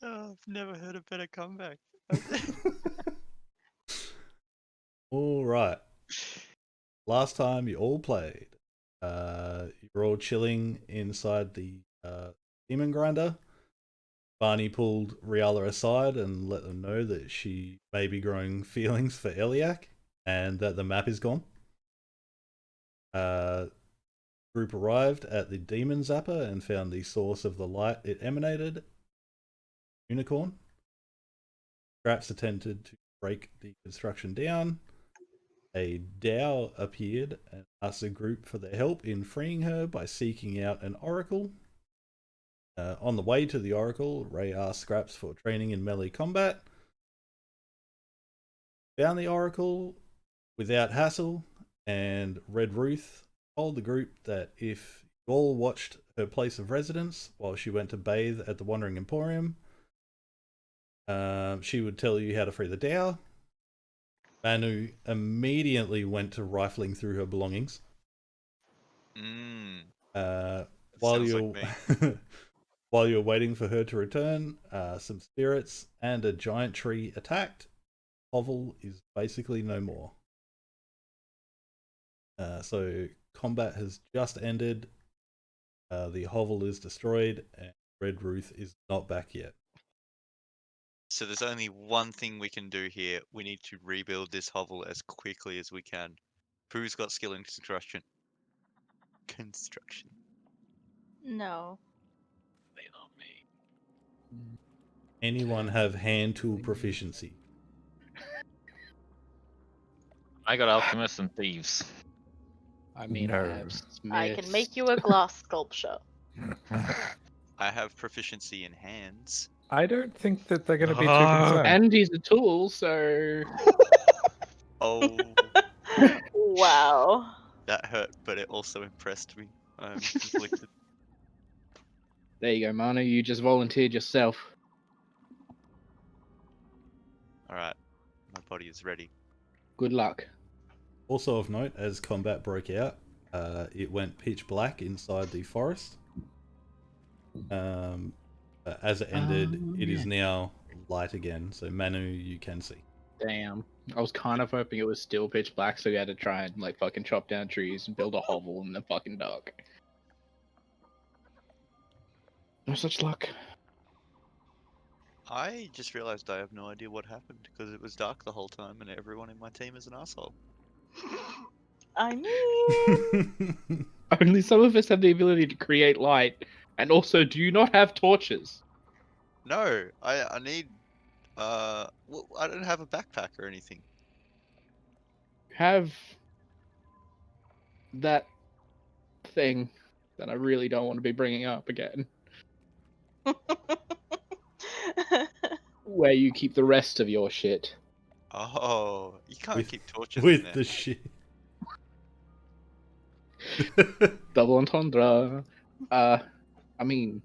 Oh, I've never heard a better comeback. All right. Last time you all played, you were all chilling inside the demon grinder. Barney pulled Riala aside and let them know that she may be growing feelings for Eliak and that the map is gone. Group arrived at the demon zapper and found the source of the light it emanated. Unicorn. Scraps attempted to break the construction down. A Dao appeared and asked the group for their help in freeing her by seeking out an oracle. On the way to the oracle, Ray asked Scraps for training in melee combat. Found the oracle without hassle, and Red Ruth told the group that if you all watched her place of residence while she went to bathe at the Wandering Emporium, she would tell you how to free the Dao. Manu immediately went to rifling through her belongings. While you're while you're waiting for her to return, some spirits and a giant tree attacked. Hovel is basically no more. So combat has just ended. The hovel is destroyed, and Red Ruth is not back yet. So there's only one thing we can do here. We need to rebuild this hovel as quickly as we can. Who's got skill in construction? No. They not me. Anyone have hand tool proficiency? I got alchemists and thieves. I mean, No. I have Smiths. I can make you a glass sculpture. I have proficiency in hands. I don't think that they're going to be too No. concerned. And he's a tool, so. Oh, Wow. that hurt, but it also impressed me. I'm conflicted. There you go, Manu. You just volunteered yourself. Alright, my body is ready. Good luck. Also of note, as combat broke out, it went pitch black inside the forest. As it ended, it is now light again. So Manu, you can see. Damn. I was kind of hoping it was still pitch black, so we had to try and like fucking chop down trees and build a hovel in the fucking dark. No such luck. I just realized I have no idea what happened because it was dark the whole time and everyone in my team is an asshole. I mean, Only some of us have the ability to create light, and also do you not have torches? No, I need well, I don't have a backpack or anything. Have that thing that I really don't want to be bringing up again, where you keep the rest of your shit. Oh, you can't With- keep torches in With there. the shit. Double entendre. I mean,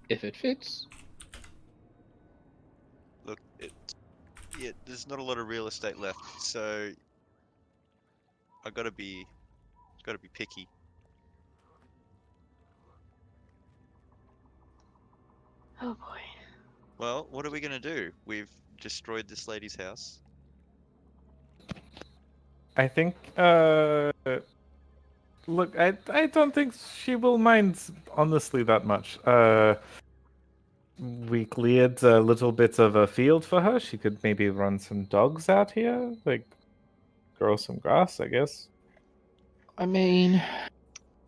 if it fits. Look, there's not a lot of real estate left, so I gotta be picky. oh boy. Well, what are we gonna do? We've destroyed this lady's house. I think, look, I don't think she will mind, honestly, that much. We cleared a little bit of a field for her. She could maybe run some dogs out here, like, grow some grass, I guess. I mean,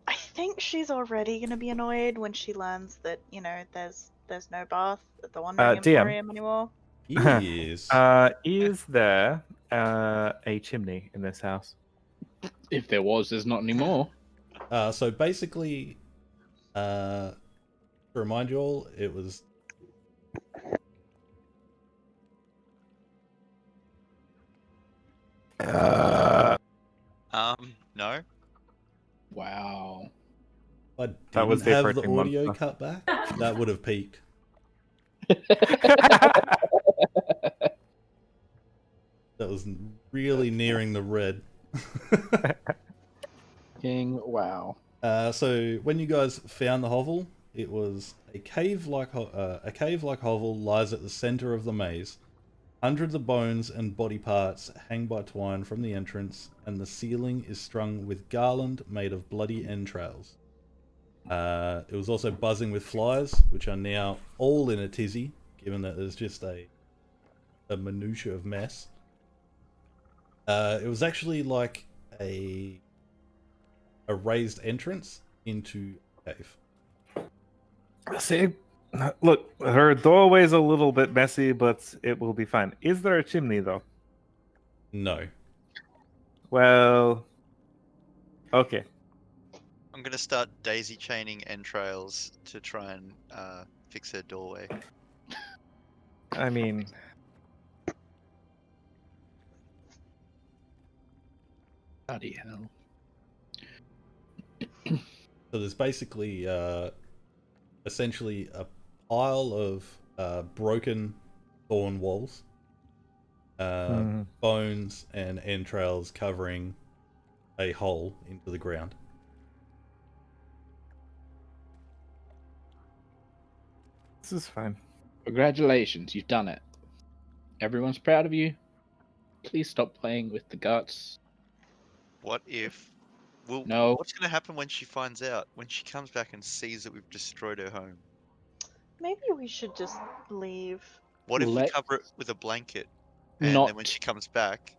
I think she's already gonna be annoyed when she learns that, there's no bath at the Wandering DM. Emporium anymore. Yes. Is there a chimney in this house? if there was, there's not anymore. So basically, to remind you all, it was. No. Wow. If I That didn't was the have the approaching audio monster. cut back, that would have peaked. That was really nearing the red. King, wow. So when you guys found the hovel, it was a cave-like hovel lies at the center of the maze. Hundreds of bones and body parts hang by twine from the entrance, and the ceiling is strung with garland made of bloody entrails. It was also buzzing with flies, which are now all in a tizzy, given that there's just a minutia of mess. It was actually like a raised entrance into a cave. See, look, her doorway's a little bit messy, but it will be fine. Is there a chimney, though? No. Well, okay. I'm gonna start daisy chaining entrails to try and fix her doorway. I mean, Bloody hell. So there's basically essentially a pile of broken thorn walls, bones and entrails covering a hole into the ground. this is fine. Congratulations, you've done it. Everyone's proud of you. Please stop playing with the guts. What if? Well, No. what's gonna happen when she finds out? When she comes back and sees that we've destroyed her home? Maybe we should just leave. What if we Let- cover it with a blanket, and Not then when she comes back,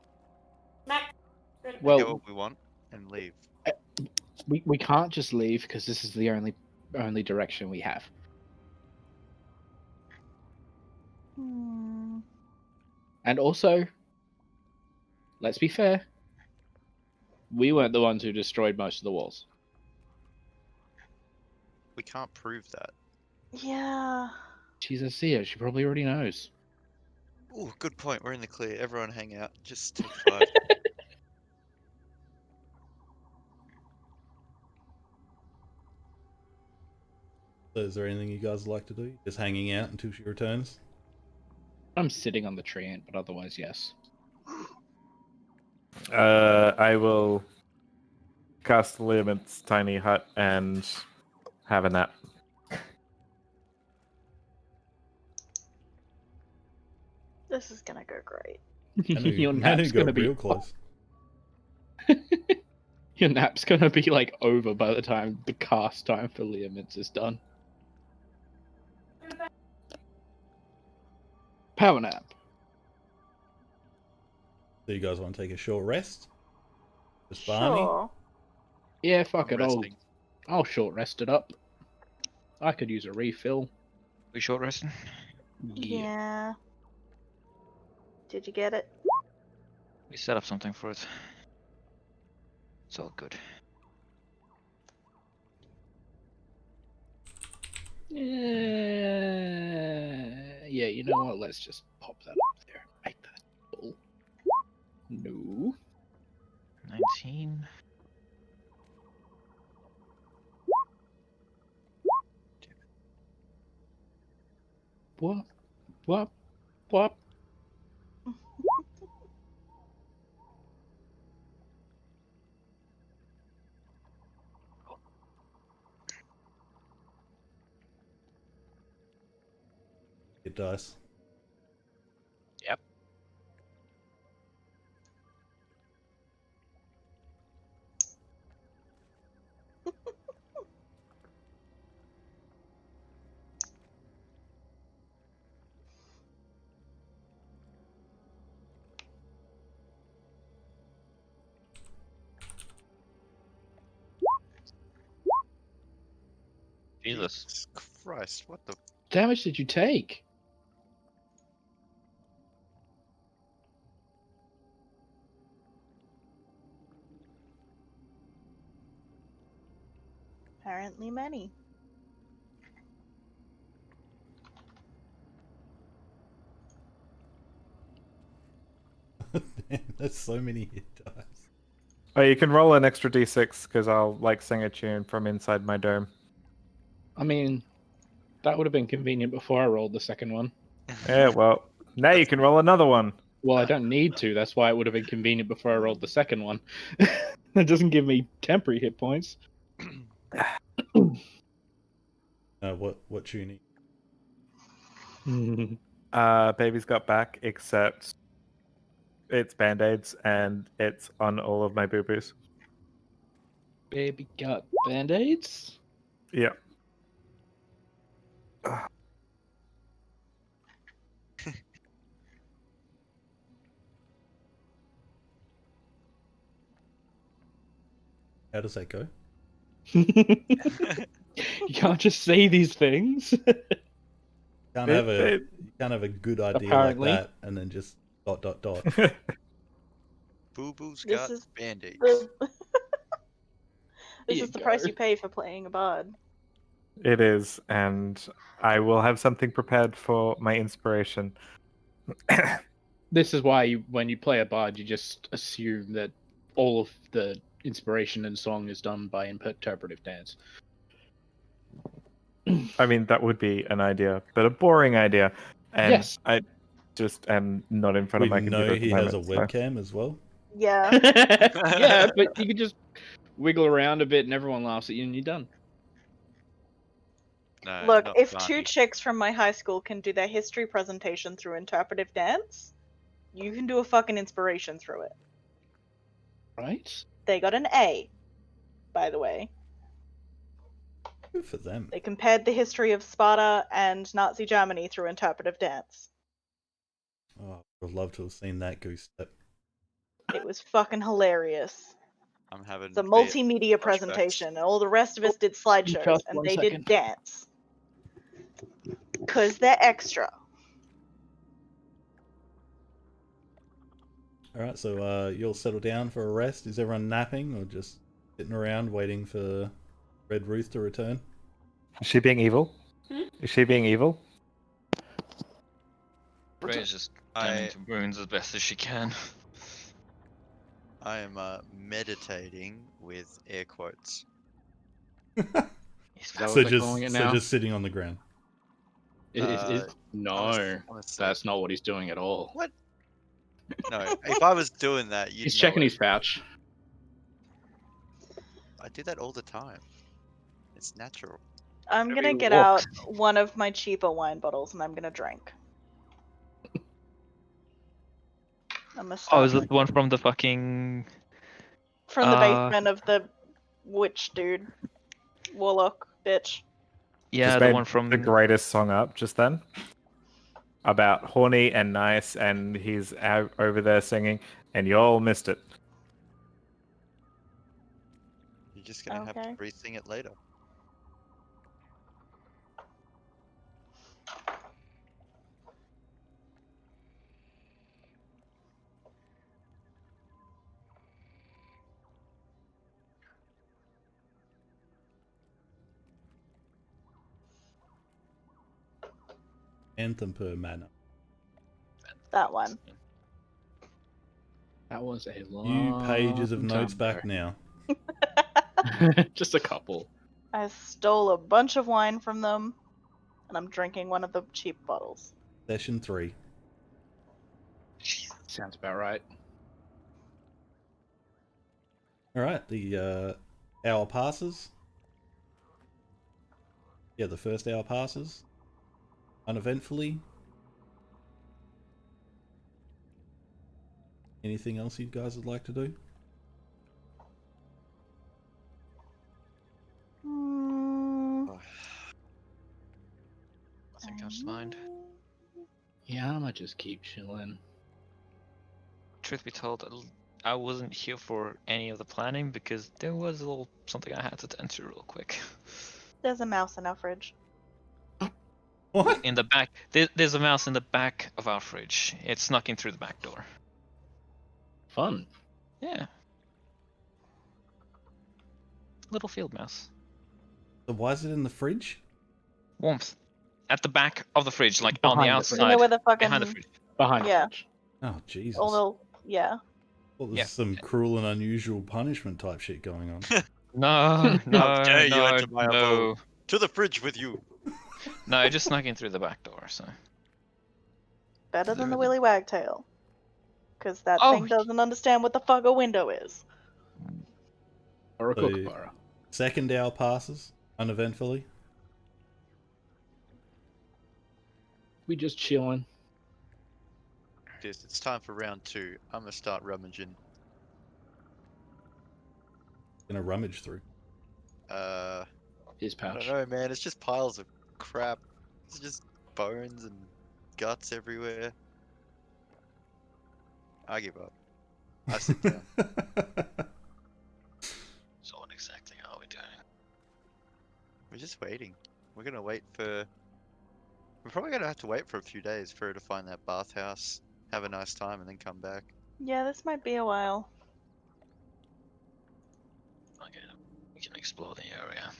we get well. what we want and leave? We can't just leave because this is the only direction we have. Hmm. And also, let's be fair. We weren't the ones who destroyed most of the walls. We can't prove that. Yeah. She's a seer. She probably already knows. Oh, good point. We're in the clear. Everyone hang out. Just take 5. So is there anything you guys would like to do? Just hanging out until she returns? I'm sitting on the tree, but otherwise, yes. I will cast Liament's tiny hut and have a nap. This is gonna go great. Your nap's got gonna be real close. Your nap's gonna be like over by the time the cast time for Liaments is done. Power nap. So you guys want to take a short rest? Just Barney? Sure. Yeah, fuck it. Resting. I'll short rest it up. I could use a refill. We short resting? Yeah. Did you get it? We set up something for it. It's all good. Yeah, you know what? Let's just pop that up there. Make that full. No. 19. What? What? What? It does. Yep. Jesus. Jesus Christ, what the? Damage did you take? Apparently many. That's so many hit dice. Oh, you can roll an extra d6 because I'll like sing a tune from inside my dome. I mean, that would have been convenient before I rolled the second one. Yeah, well, now you can roll another one. Well, I don't need to. That's why it would have been convenient before I rolled the second one. That doesn't give me temporary hit points. What tuning? Baby's got back, except it's band-aids and it's on all of my boo-boos. Baby got band-aids? Yeah. How does that go? You can't just say these things. Can't It- have a it- you can't have a good idea Apparently. like that and then just ... Boo Boo's This got is band-aids. The... this Here is the you price go. you pay for playing a bard. It is, and I will have something prepared for my inspiration. This is why when you play a bard, you just assume that all of the inspiration and song is done by interpretive dance. I mean, that would be an idea, but a boring idea. And Yes. I just am not in front We of my computer know at the he has a moment, so- webcam as well. Yeah. Yeah, but you can just wiggle around a bit and everyone laughs at you and you're done. No, Look, not if Barney. two chicks from my high school can do their history presentation through interpretive dance, you can do a fucking inspiration through it. Right? They got an A, by the way. Good for them. They compared the history of Sparta and Nazi Germany through interpretive dance. Oh, I would love to have seen that goose step. It was fucking hilarious. I'm having It's a Viet- multimedia flashbacks. presentation, and all the rest of us did slideshows, Just and 1 they second. did dance. Because they're extra. Alright, so you'll settle down for a rest. Is everyone napping or just sitting around waiting for Red Ruth to return? Is she being evil? Is she being evil? Ray's just I- tending to wounds as best as she can. I am meditating with air quotes. Is that what So they're calling it now? just sitting on the ground. No, Honestly. that's not what he's doing at all. What? No, if I was doing that, you'd He's know checking it. his pouch. I do that all the time. It's natural. I'm Whenever gonna you get walk. out one of my cheaper wine bottles and I'm gonna drink. I'm gonna Oh, start is it the one from the fucking... from the uh, basement of the witch dude. Warlock bitch. Yeah, Just the made one from... the greatest song up just then. About horny and nice, and he's out over there singing, and you all missed it. You're just gonna have Okay. to re-sing it later. Anthem per manner. That one. That was a long Few pages of notes time back now. ago. Just a couple. I stole a bunch of wine from them, and I'm drinking one of the cheap bottles. Session 3. Sounds about right. Alright, the hour passes. Yeah, the first hour passes. Uneventfully. Anything else you guys would like to do? Hmm. Nothing comes to mind. Yeah, I might just keep chilling. Truth be told, I wasn't here for any of the planning because there was a little something I had to tend to real quick. There's a mouse in our fridge. What? In the back, there's a mouse in the back of our fridge. It snuck in through the back door. Fun. Yeah. Little field mouse. So why is it in the fridge? Warmth. At the back of the fridge, like on Behind the the outside. fridge. You know where the fucking Behind the fridge. Behind Yeah. the fridge. Oh, Jesus. although yeah. Well, there's Yeah. some cruel and unusual punishment type shit going on. No, no, dare you no, enter my no. abode. To the fridge with you. No, it just snuck in through the back door, so. Better than the There- Willy Wagtail. Because that Oh. thing doesn't understand what the fuck a window is. Or a So- kookaburra. Second hour passes uneventfully. We just chilling. It's time for round 2. I'm gonna start rummaging. Gonna rummage through. His I don't pouch. know, man. It's just piles of crap. It's just bones and guts everywhere. I give up. I sit down. So what exactly are we doing? We're just waiting. We're gonna wait for. We're probably gonna have to wait for a few days for her to find that bathhouse, have a nice time, and then come back. Yeah, this might be a while. Okay, we can explore the area.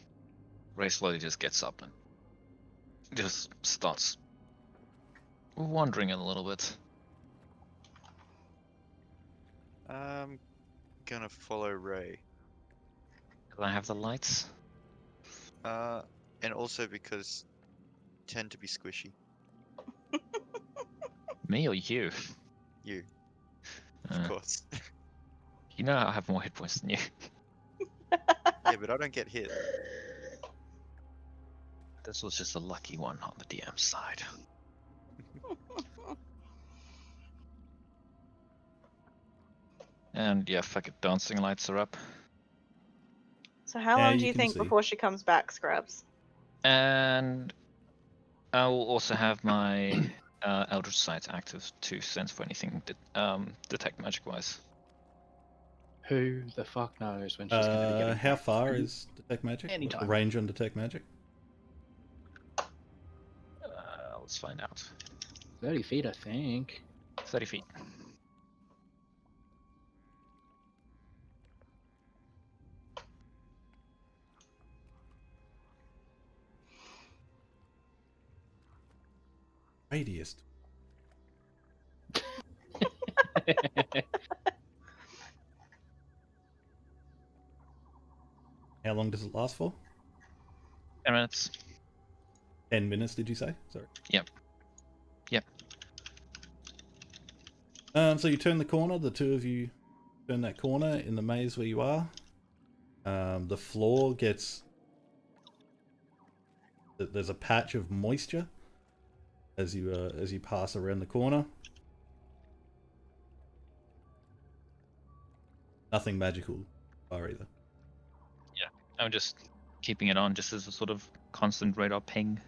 Ray slowly just gets up and just starts wandering a little bit. I'm gonna follow Ray. Can I have the lights? And also because tend to be squishy. Me or you? You, Uh, of course. You know I have more hit points than you. Yeah, but I don't get hit. This was just a lucky one on the DM side. And yeah, fuck it, dancing lights are up. So how Yeah, long you do you can think see. before she comes back, Scrubs? And I will also have my Eldritch Sight active to sense for anything detect magic wise. Who the fuck knows when she's going to be getting How back? far is detect magic? What's the Anytime. range on detect magic? Let's find out. 30 feet, I think. 30 feet. Radius. How long does it last for? 10 minutes. 10 minutes, did you say? Sorry. Yep. Yep. So you turn the corner, the two of you turn that corner in the maze where you are. The floor gets... There's a patch of moisture as you pass around the corner. Nothing magical far either. I'm just keeping it on just as a sort of constant radar ping.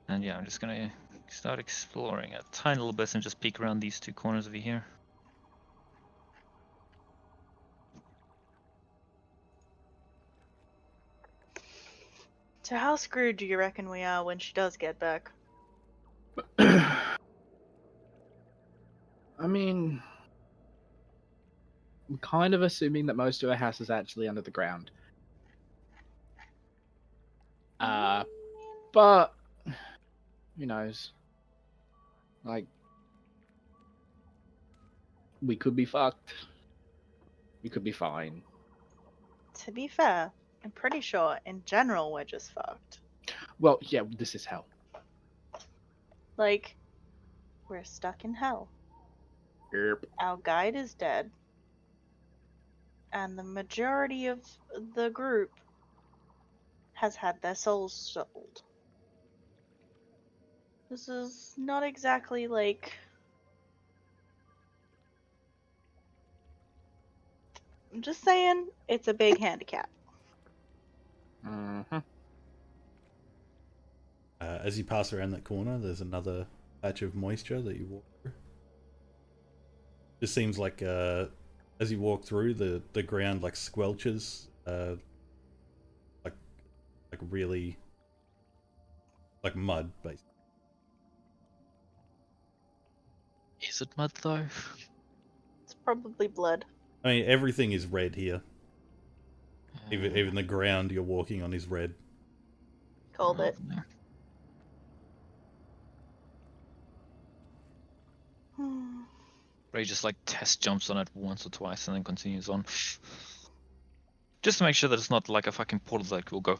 And yeah, I'm just gonna start exploring a tiny little bit and just peek around these two corners over here. So how screwed do you reckon we are when she does get back? I mean, I'm kind of assuming that most of her house is actually under the ground. But who knows? Like, we could be fucked. We could be fine. To be fair, I'm pretty sure in general we're just fucked. Well, yeah, this is hell. Like, we're stuck in hell. Yep. Our guide is dead. And the majority of the group has had their souls sold. This is not exactly like... I'm just saying, it's a big handicap. Mm-hmm. As you pass around that corner, there's another patch of moisture that you walk through. Just seems like as you walk through, the ground like squelches, like really like mud, basically. Is it mud though? It's probably blood. I mean, everything is red here. Even the ground you're walking on is red. Called it. Ray just like test jumps on it once or twice and then continues on. Just to make sure that it's not like a fucking portal that will go.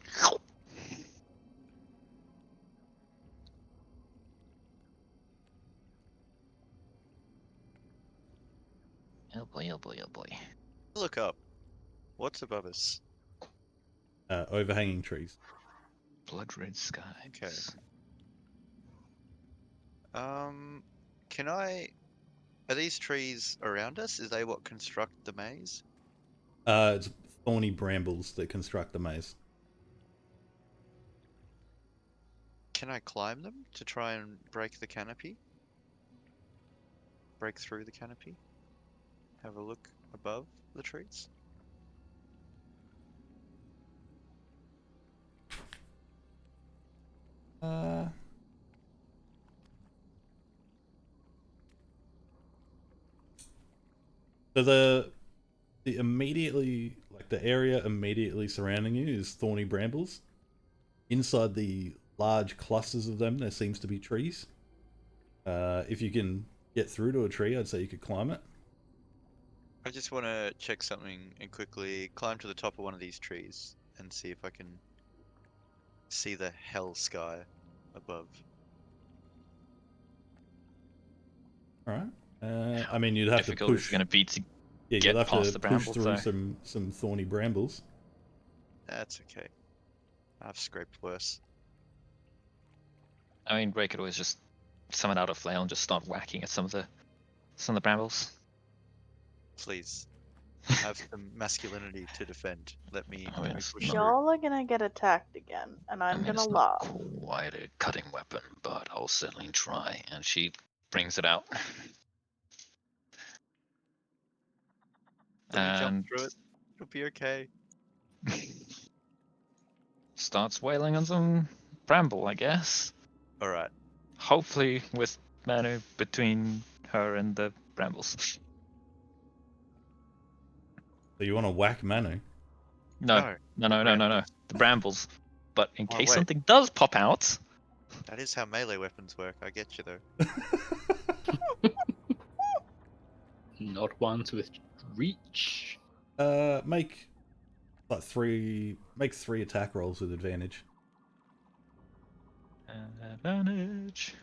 Oh boy, oh boy, oh boy. Look up. What's above us? Overhanging trees. Blood red skies. Can I? Are these trees around us? Is they what construct the maze? It's thorny brambles that construct the maze. Can I climb them to try and break the canopy? Break through the canopy? Have a look above the trees? So the immediately, like the area immediately surrounding you is thorny brambles. Inside the large clusters of them, there seems to be trees. If you can get through to a tree, I'd say you could climb it. I just want to check something and quickly climb to the top of one of these trees and see if I can see the hell sky above. All right. I mean, you'd have to Difficult it's push. going to be to Yeah, get you'll have past to the push brambles, through though. some thorny brambles. That's okay. I've scraped worse. I mean, Ray could always just summon out a flail and just start whacking at some of the brambles. Please. Have some masculinity to defend. Let me Oh, let me yes, push no. through. Y'all are gonna get attacked again, and I I'm mean, gonna it's not laugh. quite a cutting weapon, but I'll certainly try. And she brings it out. Let me jump And through it. It'll be okay. starts wailing on some bramble, I guess. Alright. Hopefully with Manu between her and the brambles. So you want to whack Manu? No. Brambles. The brambles. But in Oh, case wait. something does pop out, That is how melee weapons work. I get you though. Not ones with reach. Make like three attack rolls with advantage. advantage.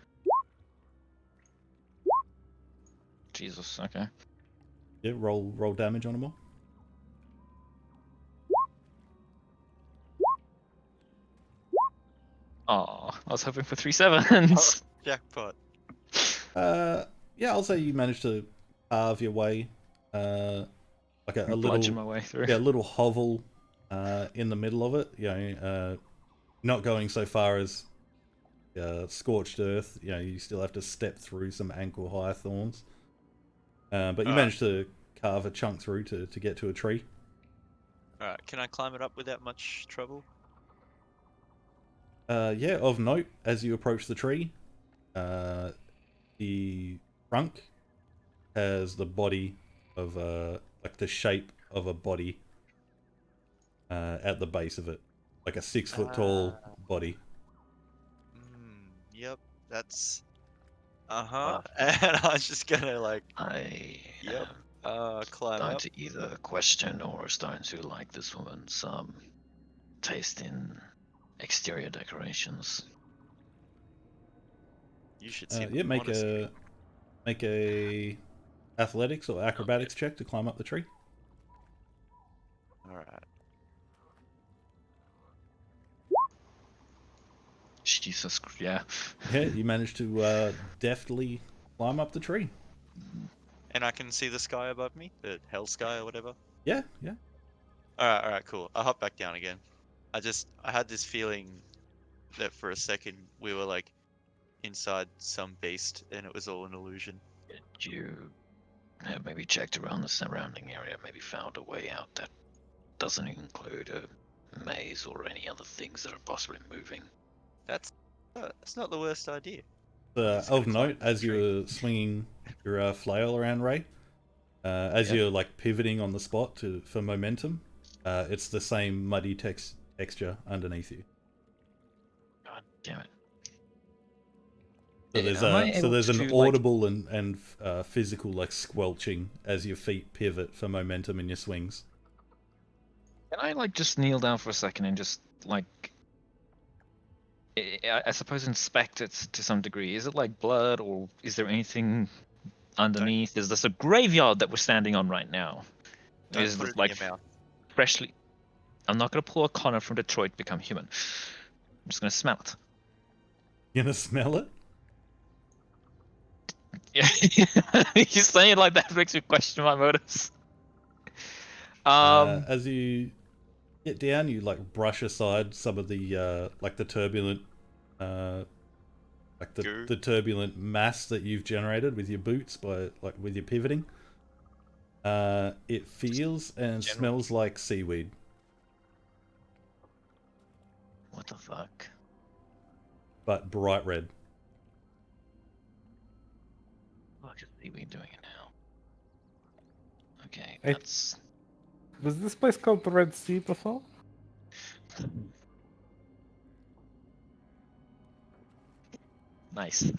Jesus, okay. Yeah, roll damage on them all. Oh, I was hoping for 3 sevens. Jackpot. Yeah, I'll say you managed to carve your way, like a Bludgeon little, my way through. yeah, a little hovel, in the middle of it. You know, not going so far as scorched earth. You know, you still have to step through some ankle-high thorns. But you managed to carve a chunk through to get to a tree. Alright, can I climb it up without much trouble? Yeah, of note, as you approach the tree, the trunk has the body of like the shape of a body at the base of it, like a 6 foot tall body. Yep, that's and I was just gonna like I yep, climb starting up. to either question or starting to like this woman's taste in exterior decorations. You should see Yeah, my monastery. make a athletics or acrobatics check to climb up the tree. Alright. Jesus, yeah. Yeah, you managed to deftly climb up the tree. And I can see the sky above me? The hell sky or whatever? Yeah. Alright, cool. I'll hop back down again. I had this feeling that for a second we were like inside some beast and it was all an illusion. Did you have maybe checked around the surrounding area, maybe found a way out that doesn't include a maze or any other things that are possibly moving? That's not the worst idea. Just Of gonna climb note, the as tree. you were swinging your flail around, Ray, as you're like pivoting on the spot for momentum, it's the same muddy texture underneath you. God damn it. So there's an to, audible and physical like squelching as your feet pivot for momentum in your swings. Can I like just kneel down for a second and just like I suppose inspect it to some degree? Is it like blood or is there anything underneath? Is this a graveyard that we're standing on right now? Don't Is put this it in like your mouth. freshly. I'm not gonna pull a Connor from Detroit become human. I'm just gonna smell it. You gonna smell it? Yeah, you saying it like that makes me question my motives. As you get down, you like brush aside some of the like the turbulent, like Goo. the turbulent mass that you've generated with your boots with your pivoting. It feels and smells like seaweed. What the fuck? But bright red. What is we doing it now? Okay, Hey. that's Was this place called the Red Sea before? nice.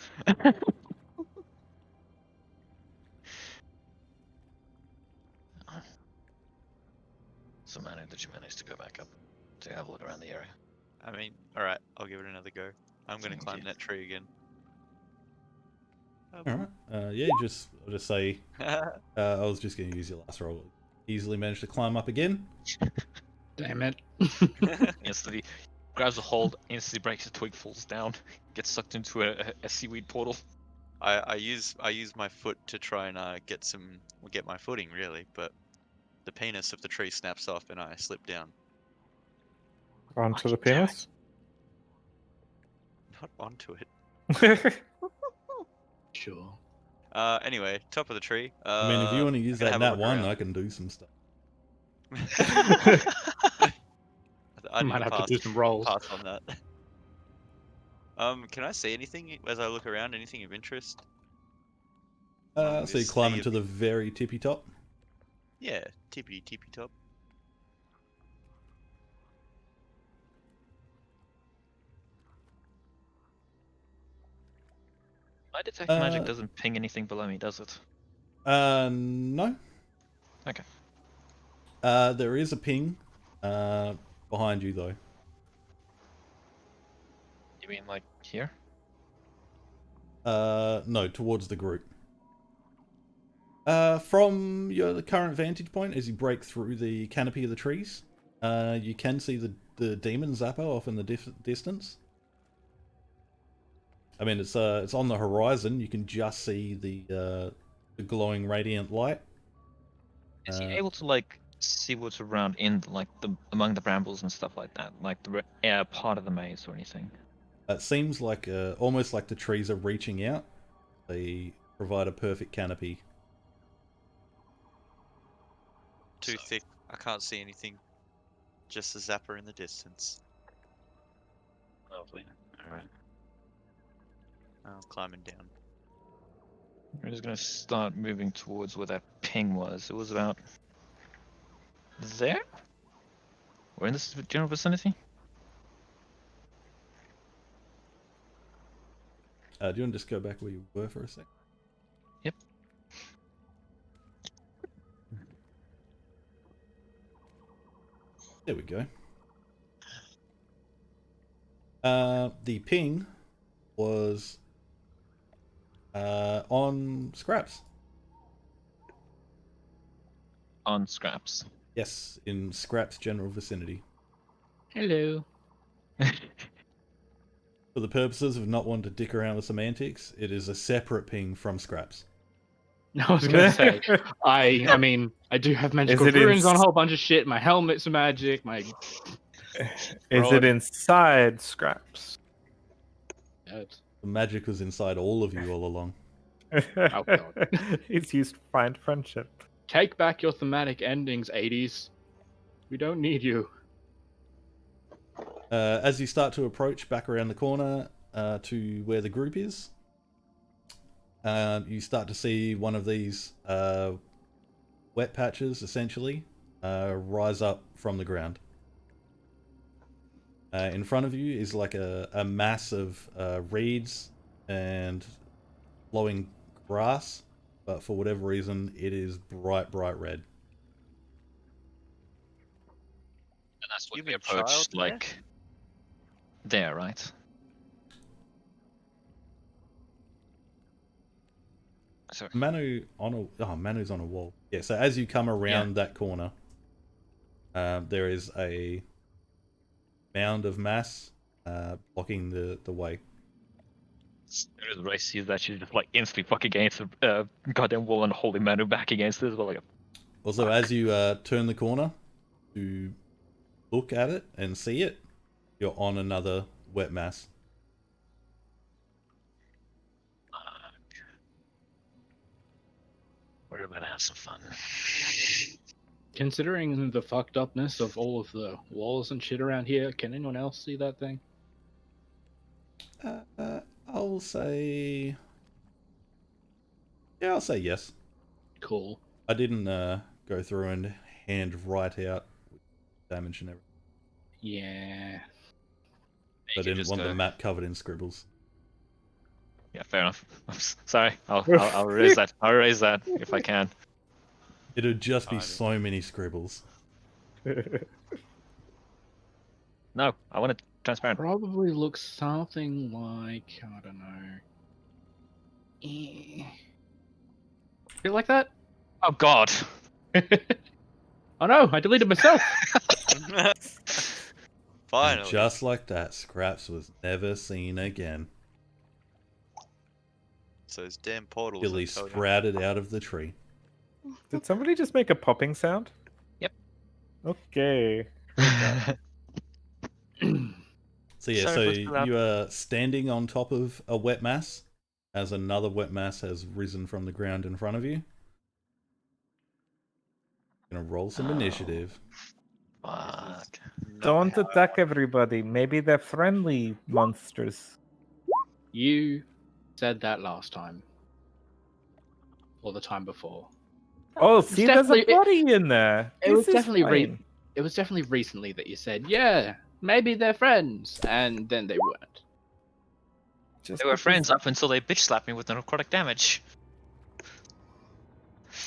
So Manu, did you manage to go back up to have a look around the area? I mean, alright, I'll give it another go. I'm gonna Thank climb you. that tree again. Alright. Yeah, I'll just say I was just gonna use your last roll. Easily managed to climb up again. Damn it. Instantly grabs a hold, instantly breaks a twig, falls down, gets sucked into a seaweed portal. I use my foot to try and get my footing really, but the penis of the tree snaps off and I slip down. Onto the penis? Not onto it. Sure. Anyway, top of the tree. I mean, if you want to use that have a nat look one, around. I can do some stuff. I need Might to have pass, to do some rolls. pass on that. Can I see anything as I look around? Anything of interest? So you This climb sea into of- the very tippy top. Yeah, tippy top. My detect magic doesn't ping anything below me, does it? No. Okay. There is a ping behind you though. You mean like here? No, towards the group. From your current vantage point, as you break through the canopy of the trees, you can see the demon zapper off in the distance. I mean, it's on the horizon. You can just see the glowing radiant light. Is he able to like see what's around in like the among the brambles and stuff like that, like the part of the maze or anything? It seems like almost like the trees are reaching out. They provide a perfect canopy. Too thick. I can't see anything. Just a zapper in the distance. Lovely. Alright. I'm climbing down. We're just gonna start moving towards where that ping was. It was about there? We're in this general vicinity? Do you want to just go back where you were for a sec? Yep. There we go. The ping was on Scraps. On Scraps. Yes, in Scraps' general vicinity. Hello. For the purposes of not wanting to dick around with semantics, it is a separate ping from Scraps. I was gonna say, I mean, I do have magical Is it runes on a ins- whole bunch of shit. My helmet's magic. My Is it inside Scraps? yeah, The magic was inside all of you all along. Oh, God. It's used to find friendship. take back your thematic endings, 80s. We don't need you. As you start to approach back around the corner to where the group is, you start to see one of these wet patches, essentially, rise up from the ground. In front of you is like a mass of reeds and flowing grass, but for whatever reason, it is bright red. And that's what You we have a child approached, there? like there, right? Sorry. Manu's on a wall. Yeah, so as you come around that corner, There is a mound of mass blocking the way. As Ray sees that, she's just like instantly fuck against the goddamn wall and holding Manu back against it as well. Like, Also, Fuck. as you turn the corner to look at it and see it, you're on another wet mass. we're gonna have some fun. Considering the fucked upness of all of the walls and shit around here, can anyone else see that thing? I'll say... Yeah, I'll say yes. Cool. I didn't go through and hand write out damage and everything. Yeah. I didn't want the map covered in scribbles. Yeah, fair enough. Sorry, I'll raise that. I'll raise that if I can. It'd just be Alrighty. so many scribbles. No, I want it transparent. Probably looks something like, I don't know. Feel like that? Oh God. Oh no, I deleted myself. Finally. And just like that, Scraps was never seen again. So those damn portals. Till he I told you. sprouted out of the tree. Did somebody just make a popping sound? Yep. Okay. So yeah, Sorry for that. you are standing on top of a wet mass as another wet mass has risen from the ground in front of you. Gonna roll some initiative. Fuck. No, Don't attack everybody. Maybe they're friendly monsters. You said that last time. Or the time before. Oh, see, there's a definitely- body in there. It was This is definitely fine. It was definitely recently that you said, yeah, maybe they're friends, and then they weren't. Just They were because- friends up until they bitch slapped me with necrotic damage.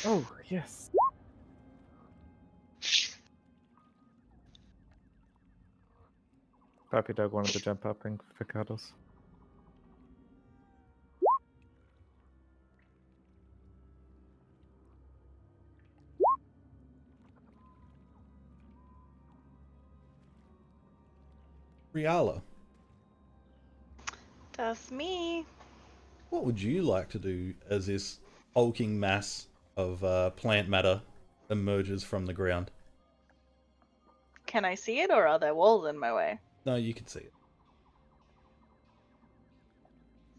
Oh, yes. Pappy Dog wanted to jump up and for cuddles. Riala, That's me. what would you like to do as this hulking mass of plant matter emerges from the ground? Can I see it, or are there walls in my way? No, you can see it.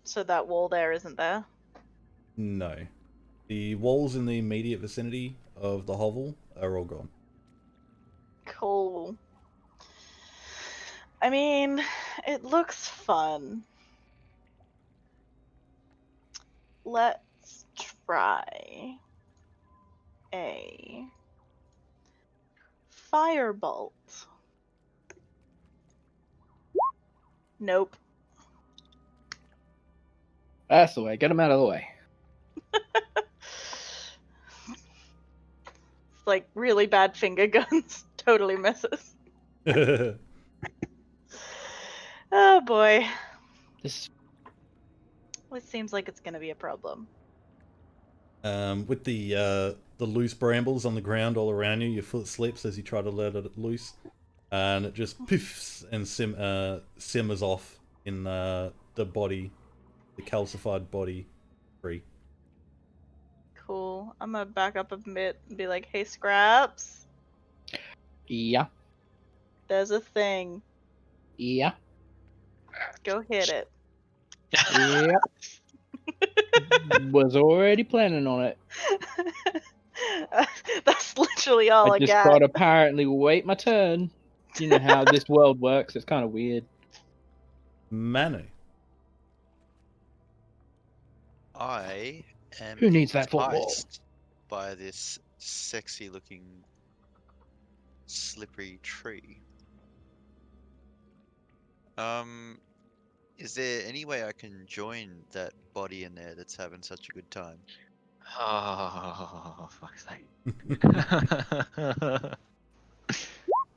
So that wall there isn't there? No. The walls in the immediate vicinity of the hovel are all gone. Cool. I mean, it looks fun. Let's try a firebolt. Nope. That's the way. Get them out of the way. It's like really bad finger guns. Totally misses. Oh boy. This It seems like it's gonna be a problem. With the loose brambles on the ground all around you, your foot slips as you try to let it loose, and it just piffs and simmers off in the body, the calcified body tree. Cool. I'm gonna back up a bit and be like, hey, Scraps, yeah. there's a thing. Yeah. Go hit it. Yeah. Was already planning on it. That's literally all I I just got. gotta apparently wait my turn. You know how this world works. It's kind of weird. Manu. I am Who needs that football? enticed by this sexy looking slippery tree. Is there any way I can join that body in there that's having such a good time? Oh, fuck's sake.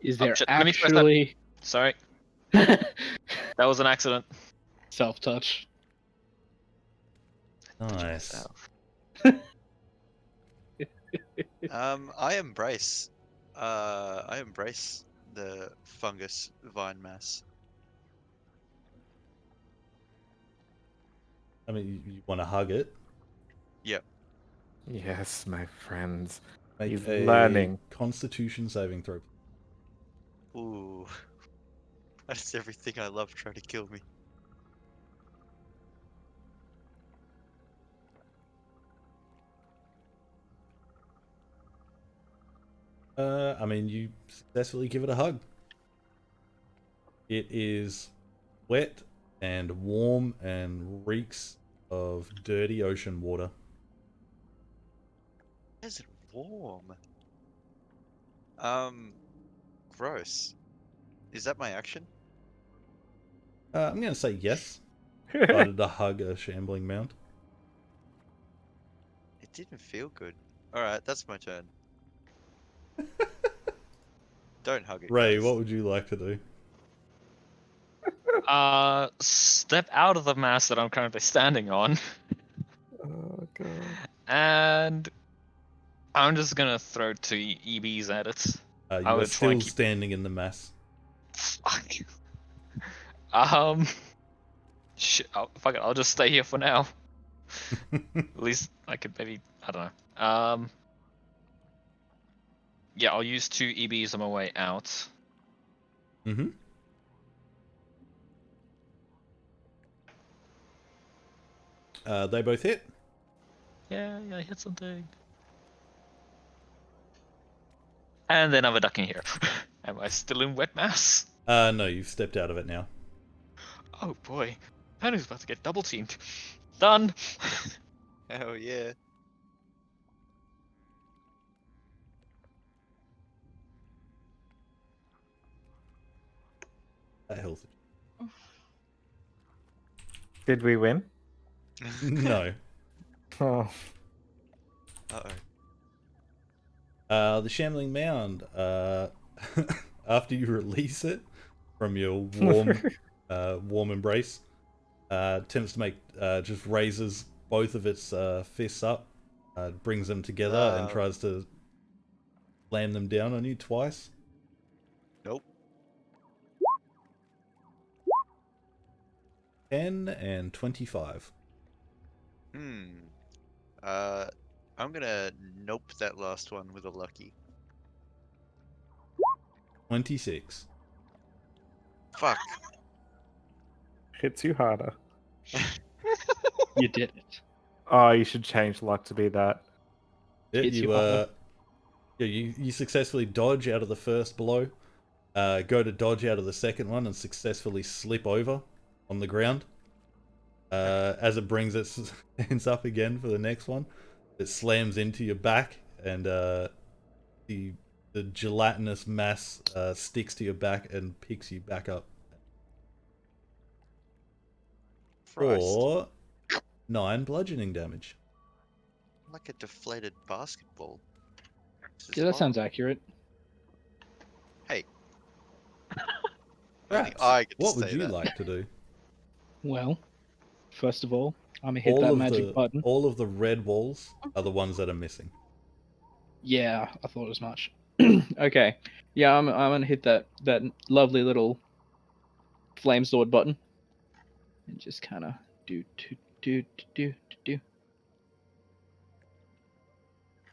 Is Oh, there shit, let me press that. actually Sorry, that was an accident. self-touch? Nice. I embrace I embrace the fungus vine mass. I mean, you want to hug it. Yep. Yes, my friends. Make He's a learning. Constitution saving throw. Ooh. That's everything I love trying to kill me. I mean, you successfully give it a hug. It is wet and warm and reeks of dirty ocean water. Why is it warm? Gross. Is that my action? I'm going to say yes. Decided to hug a shambling mound. It didn't feel good. Alright, that's my turn. Don't hug it, Ray, guys. what would you like to do? Step out of the mass that I'm currently standing on, Oh god. and I'm just gonna throw 2 EBs at it. You I are would try still and keep. standing in the mass. Fuck. Shit. Fuck it. I'll just stay here for now. At least I could maybe. I don't know. Yeah, I'll use 2 EBs on my way out. Mm-hmm. They both hit. Yeah, I hit something. And then I'm a ducking here. Am I still in wet mass? No, you've stepped out of it now. Oh boy. Penny's about to get double teamed. Done. Hell yeah. That health. Did we win? No. Oh. Uh-oh. The shambling mound. After you release it from your warm embrace, attempts to make just raises both of its fists up, brings them together, and tries to slam them down on you twice. Nope. 10 and 25. I'm gonna nope that last one with a lucky. 26. Fuck. Hits you harder. You did it. Oh, you should change luck to be that. Yeah, Hits you harder. you successfully dodge out of the first blow, go to dodge out of the second one, and successfully slip over on the ground. As it brings its hands up again for the next one, it slams into your back, and the gelatinous mass sticks to your back and picks you back up. Christ. For 9 bludgeoning damage. I'm like a deflated basketball. This is Yeah, that sounds horrible. accurate. Hey. Only Raps, I get to what would say you that. like to do? Well, first of all, I'm gonna hit that magic button. All of the red walls are the ones that are missing. Yeah, I thought as much. Okay, yeah, I'm gonna hit that lovely little flame sword button, and just kind of do.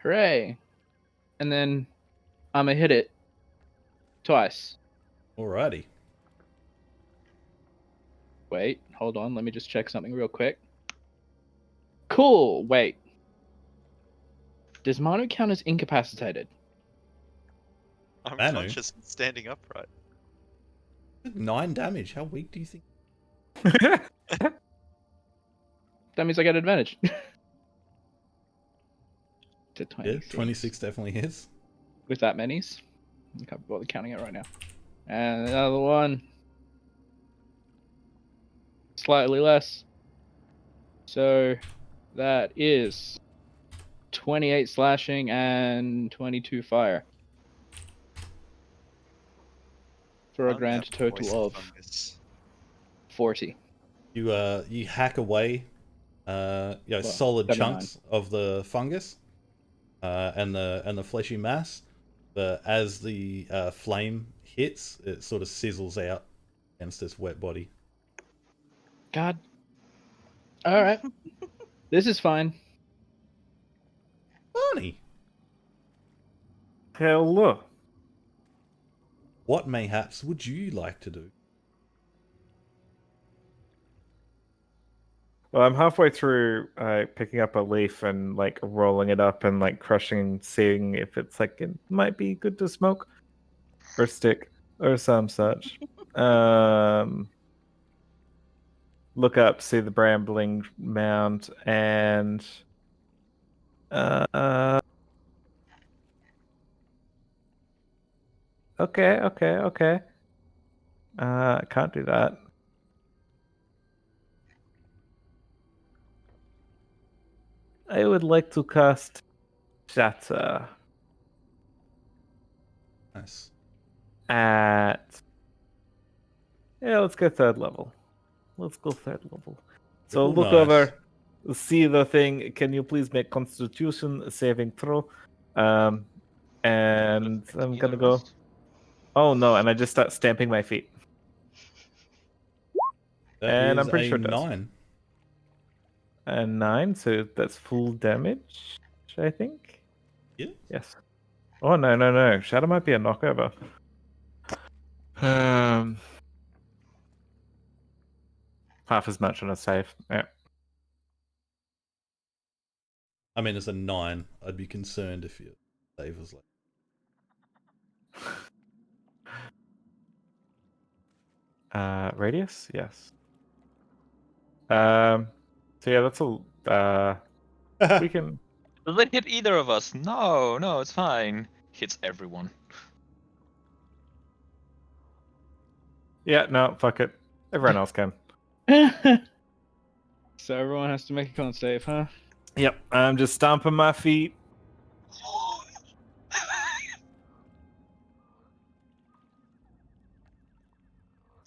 Hooray! And then I'm gonna hit it twice. Alrighty. Wait, hold on. Let me just check something real quick. Cool. Wait. Does Manu count as incapacitated? I'm Manu? conscious and standing upright. 9 damage. How weak do you think? That means I get advantage. To 26. Yeah, 26 definitely hits. With that many's. I can't bother counting it right now. And another one. Slightly less. So that is 28 slashing and 22 fire. For a I'm grand gonna have total moist of fungus. 40. You hack away solid 79. chunks of the fungus and the fleshy mass, as the flame hits, it sort of sizzles out against this wet body. God. All right. This is fine. Barney, Hello. what mayhaps would you like to do? Well, I'm halfway through picking up a leaf and like rolling it up and like crushing and seeing if it's like it might be good to smoke or stick or some such. Look up, see the brambling mound, and okay. I can't do that. I would like to cast Shatter Nice. at. Yeah, let's go third level. Let's go third level. So Triple look nice. over, see the thing. Can you please make Constitution saving throw? And I'm gonna go. Oh no! And I just start stamping my feet. That And is I'm pretty a sure it does. 9. And 9, so that's full damage, I think. Yeah. Yes. Oh no! Shadow might be a knockover. Half as much on a save. Yeah. I mean, it's a 9. I'd be concerned if your save was like. Radius? Yes. So yeah, that's all. We can. Does it hit either of us? No, it's fine. Hits everyone. Yeah, no, fuck it. Everyone else can. So everyone has to make a con save, huh? Yep, I'm just stomping my feet.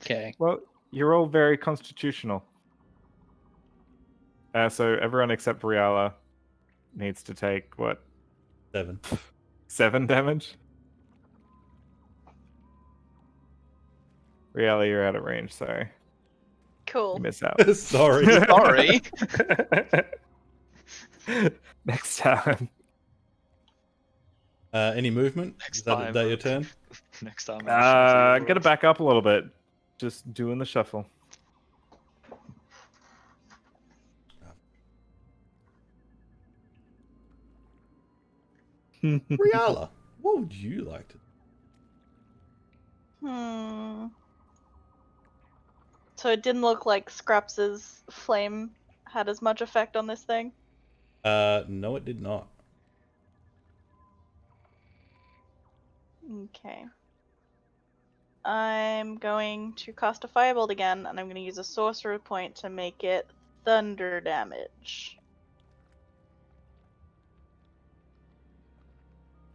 Okay. Well, you're all very constitutional. So everyone except Riala needs to take what? 7. 7 damage? Riala, you're out of range, sorry. Cool. You miss out. Sorry. Sorry. Next time. Any movement? Next Is that, time, that your turn? Next time. Gotta back up a little bit. Just doing the shuffle. Riala, what would you like to do? So it didn't look like Scraps' flame had as much effect on this thing? No, it did not. Okay. I'm going to cast a Firebolt again, and I'm going to use a Sorcerer Point to make it thunder damage.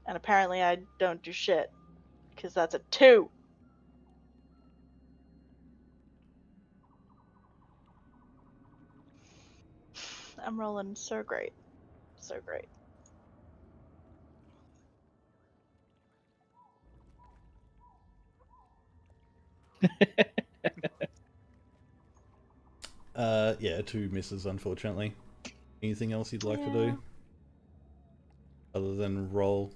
And apparently I don't do shit, because that's a 2. I'm rolling so great. So great. Yeah, 2 misses, unfortunately. Anything else you'd like to Yeah. do? Other than roll?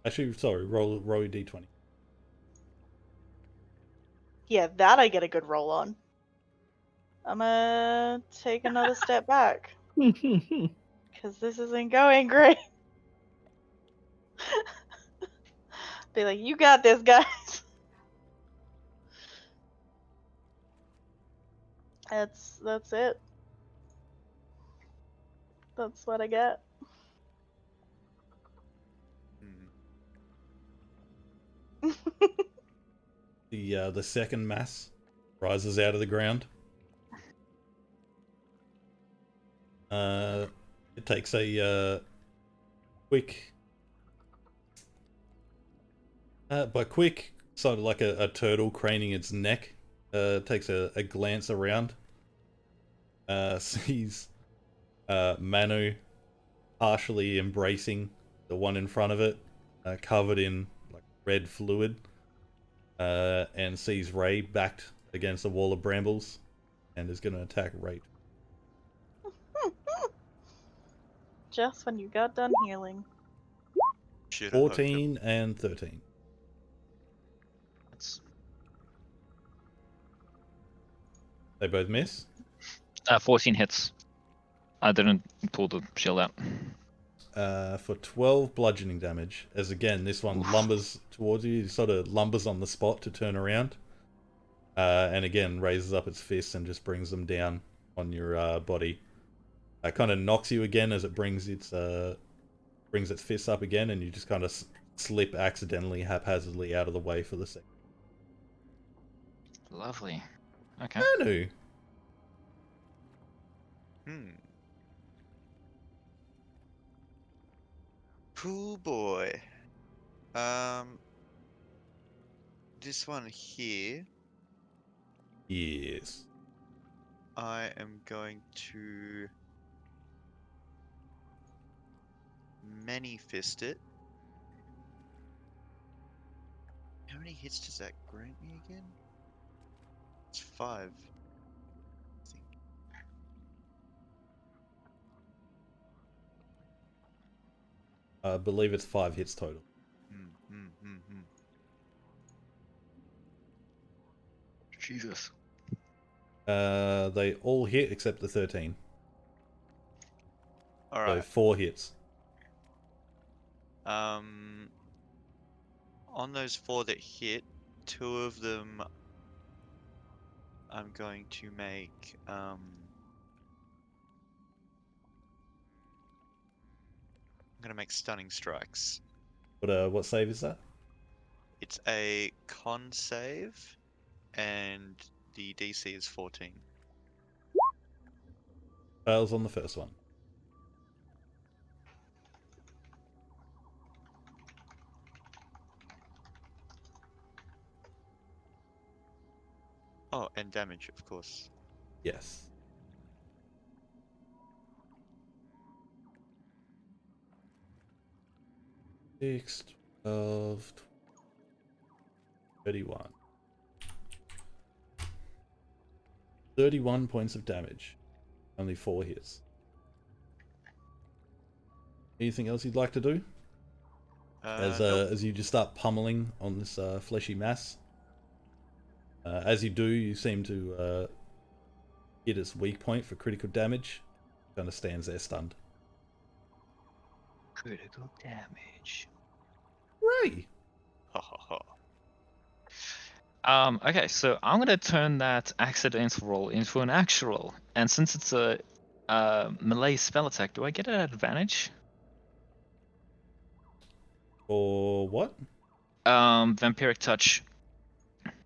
Actually, sorry, roll your d20. Yeah, that I get a good roll on. I'm gonna take another step back, because this isn't going great. Be like, you got this, guys. That's it. That's what I get. The second mass rises out of the ground. It takes a quick. By quick, sort of like a turtle craning its neck. Takes a glance around. Sees Manu partially embracing the one in front of it, covered in like red fluid, and sees Ray backed against a wall of brambles, and is going to attack Ray. Just when you got done healing. Should have hooked him. 14 and 13. That's 'They both miss? 14 hits. I didn't pull the shield out. For 12 bludgeoning damage, as again, this one lumbers towards you. It sort of lumbers on the spot to turn around. And again, raises up its fists and just brings them down on your body. Kind of knocks you again as it brings its fists up again, and you just kind of slip accidentally, haphazardly out of the way for the second. Lovely. Okay. Manu! Cool boy. This one here, Yes. I am going to many fist it. How many hits does that grant me again? It's 5. I think. I believe it's 5 hits total. Jesus. They all hit except the 13. So Alright. 4 hits. On those 4 that hit, 2 of them I'm going to make I'm gonna make stunning strikes. What save is that? It's a con save, and the DC is 14. Fails on the first one. Oh, and damage, of course. Yes. Six, 12, 31. 31 points of damage. Only 4 hits. Anything else you'd like to do? Nope. As you just start pummeling on this fleshy mass. As you do, you seem to hit its weak point for critical damage. Kind of stands there stunned. Critical damage. Ray! Ha ha ha. Okay, so I'm gonna turn that accidental roll into an actual roll, and since it's a melee spell attack, do I get an advantage? Or what? Vampiric touch.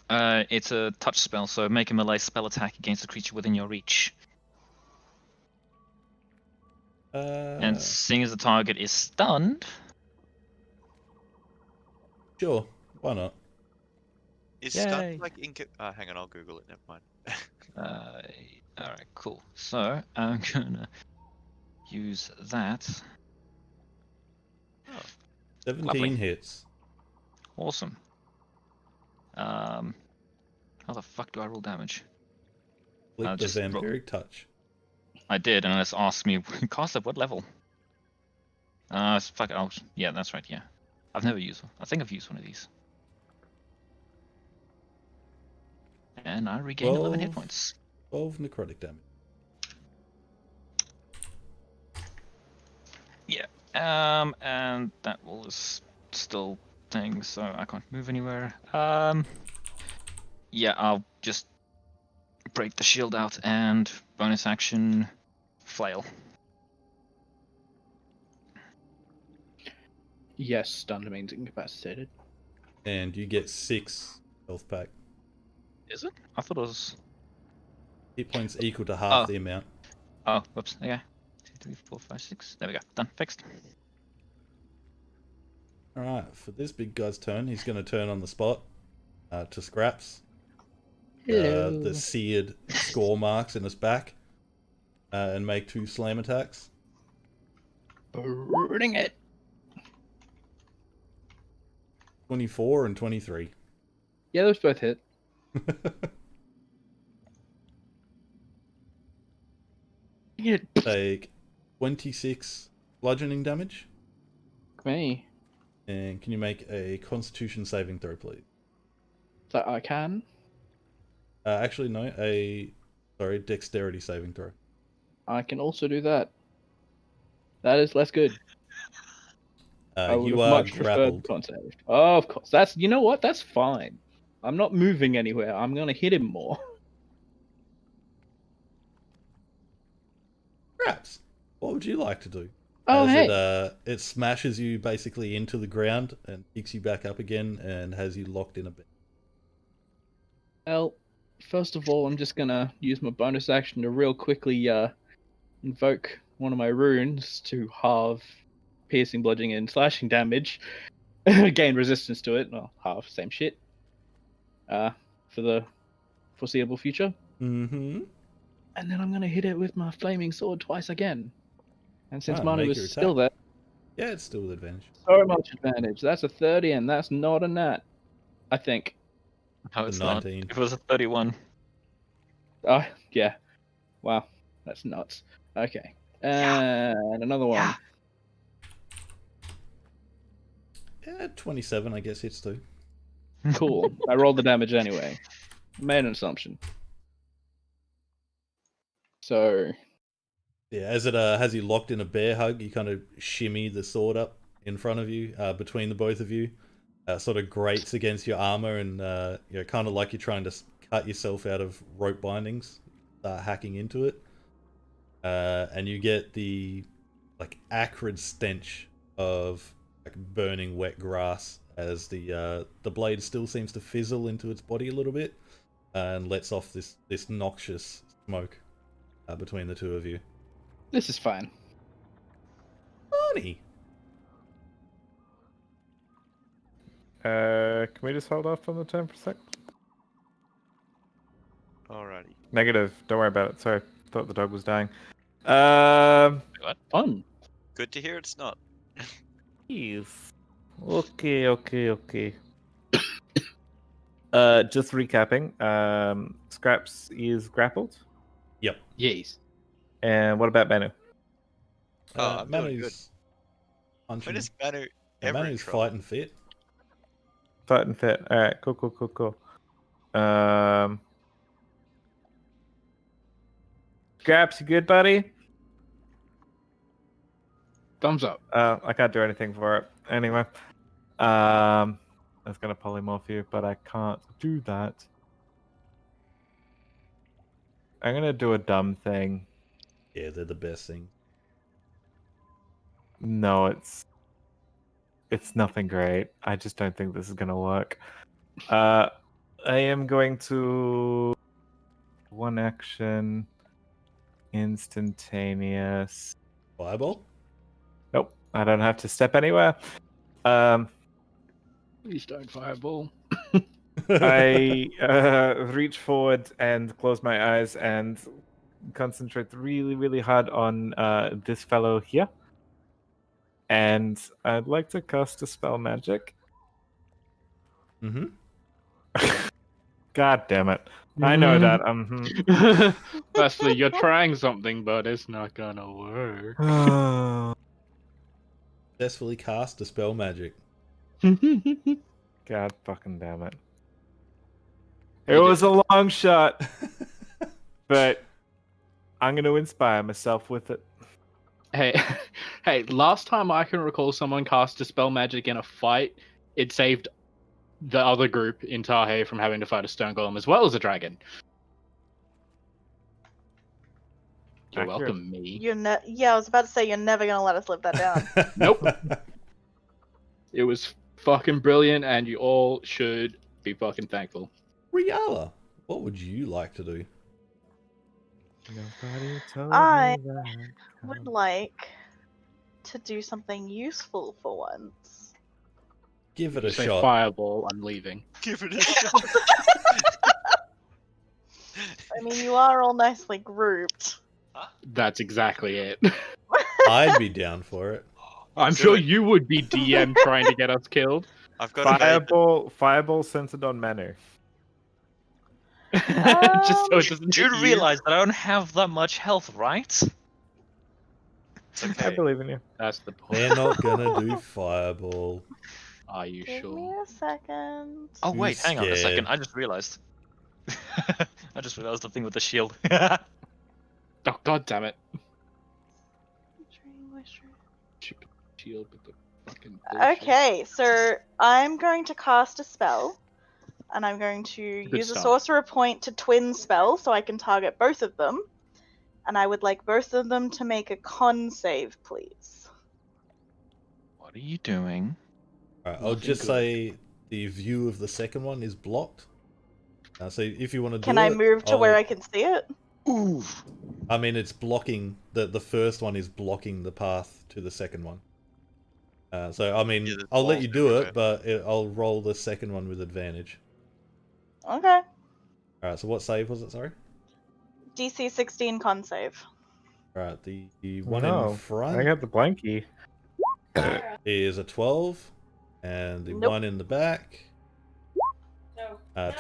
It's a touch spell, so make a melee spell attack against a creature within your reach. And seeing as the target is stunned, Sure, why not? Is Yay. stun like hang on, I'll Google it. Never mind. alright, cool. So I'm gonna use that. 17 Lovely. hits. Awesome. How the fuck do I roll damage? Click the just roll- vampiric touch. I did, and it's asked me cast at what level? Fuck it. Yeah, that's right. Yeah, I've never used one. I think I've used one of these. And I regain 11 hit points. 12 necrotic damage. Yeah. And that wall is still thing, so I can't move anywhere. Yeah, I'll just break the shield out and bonus action flail. Yes, stunned means incapacitated. And you get 6 health pack. Is it? I thought it was. Hit points equal to half the amount. Oh, whoops. Okay. 2, 3, 4, 5, 6. There we go. Done. Fixed. Alright, for this big guy's turn, he's going to turn on the spot to Scraps. Hello. The seared score marks in his back. And make 2 slam attacks. Bring it. 24 and 23. Yeah, those both hit. Bring it. Take 26 bludgeoning damage. Me. And can you make a Constitution saving throw, please? So I can. Actually, no. Dexterity saving throw. I can also do that. That is less good. I would You have are much preferred grappled. con save. Oh, of course. That's, you know what? That's fine. I'm not moving anywhere. I'm gonna hit him more. Perhaps. What would you like to do? Oh, As hey. it smashes you basically into the ground and picks you back up again and has you locked in a bed. Well, first of all, I'm just gonna use my bonus action to real quickly invoke one of my runes to halve piercing, bludgeoning, and slashing damage. Gain resistance to it. Well, half, same shit. For the foreseeable future. Mm-hmm. And then I'm gonna hit it with my flaming sword twice again. And since Ah, Manu make was your still attack. there, Yeah, it's still with advantage. so much advantage. That's a 30, and that's not a nat. I think. No, The it's not. 19. It was a 31. Oh, yeah. Wow. That's nuts. Okay. And another one. Yeah, 27, I guess hits too. Cool. I rolled the damage anyway. Made an assumption. So, Yeah, as it has you locked in a bear hug, you kind of shimmy the sword up in front of you, between the both of you. Sort of grates against your armor, and kind of like you're trying to cut yourself out of rope bindings. Start hacking into it, and you get the acrid stench of burning wet grass as the blade still seems to fizzle into its body a little bit, and lets off this noxious smoke between the two of you. this is fine. Funny. Can we just hold off on the 10%? Alrighty. Negative. Don't worry about it. Sorry. Thought the dog was dying. Fun. Good to hear it's not. Yes. Okay. Just recapping. Scraps is grappled. Yep. Yes. And what about Manu? I'm doing good. Manu's punching. When is Manu ever in Manu's trouble? fighting fit. Fight and fit. All right. Cool. Scraps, you good, buddy? Thumbs up. I can't do anything for it. Anyway. I was gonna polymorph you, but I can't do that. I'm gonna do a dumb thing. Yeah, they're the best thing. No, it's nothing great. I just don't think this is gonna work. I am going to one action, instantaneous. Fireball? Nope, I don't have to step anywhere. Please don't fireball. I reach forward and close my eyes and concentrate really, really hard on this fellow here. And I'd like to cast a spell magic. Mm-hmm. God damn it. I know that. Firstly, you're trying something, but it's not gonna work. Successfully cast a spell magic. God fucking damn it. It was a long shot, but I'm going to inspire myself with it. Hey, last time I can recall someone cast a spell magic in a fight, it saved the other group in Tahe from having to fight a stone golem as well as a dragon. You're Accurate. welcome, me. Yeah, I was about to say you're never gonna let us live that down. Nope. It was fucking brilliant, and you all should be fucking thankful. Riala, what would you like to do? Nobody told I me that. would like to do something useful for once. Give it a Say shot. fireball, I'm leaving. Give it a shot. I mean, you are all nicely grouped. That's exactly it. I'd be down for it. I'm Do sure it. you would be DM trying to get us killed. I've got a vague. Fireball centered on Manu. Just so it doesn't Do hit you you. realize that I don't have that much health, right? It's I okay. believe in you. That's the point. They're not gonna do fireball. Are you Give me sure? a second. Oh Too wait, hang on a second. scared. I just realized. I just realized the thing with the shield. Oh god damn it! Stupid shield with the fucking bullshit. Okay, so I'm going to cast a spell, and I'm going to Good use a start. sorcerer point to twin spell so I can target both of them. And I would like both of them to make a con save, please. What are you doing? Alright, I'll Nothing just good. say the view of the second one is blocked. So if you want to do Can I it, move to where I'll- I can see it? Ooh. I mean, it's blocking the first one is blocking the path to the second one. So I mean, Yeah, there's I'll let walls you do everywhere. it, but I'll roll the second one with advantage. Okay. All right. So what save was it? Sorry. DC 16 con save. All right. The one in No, front I got the blankie. is a 12, and the Nope. one in the back,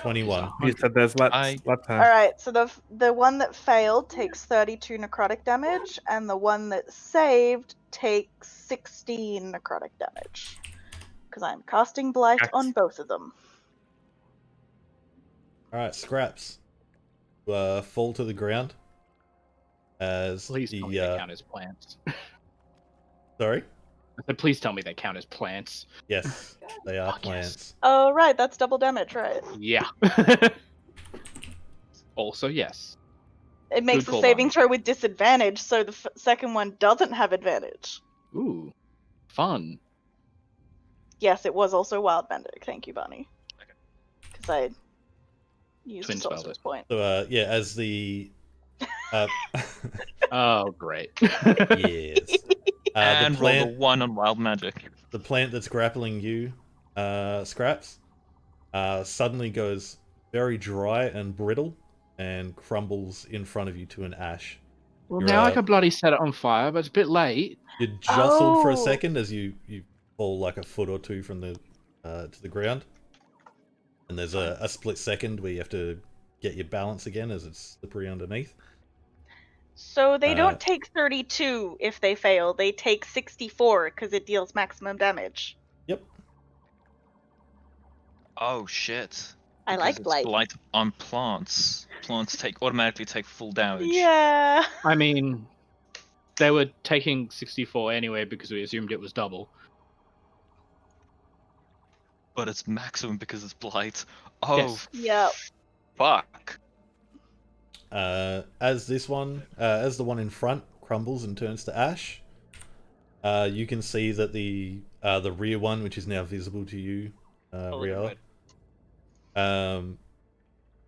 21. You said there's lots I- of All right, so the one that failed takes 32 necrotic damage, and the one that saved takes 16 necrotic damage. Because I'm casting Blight Correct. on both of them. All right. Scraps. Fall to the ground. As Please tell me they count as plants. sorry. I said, please tell me they count as plants. Yes, they are Fuck yes. plants. Oh, right, that's double damage, right? Yeah. Also, yes. It makes Good a call, saving Bonnie. throw with disadvantage, so the second one doesn't have advantage. Ooh, fun. Yes, it was also Wild Magic. Thank you, Bonnie. Because I used Twin a spelled sorcerer's it. point. So yeah, as the Oh, great. yes, And the roll the plant, one on wild magic. the plant that's grappling you, Scraps, suddenly goes very dry and brittle and crumbles in front of you to an ash. Well, You're, now I can bloody set it on fire, but it's a bit late. You're jostled for a Oh. second as you fall like a foot or two from the to the ground, and there's a split second where you have to get your balance again as it's slippery underneath. So they Uh, don't take 32 if they fail. They take 64 because it deals maximum damage. Yep. Oh shit. I Because like it's Blight. blight on plants. Plants automatically take full damage. Yeah. I mean, they were taking 64 anyway because we assumed it was double. But it's maximum because it's blight. Oh Yes. Yep. fuck. As this one, as the one in front crumbles and turns to ash, you can see that the rear one, which is now visible to you, Riala,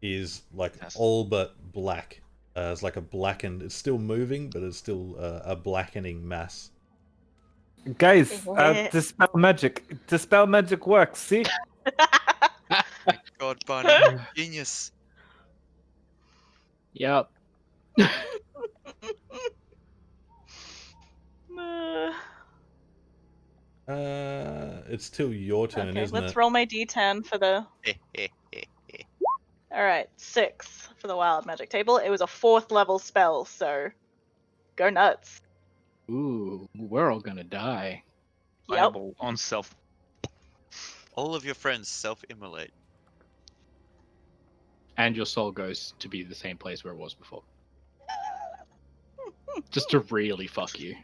is like Yes. all but black. It's like a blackened. It's still moving, but it's still a blackening mass. Guys, dispel magic. Dispel magic works. See? God, Barney, genius. Yep. It's still your turn, Okay, isn't let's it? roll my d10 for the. Alright, 6 for the wild magic table. It was a 4th level spell, so go nuts. Ooh, we're all gonna die. Yep. Fireball on self. All of your friends self-immolate. And your soul goes to be the same place where it was before. Just to really fuck you.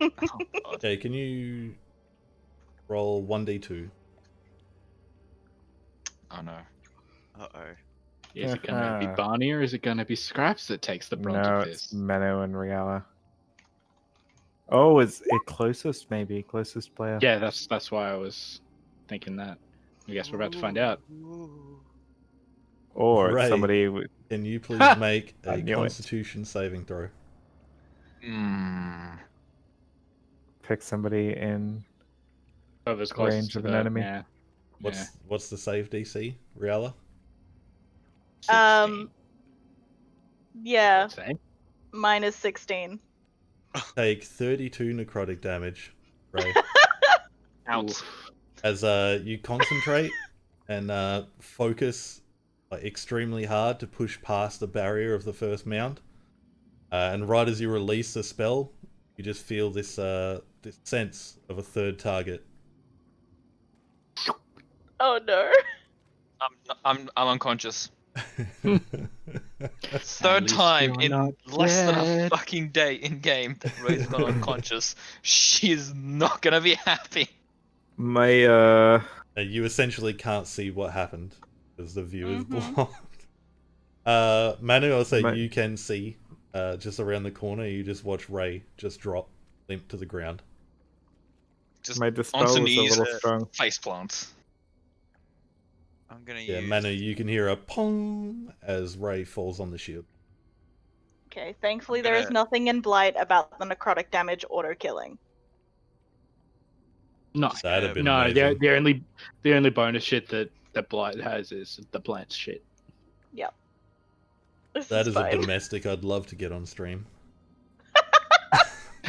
Oh, God. Okay, can you roll 1d2? Oh no. Uh-oh. Is it gonna be Barney or is it gonna be Scraps that takes the brunt No, of it's this? Mano and Riala. Oh, is it closest? Maybe closest player. Yeah, that's why I was thinking that. I guess we're about to find out. Or Ray. somebody. With... Can you please Ha! make I a knew it. Constitution saving throw? Pick somebody in. Whoever's closest Range to of an the enemy. Yeah. What's the save DC, Riala? 16. Yeah, Same. mine is 16. take 32 necrotic damage, Ray, Out. as you concentrate and focus like extremely hard to push past the barrier of the first mound. And right as you release the spell, you just feel this this sense of a third target. Oh no. I'm unconscious. At Third least time you're in not less than a dead. fucking day in game that Ray's gone unconscious. She's not gonna be happy. My You essentially can't see what happened because the view is Mhm. blocked. Manu, also My- you can see just around the corner. You just watch Ray just drop limp to the ground. Just my onto dispel was a knees, little strong. face plant. I'm gonna Yeah, use. Manu, you can hear a pong as Ray falls on the shield. Okay, thankfully I'm there is gonna- nothing in Blight about the necrotic damage auto killing. No, Just That'd gonna- have been no. amazing. The only bonus shit that Blight has is the plant shit. This That is is a fine. domestic I'd love to get on stream.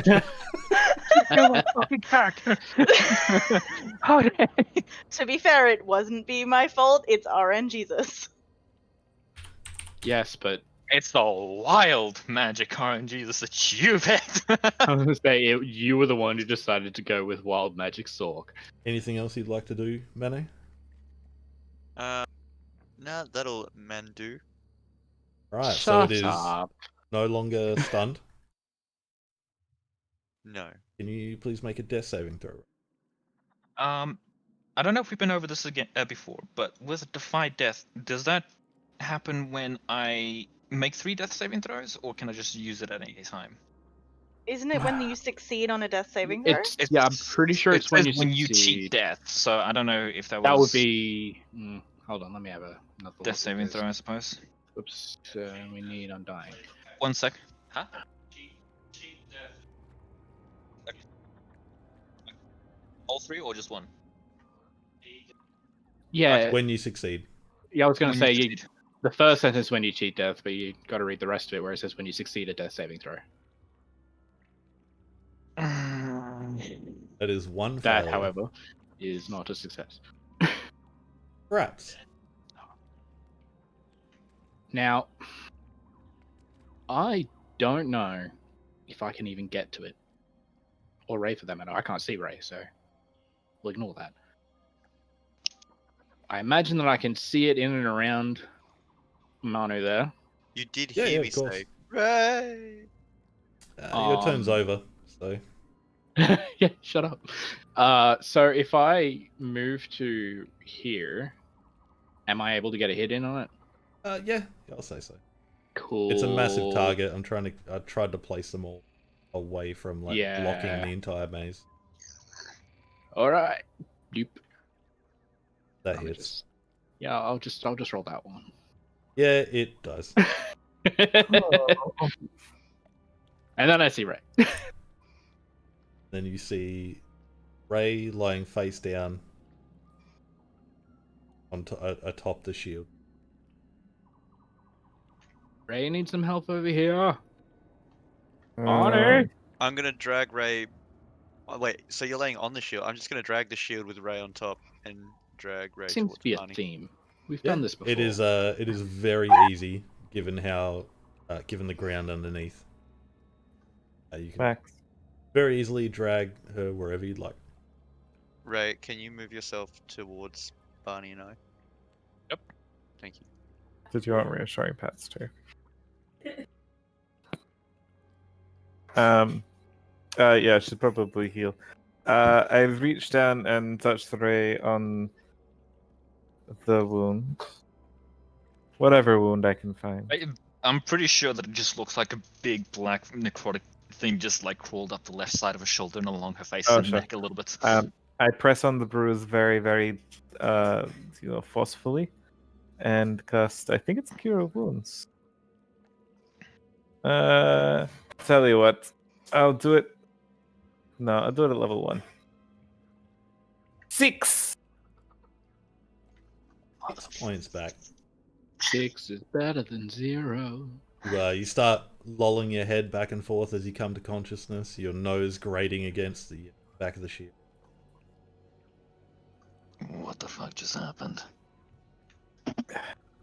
You're my fucking character. To be fair, it wasn't be my fault. It's RN Jesus. Yes, but It's the wild magic RNGs that you picked. I was gonna say you were the one who decided to go with wild magic Sork. Anything else you'd like to do, Manu? Nah, that'll man do. Right, so it Shut is up. no longer stunned. No. Can you please make a death saving throw? I don't know if we've been over this again before, but with Defy Death, does that happen when I make 3 death saving throws, or can I just use it at any time? Isn't it when you succeed on a death saving throw? It's yeah, I'm pretty sure it it's when says you when you succeed. cheat death, so I don't know if that was That would be. Hold on, let me have another look death at saving this. throw, I suppose. Oops, we need undying. 1 sec. Huh? All 3 or just 1? Yeah, When you succeed. yeah. I was gonna When say you succeed. the first sentence when you cheat death, but you got to read the rest of it where it says when you succeed a death saving throw. That is one That, failure. however, is not a success. Perhaps. Now, I don't know if I can even get to it. Or Ray for that matter. I can't see Ray, so we'll ignore that. I imagine that I can see it in and around Manu there. You did Yeah, hear yeah, me of course. say, Ray! Your turn's over, so Yeah, shut up. So if I move to here, am I able to get a hit in on it? yeah, I'll say so. Cool. It's a massive target. I tried to place them all away from blocking Yeah. the entire maze. All right. Doop. That Let me hits. just- Yeah, I'll just roll that one. Yeah, it does. And then I see Ray. Then you see Ray lying face down atop the shield. Ray needs some help over here. Uh, I'm gonna drag Ray. Oh, wait, so you're laying on the shield? I'm just gonna drag the shield with Ray on top and drag Ray Seems towards to be a Barney. theme. We've Yeah, done this before. it is very easy given how given the ground underneath. You can Facts. very easily drag her wherever you'd like. Ray, can you move yourself towards Barney and I? Yep. Thank you. Did you want reassuring pets too? Yeah, I should probably heal. I've reached down and touched Ray on the wound. Whatever wound I can find. I'm pretty sure that it just looks like a big black necrotic thing just like crawled up the left side of her shoulder and along her face Oh, and sure. neck a little bit. I press on the bruise very, very, forcefully, and cast. I think it's Cure of Wounds. Tell you what, I'll do it. No, I'll do it at level 1. 6. 6 points back. 6 is better than 0. You start lolling your head back and forth as you come to consciousness, your nose grating against the back of the shield. What the fuck just happened?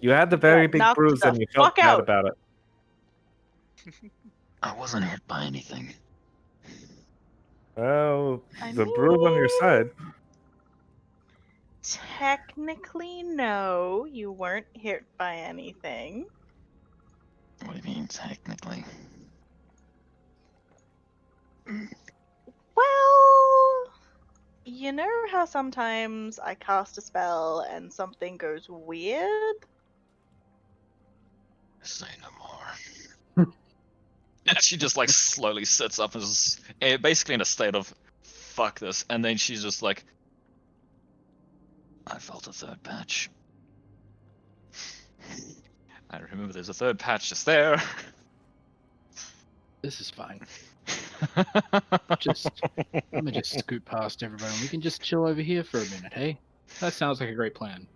You had the very big knocked bruise the and you felt fuck bad out. about it. I wasn't hit by anything. Well, I the bruise on your side. Technically, no, you weren't hit by anything. What do you mean, technically? Well, you know how sometimes I cast a spell and something goes weird? Say no more. And she just like slowly sits up and is basically in a state of fuck this, and then she's just like, I felt a third patch. I remember there's a third patch just there. This is fine. Let me just scoot past everybody and we can just chill over here for a minute, hey? That sounds like a great plan.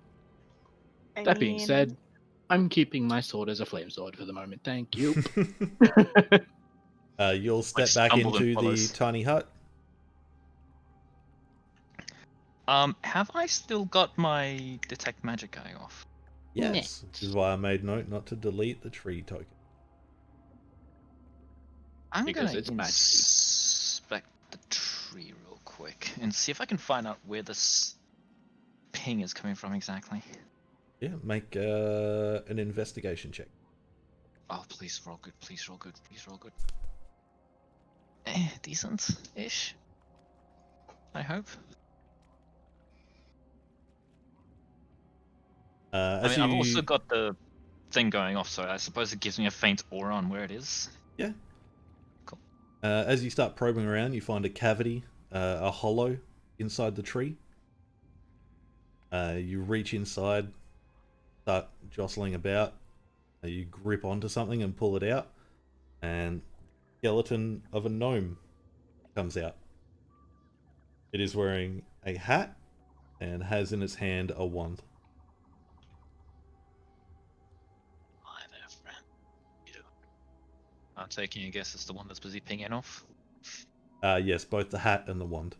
I That being mean, said, I'm keeping my sword as a flame sword for the moment, thank you. You'll step back stumbled and into the follows. tiny hut. Have I still got my detect magic guy off? Yes, which is why I made note not to delete the tree token. I'm Because gonna it's magic-y. inspect the tree real quick and see if I can find out where this ping is coming from exactly. Yeah, make an investigation check. Oh, please roll good, please roll good, please roll good. Decent-ish. I hope. I mean, I've also got the thing going off, so I suppose it gives me a faint aura on where it is. Yeah. Cool. As you start probing around, you find a cavity, a hollow inside the tree. You reach inside, start jostling about. You grip onto something and pull it out, and skeleton of a gnome comes out. It is wearing a hat and has in its hand a wand. Hi there, friend. You doing? I'm taking a guess it's the one that's busy pinging off. Yes, both the hat and the wand.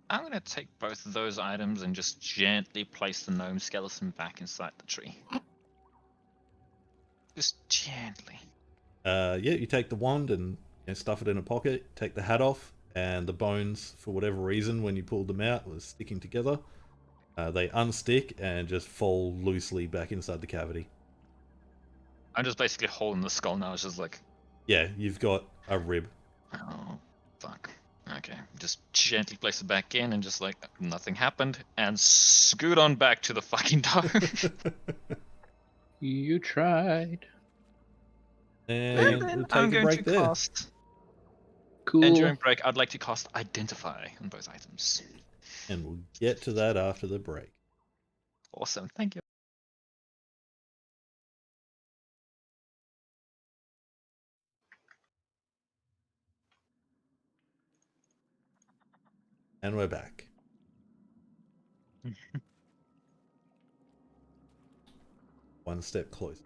I'm gonna take both of those items and just gently place the gnome skeleton back inside the tree. Just gently. Yeah, you take the wand and stuff it in a pocket, take the hat off, and the bones, for whatever reason, when you pulled them out, was sticking together. They unstick and just fall loosely back inside the cavity. I'm just basically holding the skull now. It's just like, Yeah, you've got a rib. oh, fuck. Okay, just gently place it back in and just like nothing happened and scoot on back to the fucking dome. You tried. And Then we'll take I'm a going break to there. cast. Cool. And during break, I'd like to cast Identify on both items. And we'll get to that after the break. Awesome, thank you. And we're back. One step closer.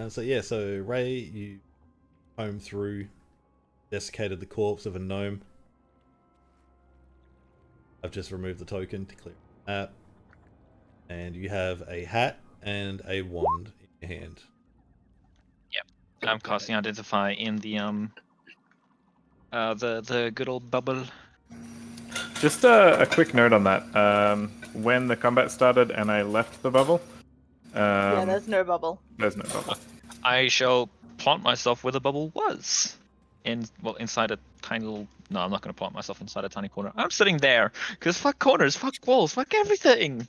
So Ray, you comb through, desiccated the corpse of a gnome. I've just removed the token to clear that. And you have a hat and a wand in your hand. Yep, I'm casting Identify in the good old bubble. Just a quick note on that. When the combat started and I left the bubble, yeah, there's no bubble. there's no bubble. I shall plant myself where the bubble was. Inside a tiny little. No, I'm not going to plant myself inside a tiny corner. I'm sitting there because fuck corners, fuck walls, fuck everything.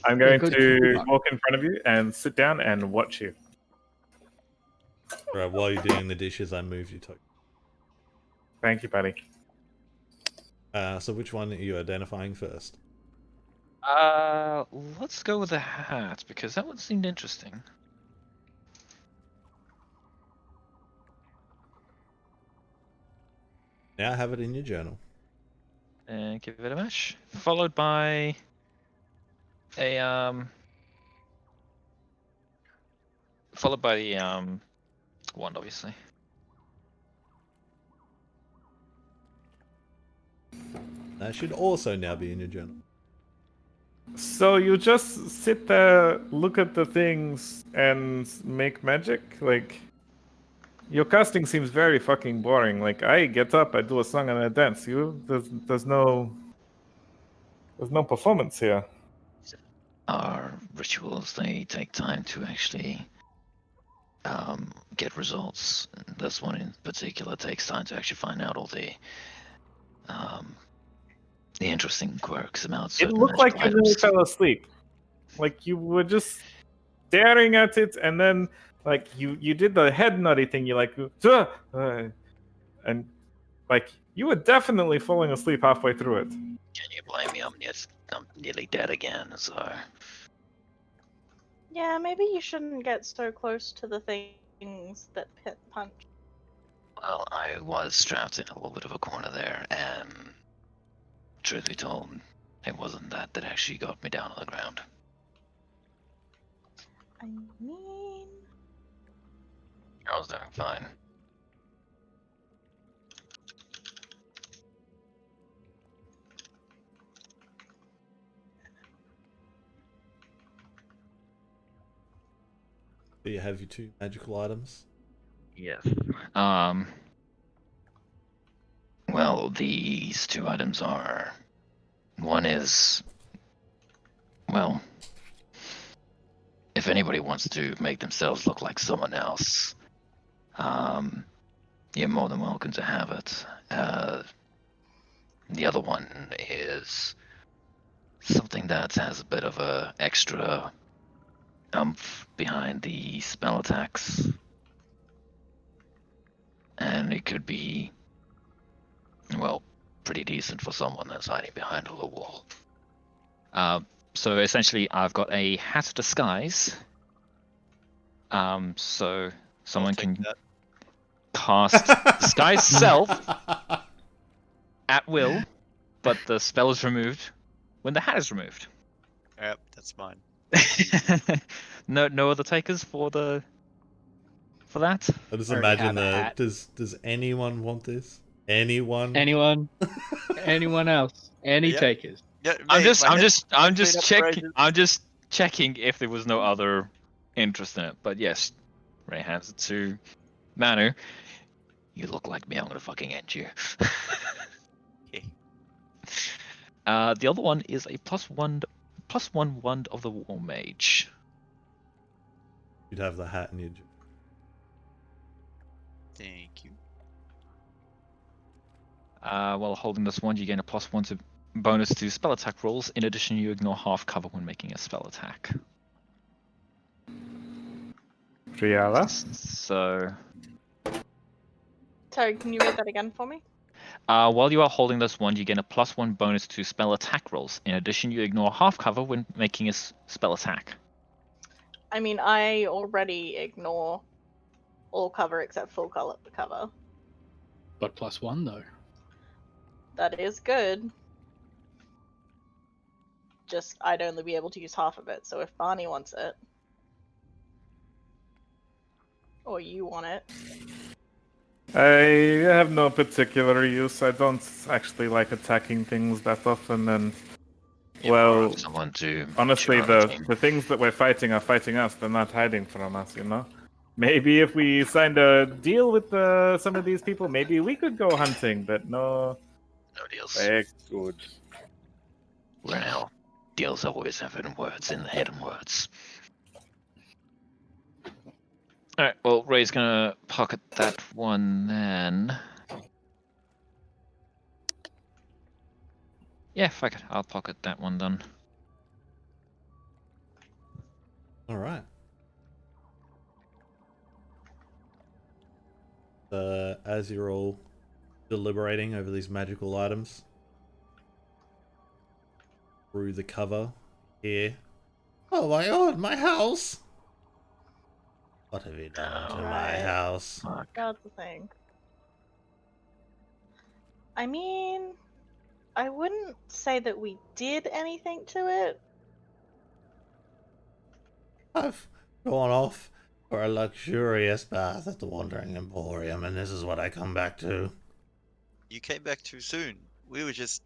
I'm going to walk in front of you and sit down and watch you. Alright, while you're doing the dishes, I moved your token. Thank you, buddy. So which one are you identifying first? Let's go with the hat because that one seemed interesting. Now have it in your journal. and give it a mash. Followed by a followed by the wand, obviously. That should also now be in your journal. So you just sit there, look at the things, and make magic? Like, your casting seems very fucking boring. Like, I get up, I do a song and I dance. There's no performance here. Our rituals, they take time to actually get results. This one in particular takes time to actually find out all the interesting quirks about It certain looked like magical you nearly items. fell asleep. Like, you were just staring at it, and then, like, you did the head nutty thing. You like, and like, you were definitely falling asleep halfway through it. Can you blame me? I'm nearly dead again, so... Yeah, maybe you shouldn't get so close to the things that punch. Well, I was strapped in a little bit of a corner there, and truth be told, it wasn't that actually got me down on the ground. I mean, I was doing fine. Do you have your 2 magical items? Yes. Well, these 2 items are... One is... Well... If anybody wants to make themselves look like someone else, you're more than welcome to have it. The other one is something that has a bit of a extra oomph behind the spell attacks. And it could be, well, pretty decent for someone that's hiding behind a little wall. So essentially, I've got a hat disguise. So someone take can that. cast disguise self at will, but the spell is removed when the hat is removed. Yep, that's mine. No other takers for that? I just Already imagine have a hat. does anyone want this? Anyone? Anyone? Anyone else? Any Yeah. takers? Yeah, I'm mate, just my head's been just up for ages. checking if there was no other interest in it. But yes, Ray hands it to Manu. You look like me. I'm gonna fucking end you. Okay. The other one is a +1 wand of the War Mage. You'd have the hat in your journal. Thank you. While holding this wand, you gain a +1 bonus to spell attack rolls. In addition, you ignore half cover when making a spell attack. Triala? So, sorry, can you read that again for me? while you are holding this wand, you gain a +1 bonus to spell attack rolls. In addition, you ignore half cover when making a spell attack. I mean, I already ignore all cover except full cover. But +1 though. That is good. Just, I'd only be able to use half of it, so if Barney wants it, or you want it, I have no particular use. I don't actually like attacking things that often, and You're more well, of someone to honestly, cheer on the team. the things that we're fighting are fighting us. They're not hiding from us, you know? Maybe if we signed a deal with some of these people, maybe we could go hunting, but no. No deals. Very good. We're in hell. Deals always have hidden words in the hidden words. Alright, well, Ray's gonna pocket that one then. Yeah, fuck it. I'll pocket that one then. All right. As you're all deliberating over these magical items, through the cover here. Oh my god, my house! What have you done to my Right. house? Fuck. that's the thing. I mean, I wouldn't say that we did anything to it. I've gone off for a luxurious bath at the Wandering Emporium, and this is what I come back to. You came back too soon. We were just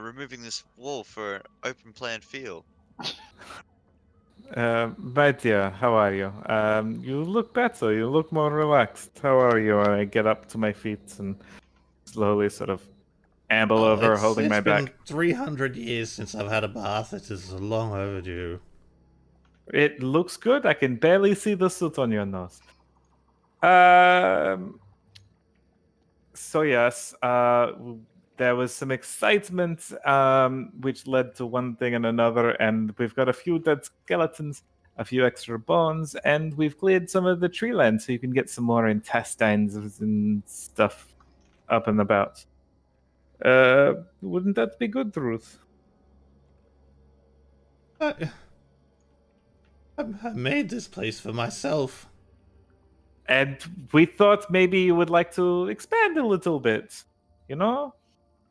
removing this wall for an open plan field. My dear, how are you? You look better. You look more relaxed. How are you? I get up to my feet and slowly sort of amble over, holding my It's been back. 300 years since I've had a bath. It is long overdue. It looks good. I can barely see the soot on your nose. So yes, there was some excitement, which led to one thing and another, and we've got a few dead skeletons, a few extra bones, and we've cleared some of the tree land, so you can get some more intestines and stuff up and about. Wouldn't that be good, Ruth? I made this place for myself. And we thought maybe you would like to expand a little bit, you know?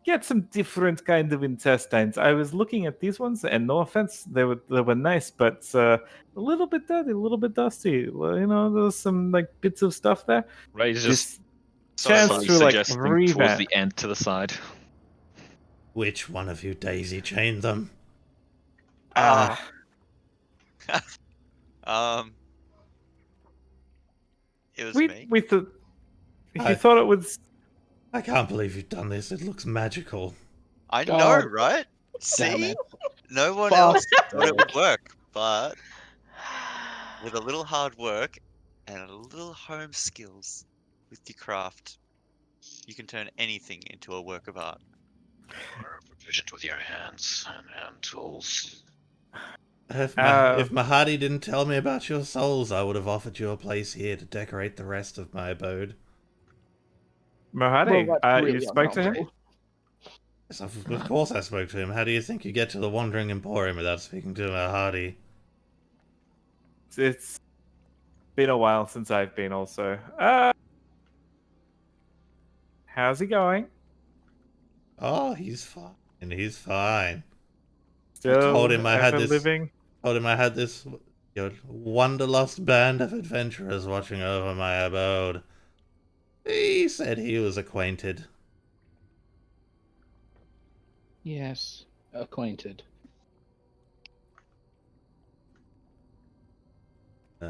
Get some different kind of intestines. I was looking at these ones, and no offense, they were nice, but a little bit dirty, a little bit dusty. Well, you know, there's some like bits of stuff there. Right, he's just This chance slowly to like suggesting towards revamp. the end to the side. Which one of you daisy chained them? It was we me. we thought I- you thought it was. I can't believe you've done this. It looks magical. I know, God right? Damn See? it. No one Fuck. else thought it would work, but with a little hard work and a little home skills with your craft, you can turn anything into a work of art. Or proficient with your hands and hand tools. If Mahadi didn't tell me about your souls, I would have offered you a place here to decorate the rest of my abode. Mahadi, Well, that's you really spoke to him? unhelpful. Yes, of course I spoke to him. How do you think you get to the Wandering Emporium without speaking to Mahadi? It's been a while since I've been also. How's he going? Oh, he's fine. He's fine. Still told him I had ever this- living? Told him I had this wanderlust band of adventurers watching over my abode. He said he was acquainted. Yes, acquainted.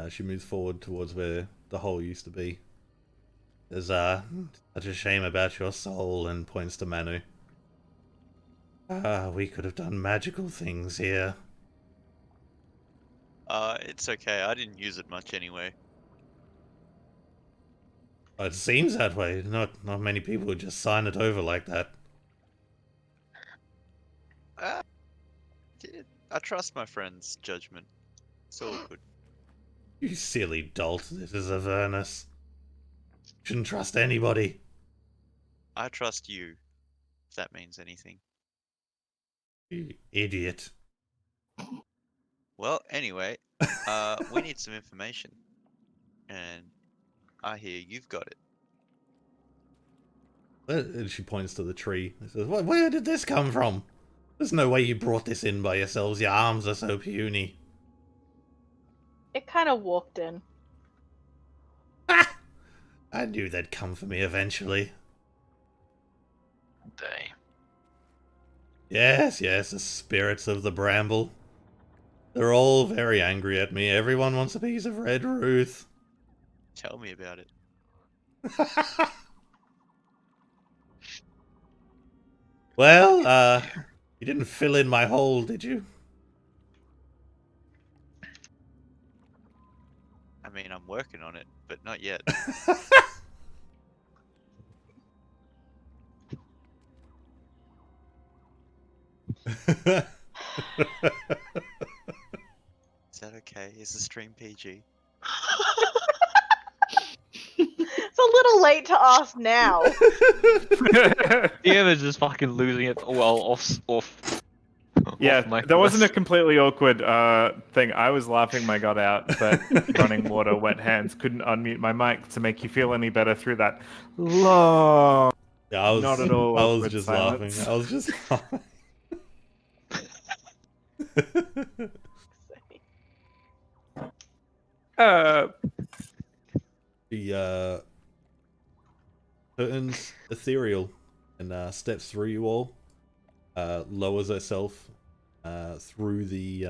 She moves forward towards where the hole used to be. There's such a shame about your soul, and points to Manu. We could have done magical things here. It's okay. I didn't use it much anyway. It seems that way. Not many people would just sign it over like that. I trust my friend's judgment. It's all good. You silly dolt. This is Avernus. Shouldn't trust anybody. I trust you, if that means anything. You idiot. Well, anyway, we need some information. And I hear you've got it. And she points to the tree. She says, Where did this come from? There's no way you brought this in by yourselves. Your arms are so puny. It kind of walked in. I knew they'd come for me eventually. They. Yes, the spirits of the bramble. They're all very angry at me. Everyone wants a piece of Red Ruth. Tell me about it. Well, you didn't fill in my hole, did you? I mean, I'm working on it, but not yet. Is that okay? Is the stream PG? It's a little late to ask now. Yeah, they're just fucking losing it. Well, off. Yeah, off there wasn't a mic. completely awkward thing. I was laughing my god out, but running water, wet hands, couldn't unmute my mic to make you feel any better through that long Yeah, I was Not at all I was awkward just silence. laughing. I was just laughing. She turns ethereal and steps through you all. Lowers herself through the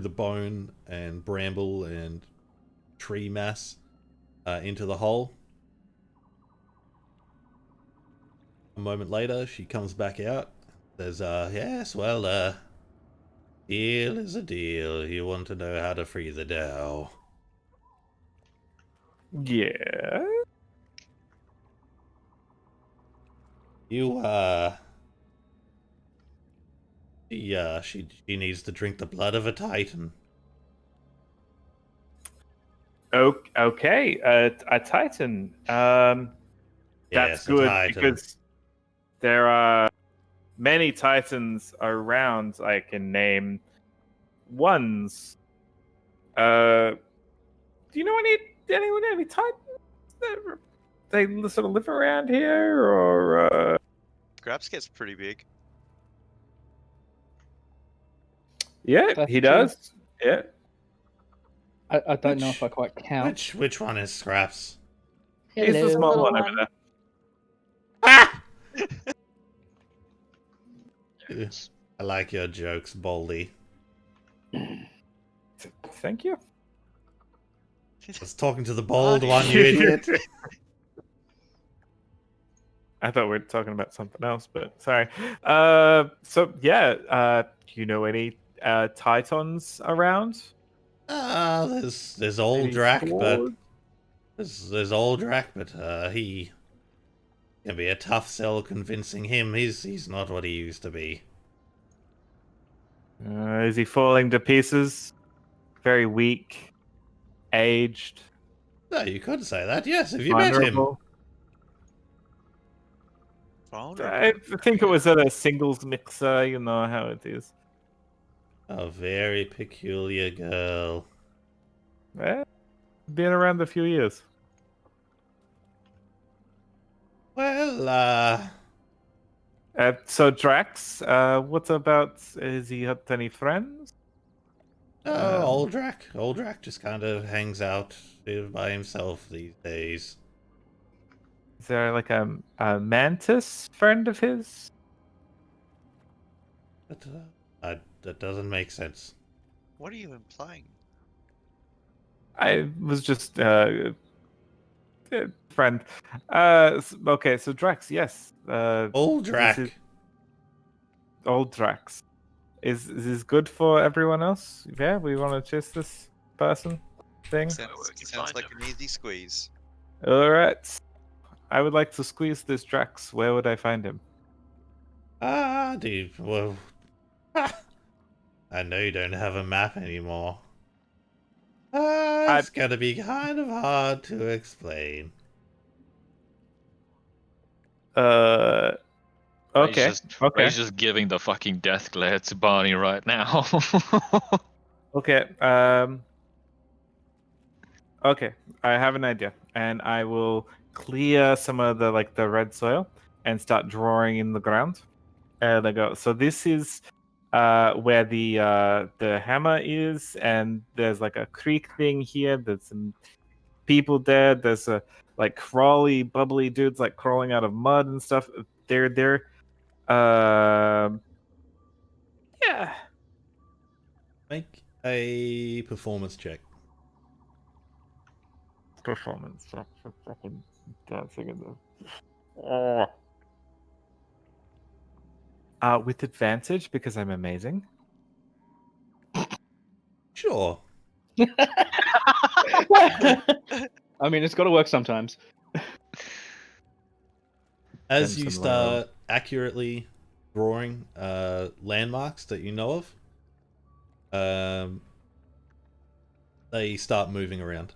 bone and bramble and tree mass into the hole. A moment later, she comes back out. Says, yes, well, deal is a deal. You want to know how to free the Dow. Yeah. You, she needs to drink the blood of a Titan. Okay. A Titan. That's Yes, a good Titan. because there are many Titans around. I can name ones. Do you know any Titans that they sort of live around here, or? Grabs gets pretty big. Yeah, That's he true. does. Yeah. I don't know if I quite count. Which one is Scraps? He's the The small little one over one. there. Ah! There it is. I like your jokes, Baldy. Thank you. I was talking to the bald one, you idiot. I thought we were talking about something else, but sorry. So yeah, do you know any Titans around? There's old Any Drac, but swords? there's old Drac, but he can be a tough sell convincing him. He's not what he used to be. Is he falling to pieces? Very weak, aged, No, you could say that. Yes, have you met him? vulnerable. Vulnerable. I think it was at a singles mixer. You know how it is. A very peculiar girl. Eh, been around a few years. Well, So Drax, what about? Has he had any friends? oh, old Drac. Old Drac just kind of hangs out by himself these days. Is there like a mantis friend of his? But that doesn't make sense. What are you implying? I was just friend. Okay, so Drax, yes. Old This is Drac. old Drax. Is this good for everyone else? Yeah, we want to chase this person thing. Sounds, where can sounds find like him. an easy squeeze. All right. I would like to squeeze this Drax. Where would I find him? Dude, well, I know you don't have a map anymore. It's gonna be kind of hard to explain. Okay. Ray's just giving the fucking death glare to Barney right now. Okay. Okay. I have an idea, and I will clear some of the red soil and start drawing in the ground. And I go. So this is where the hammer is, and there's like a creek thing here. There's some people there. There's a crawly, bubbly dudes crawling out of mud and stuff. They're yeah. Make a performance check. Performance. Fucking dancing in the. With advantage because I'm amazing. Sure. I mean, it's got to work sometimes. As you Benson Laurel. start accurately drawing landmarks that you know of, they start moving around.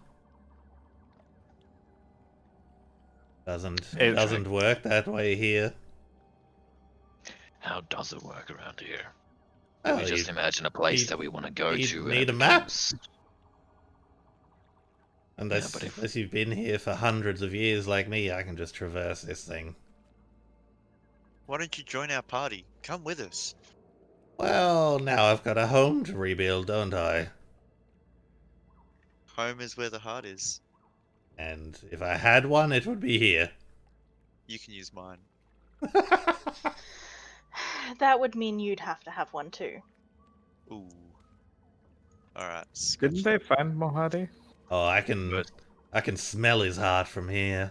Doesn't work that way here. How does it work around here? Oh, We just imagine a place you- that we want to go you to. need and it a map. becomes- Unless, but if- unless you've been here for hundreds of years like me, I can just traverse this thing. Why don't you join our party? Come with us. Well, now I've got a home to rebuild, don't I? Home is where the heart is. And if I had one, it would be here. You can use mine. That would mean you'd have to have one too. Ooh. Alright, Didn't they find Mohadi? Oh, I can smell his heart from here.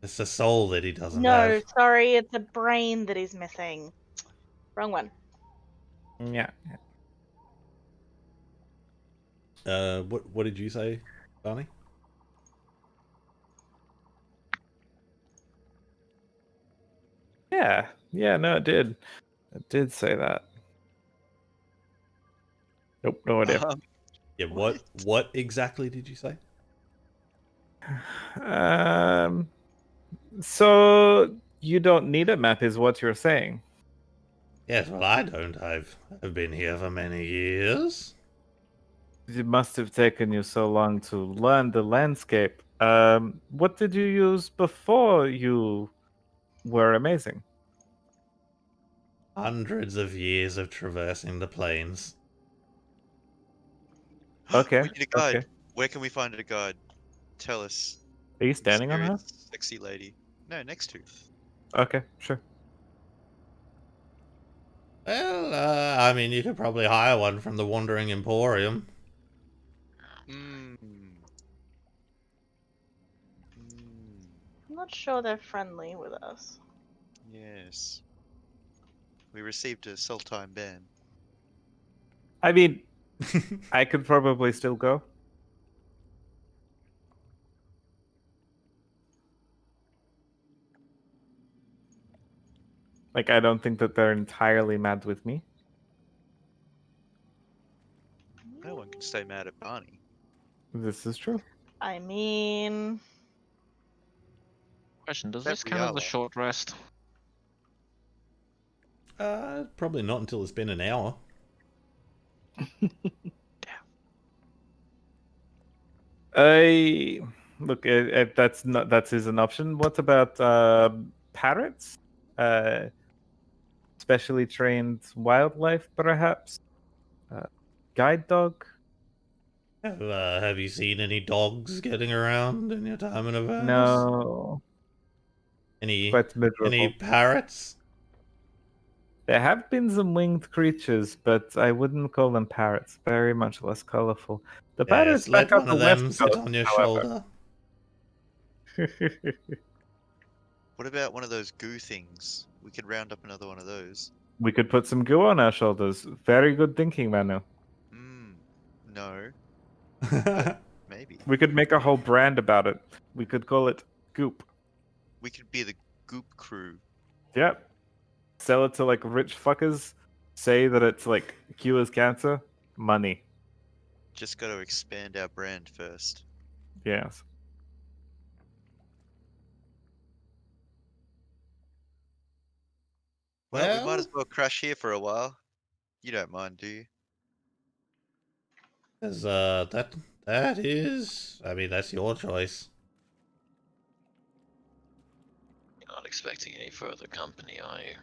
It's the soul that he doesn't No, have. sorry, it's a brain that he's missing. Wrong one. Yeah. What did you say, Barney? Yeah, no, it did. It did say that. Nope, no idea. Yeah, what exactly did you say? So you don't need a map, is what you're saying? Yes, well, I don't. I've been here for many years. It must have taken you so long to learn the landscape. What did you use before you were amazing? Hundreds of years of traversing the plains. Okay, We need a guide. okay. Where can we find a guide? Tell us. Are you standing on her? Mysterious, sexy lady. No, next to. Okay, sure. Well, I mean, you could probably hire one from the Wandering Emporium. Mmm. I'm not sure they're friendly with us. Yes. We received a Sultine ban. I mean, I could probably still go. Like, I don't think that they're entirely mad with me. No one can stay mad at Barney. This is true. I mean, Question: does Except this count as a Riala. short rest? Probably not until it's been an hour. I look. If that is an option. What about parrots? Uh, specially trained wildlife, perhaps. Guide dog. Have you seen any dogs getting around in your time in Avernus? No, Any quite miserable. any parrots? There have been some winged creatures, but I wouldn't call them parrots. Very much less colorful. The parrots Yes, let back on one the of them west sit coast, on your however. shoulder. What about one of those goo things? We could round up another one of those. We could put some goo on our shoulders. Very good thinking, Manu. No. Maybe. We could make a whole brand about it. We could call it Goop. We could be the goop crew. Yep. Sell it to like rich fuckers. Say that it's like cures cancer. Money. Just got to expand our brand first. Yes. Well, we might Well- as well crash here for a while. You don't mind, do you? Because that is, I mean, that's your choice. You're not expecting any further company, are you?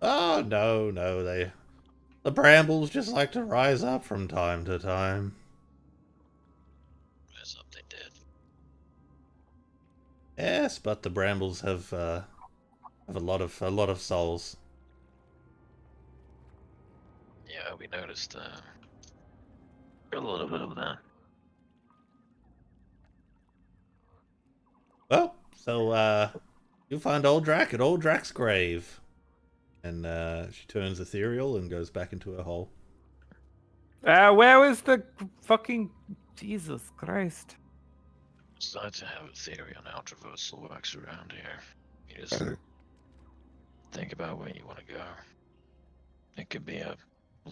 Oh no, the brambles just like to rise up from time to time. As up they did. Yes, but the brambles have a lot of souls. Yeah, we noticed a little bit of that. Well, so you find old Drac at old Drac's grave, and she turns ethereal and goes back into her hole. Where is the fucking Jesus Christ? Decide to have a theory on how traversal works around here. You just think about where you want to go. It could be a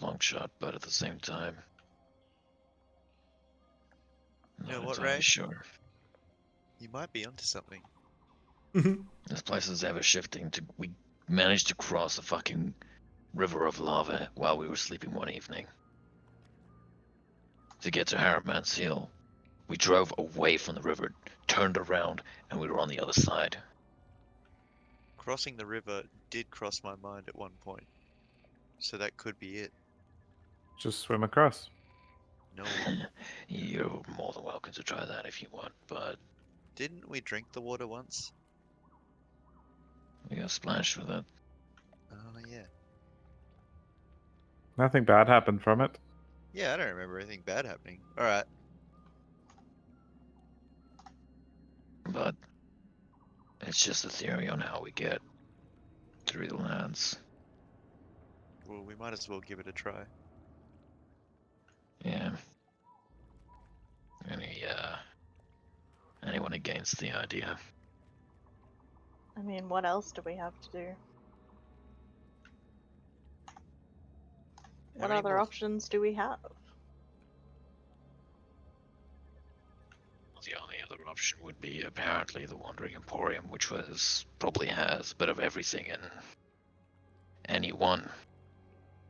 long shot, but at the same time, You know not what, entirely Ray? sure. You might be onto something. This place is ever shifting. We managed to cross the fucking river of lava while we were sleeping one evening. To get to Harriman's Hill, We drove away from the river, turned around, and we were on the other side. Crossing the river did cross my mind at one point. So that could be it. Just swim across. No. You're more than welcome to try that if you want, but Didn't we drink the water once? we got splashed with it. Oh, yeah. Nothing bad happened from it. Yeah, I don't remember anything bad happening. Alright. But it's just a theory on how we get through the lands. Well, we might as well give it a try. Yeah. Anyone against the idea? I mean, what else do we have to do? How What many other more- options do we have? The only other option would be apparently the Wandering Emporium, which probably has a bit of everything in any one.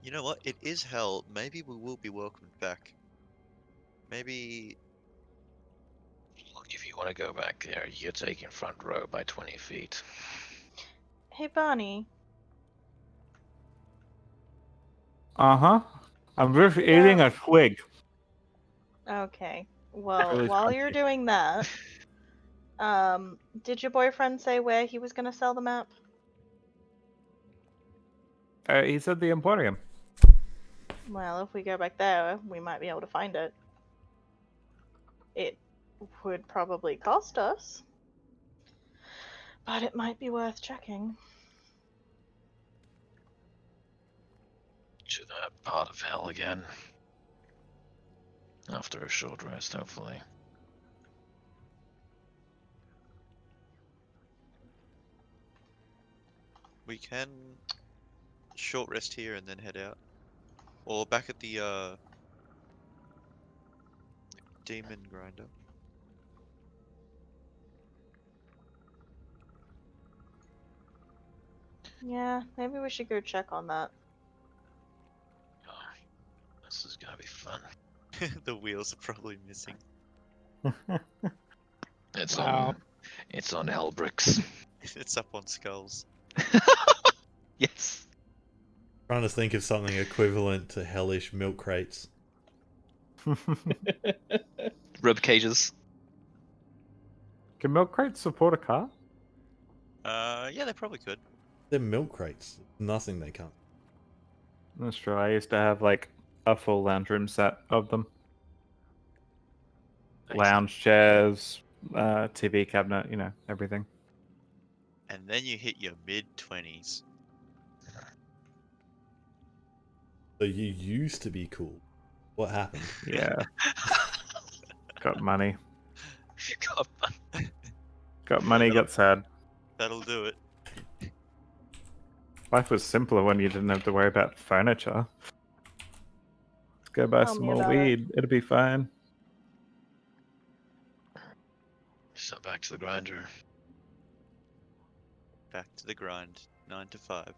You know what? It is hell. Maybe we will be welcomed back. Maybe. Look, if you want to go back there, you're taking front row by 20 feet. Hey, Barney. Uh-huh. I'm just eating a twig. Okay. Well, Really while you're crunchy. doing that, did your boyfriend say where he was gonna sell the map? He said the Emporium. Well, if we go back there, we might be able to find it. It would probably cost us, but it might be worth checking. To that part of hell again. After a short rest, hopefully. We can short rest here and then head out. Or back at the demon grinder. Yeah, maybe we should go check on that. Oh, this is gonna be fun. The wheels are probably missing. It's Wow. on hell bricks. It's up on skulls. Yes. Trying to think of something equivalent to hellish milk crates. Rib cages. Can milk crates support a car? Yeah, they probably could. They're milk crates. Nothing they can't. That's true. I used to have like a full lounge room set of them. Lounge chairs, TV cabinet, everything. And then you hit your mid-20s. So you used to be cool. What happened? Yeah. Got money. God, Got money, got sad. That'll do it. Life was simpler when you didn't have to worry about furniture. Let's go buy Tell some me more about it. weed. It'll be fine. So back to the grinder. Back to the grind. 9 to 5.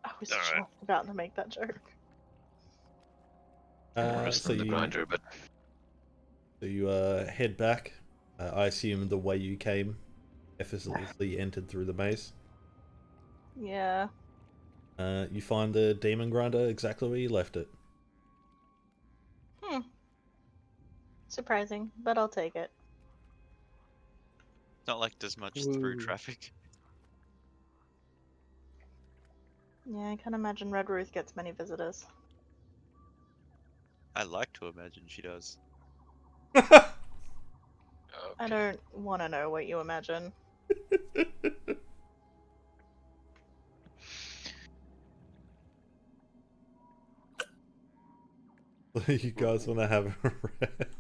I was Alright. just about to make that joke. Worse So than the you grinder, but head back. I assume the way you came, effortlessly entered through the maze. Yeah. You find the demon grinder exactly where you left it. Surprising, but I'll take it. Not like there's much through Ooh. traffic. Yeah, I can imagine Red Ruth gets many visitors. I like to imagine she does. I okay. don't want to know what you imagine. You guys want to have a rest?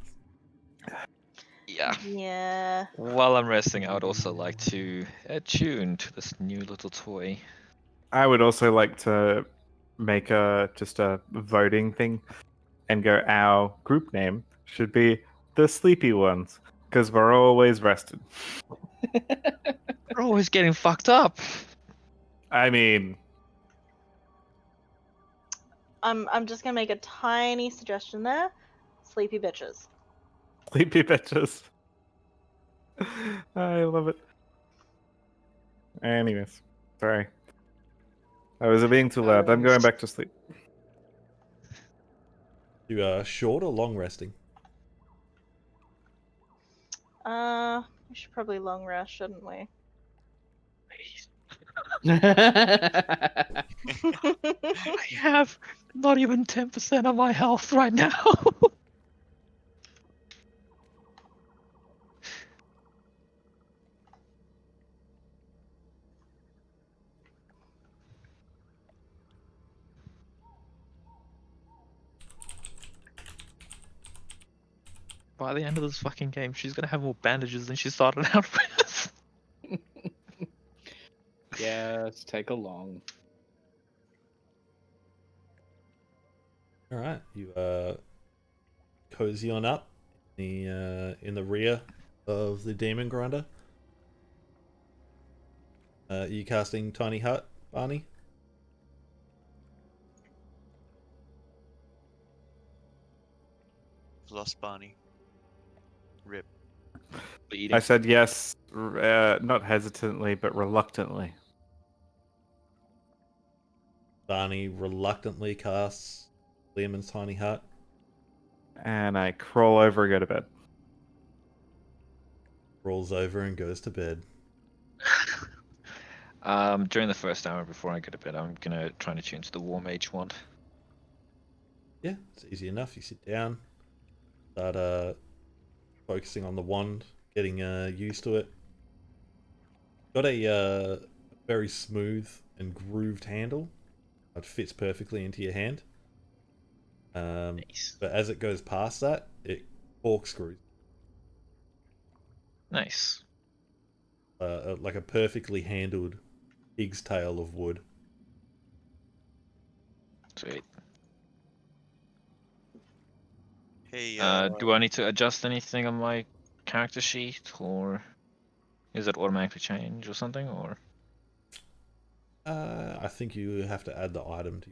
Yeah. Yeah. While I'm resting, I would also like to attune to this new little toy. I would also like to make just a voting thing and go, our group name should be the Sleepy Ones, because we're always rested. We're always getting fucked up. I mean, I'm just gonna make a tiny suggestion there. Sleepy bitches. Sleepy bitches. I love it. Anyways, sorry. I was being too loud. I'm going back to sleep. You are short or long resting? We should probably long rest, shouldn't we? I have not even 10% of my health right now. By the end of this fucking game, she's gonna have more bandages than she started out with. Yes, take a long. All right, you cozy on up in the rear of the demon grinder. Are you casting Tiny Hut, Barney? Lost Barney. Rip. I said yes, not hesitantly, but reluctantly. Barney reluctantly casts Leomund's Tiny Hut. And I crawl over and go to bed. Rolls over and goes to bed. During the first hour before I go to bed, I'm gonna try to tune to the War Mage wand. Yeah, it's easy enough. You sit down, start focusing on the wand, getting used to it. Got a very smooth and grooved handle. It fits perfectly into your hand. Nice. But as it goes past that, it corkscrews. Nice. Like a perfectly handled pig's tail of wood. Sweet. Hey, Do I need to adjust anything on my character sheet, or is it automatically change or something, or? I think you have to add the item to.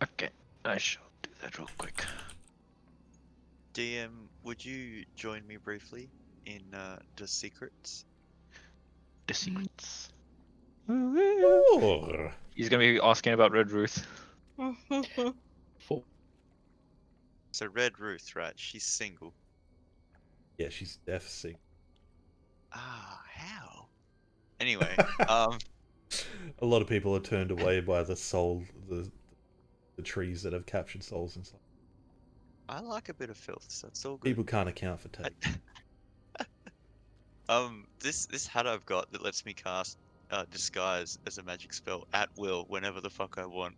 Okay, I shall do that real quick. DM, would you join me briefly in the secrets? The secrets. Oh. He's gonna be asking about Red Ruth. Four. So Red Ruth, right? She's single. Yeah, she's deaf sing. Ah, how? Anyway, A lot of people are turned away by the trees that have captured souls and stuff. I like a bit of filth, so it's all good. People can't account for taste. This hat I've got that lets me cast disguise as a magic spell at will whenever the fuck I want.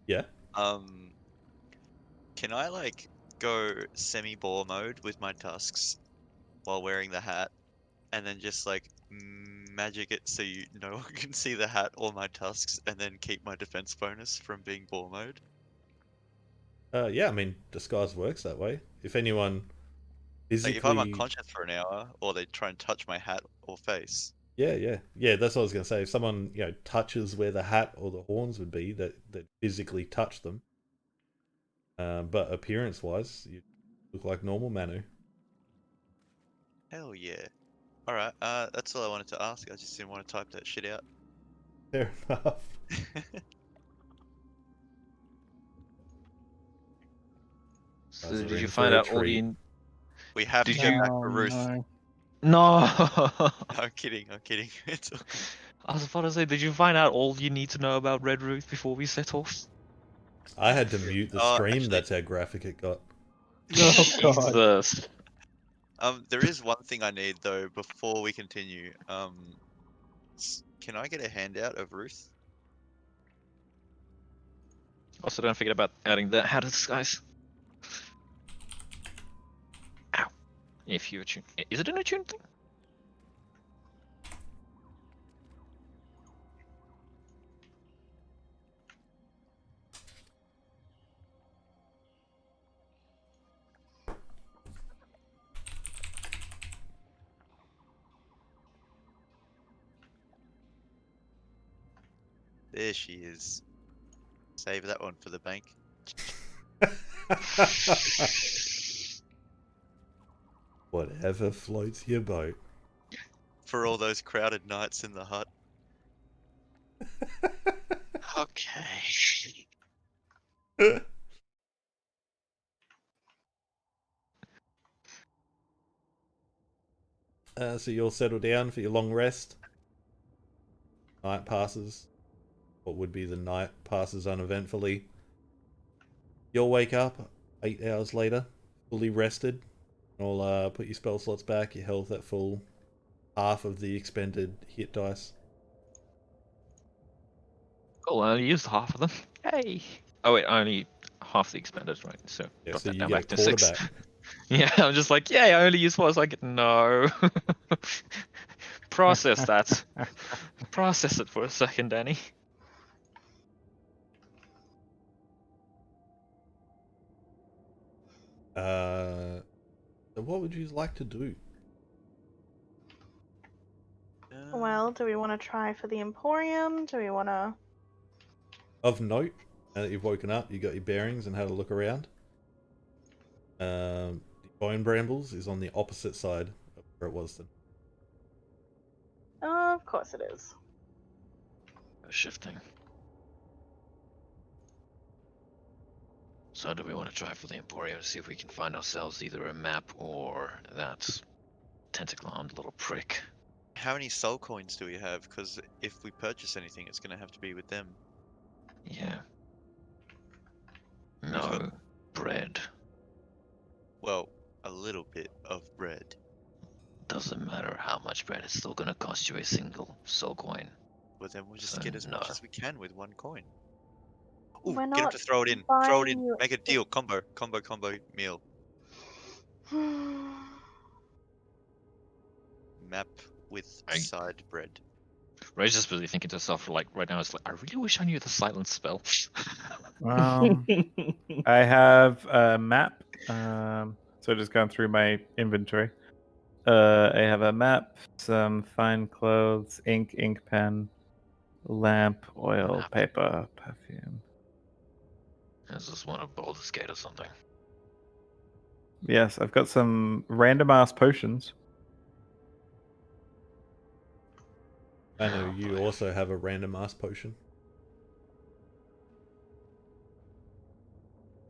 Yeah. Can I like go semi-boar mode with my tusks while wearing the hat, and then just like magic it so no one can see the hat or my tusks, and then keep my defense bonus from being boar mode? Yeah, I mean, disguise works that way. If anyone Like if I'm physically... unconscious for an hour, or they try and touch my hat or face. Yeah, that's what I was going to say. If someone, touches where the hat or the horns would be, that physically touch them, but appearance-wise, you look like normal Manu. Hell yeah. Alright, that's all I wanted to ask. I just didn't want to type that shit out. Fair enough. So Guys are did you in find for a out all treat. the? We have to Did go you- back to Ruth. No. No. I'm kidding, I'm kidding. It's all good. I was about to say, did you find out all you need to know about Red Ruth before we set off? I had to mute the Oh, stream. actually- That's how graphic it got. Oh god. Jesus. There is one thing I need though before we continue. Can I get a handout of Ruth? Also, don't forget about adding the hat of disguise. Ow. If you attune. Is it an attune thing? There she is. Save that one for the bank. Whatever floats your boat. For all those crowded nights in the hut. Okay. So you'll settle down for your long rest. Night passes. What would be the night passes uneventfully. You'll wake up 8 hours later, fully rested. You'll put your spell slots back, your health at full, half of the expended hit dice. Cool, I only used half of them. Hey. Oh wait, only half the expended, right? So Yeah, drop so that you down get a back to quarter 6. back. Yeah, I'm just like, yay, I only used 4. I was like, no. Process that. Process it for a second, Danny. So what would you like to do? Well, do we want to try for the Emporium? Do we want to? Of note, now that you've woken up, you got your bearings and had a look around. The Bone Brambles is on the opposite side of where it was then. Of course it is. Shifting. So do we want to try for the Emporium to see if we can find ourselves either a map or that tentacle-armed little prick? How many soul coins do we have? Because if we purchase anything, it's going to have to be with them. Yeah. Who's got- No. Bread. Well, a little bit of bread. Doesn't matter how much bread, it's still gonna cost you a single soul coin. But then we'll just So, get as much no. as we can with one coin. Ooh, We're get him not to throw it in. Throw it in. buying you- Make a deal. Combo meal. Map with side bread. Ray's just busy thinking to herself, like, right now, it's like, I really wish I knew the silence spell. I have a map. So just going through my inventory. I have a map, some fine clothes, ink pen, lamp, oil, Map. paper, perfume. Is this one of Baldur's Gate or something? Yes, I've got some random ass potions. I know Oh, you boy. also have a random ass potion.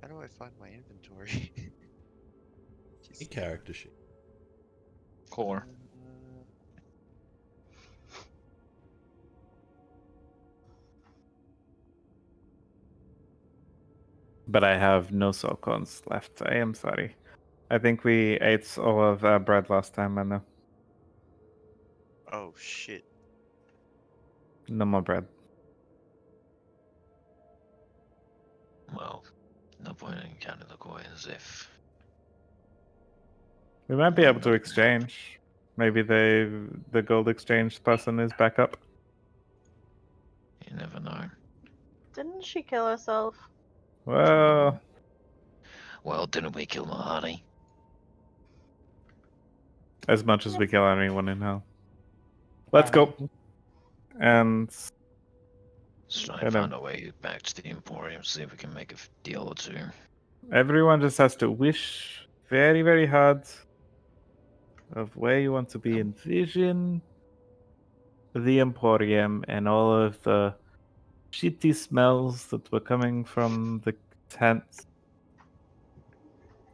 How do I find my inventory? A character sheet. Core. But I have no soul coins left. I am sorry. I think we ate all of bread last time, I know. Oh shit. No more bread. Well, no point in counting the coins if... We might be able to exchange. Maybe the gold exchange person is back up. You never know. Didn't she kill herself? Well, Well, didn't we kill Mahani? as much as we kill anyone in hell. Let's go. And Let's try Kind and of- find our way back to the Emporium, see if we can make a deal or two. everyone just has to wish very, very hard of where you want to be. Envision the Emporium and all of the shitty smells that were coming from the tents.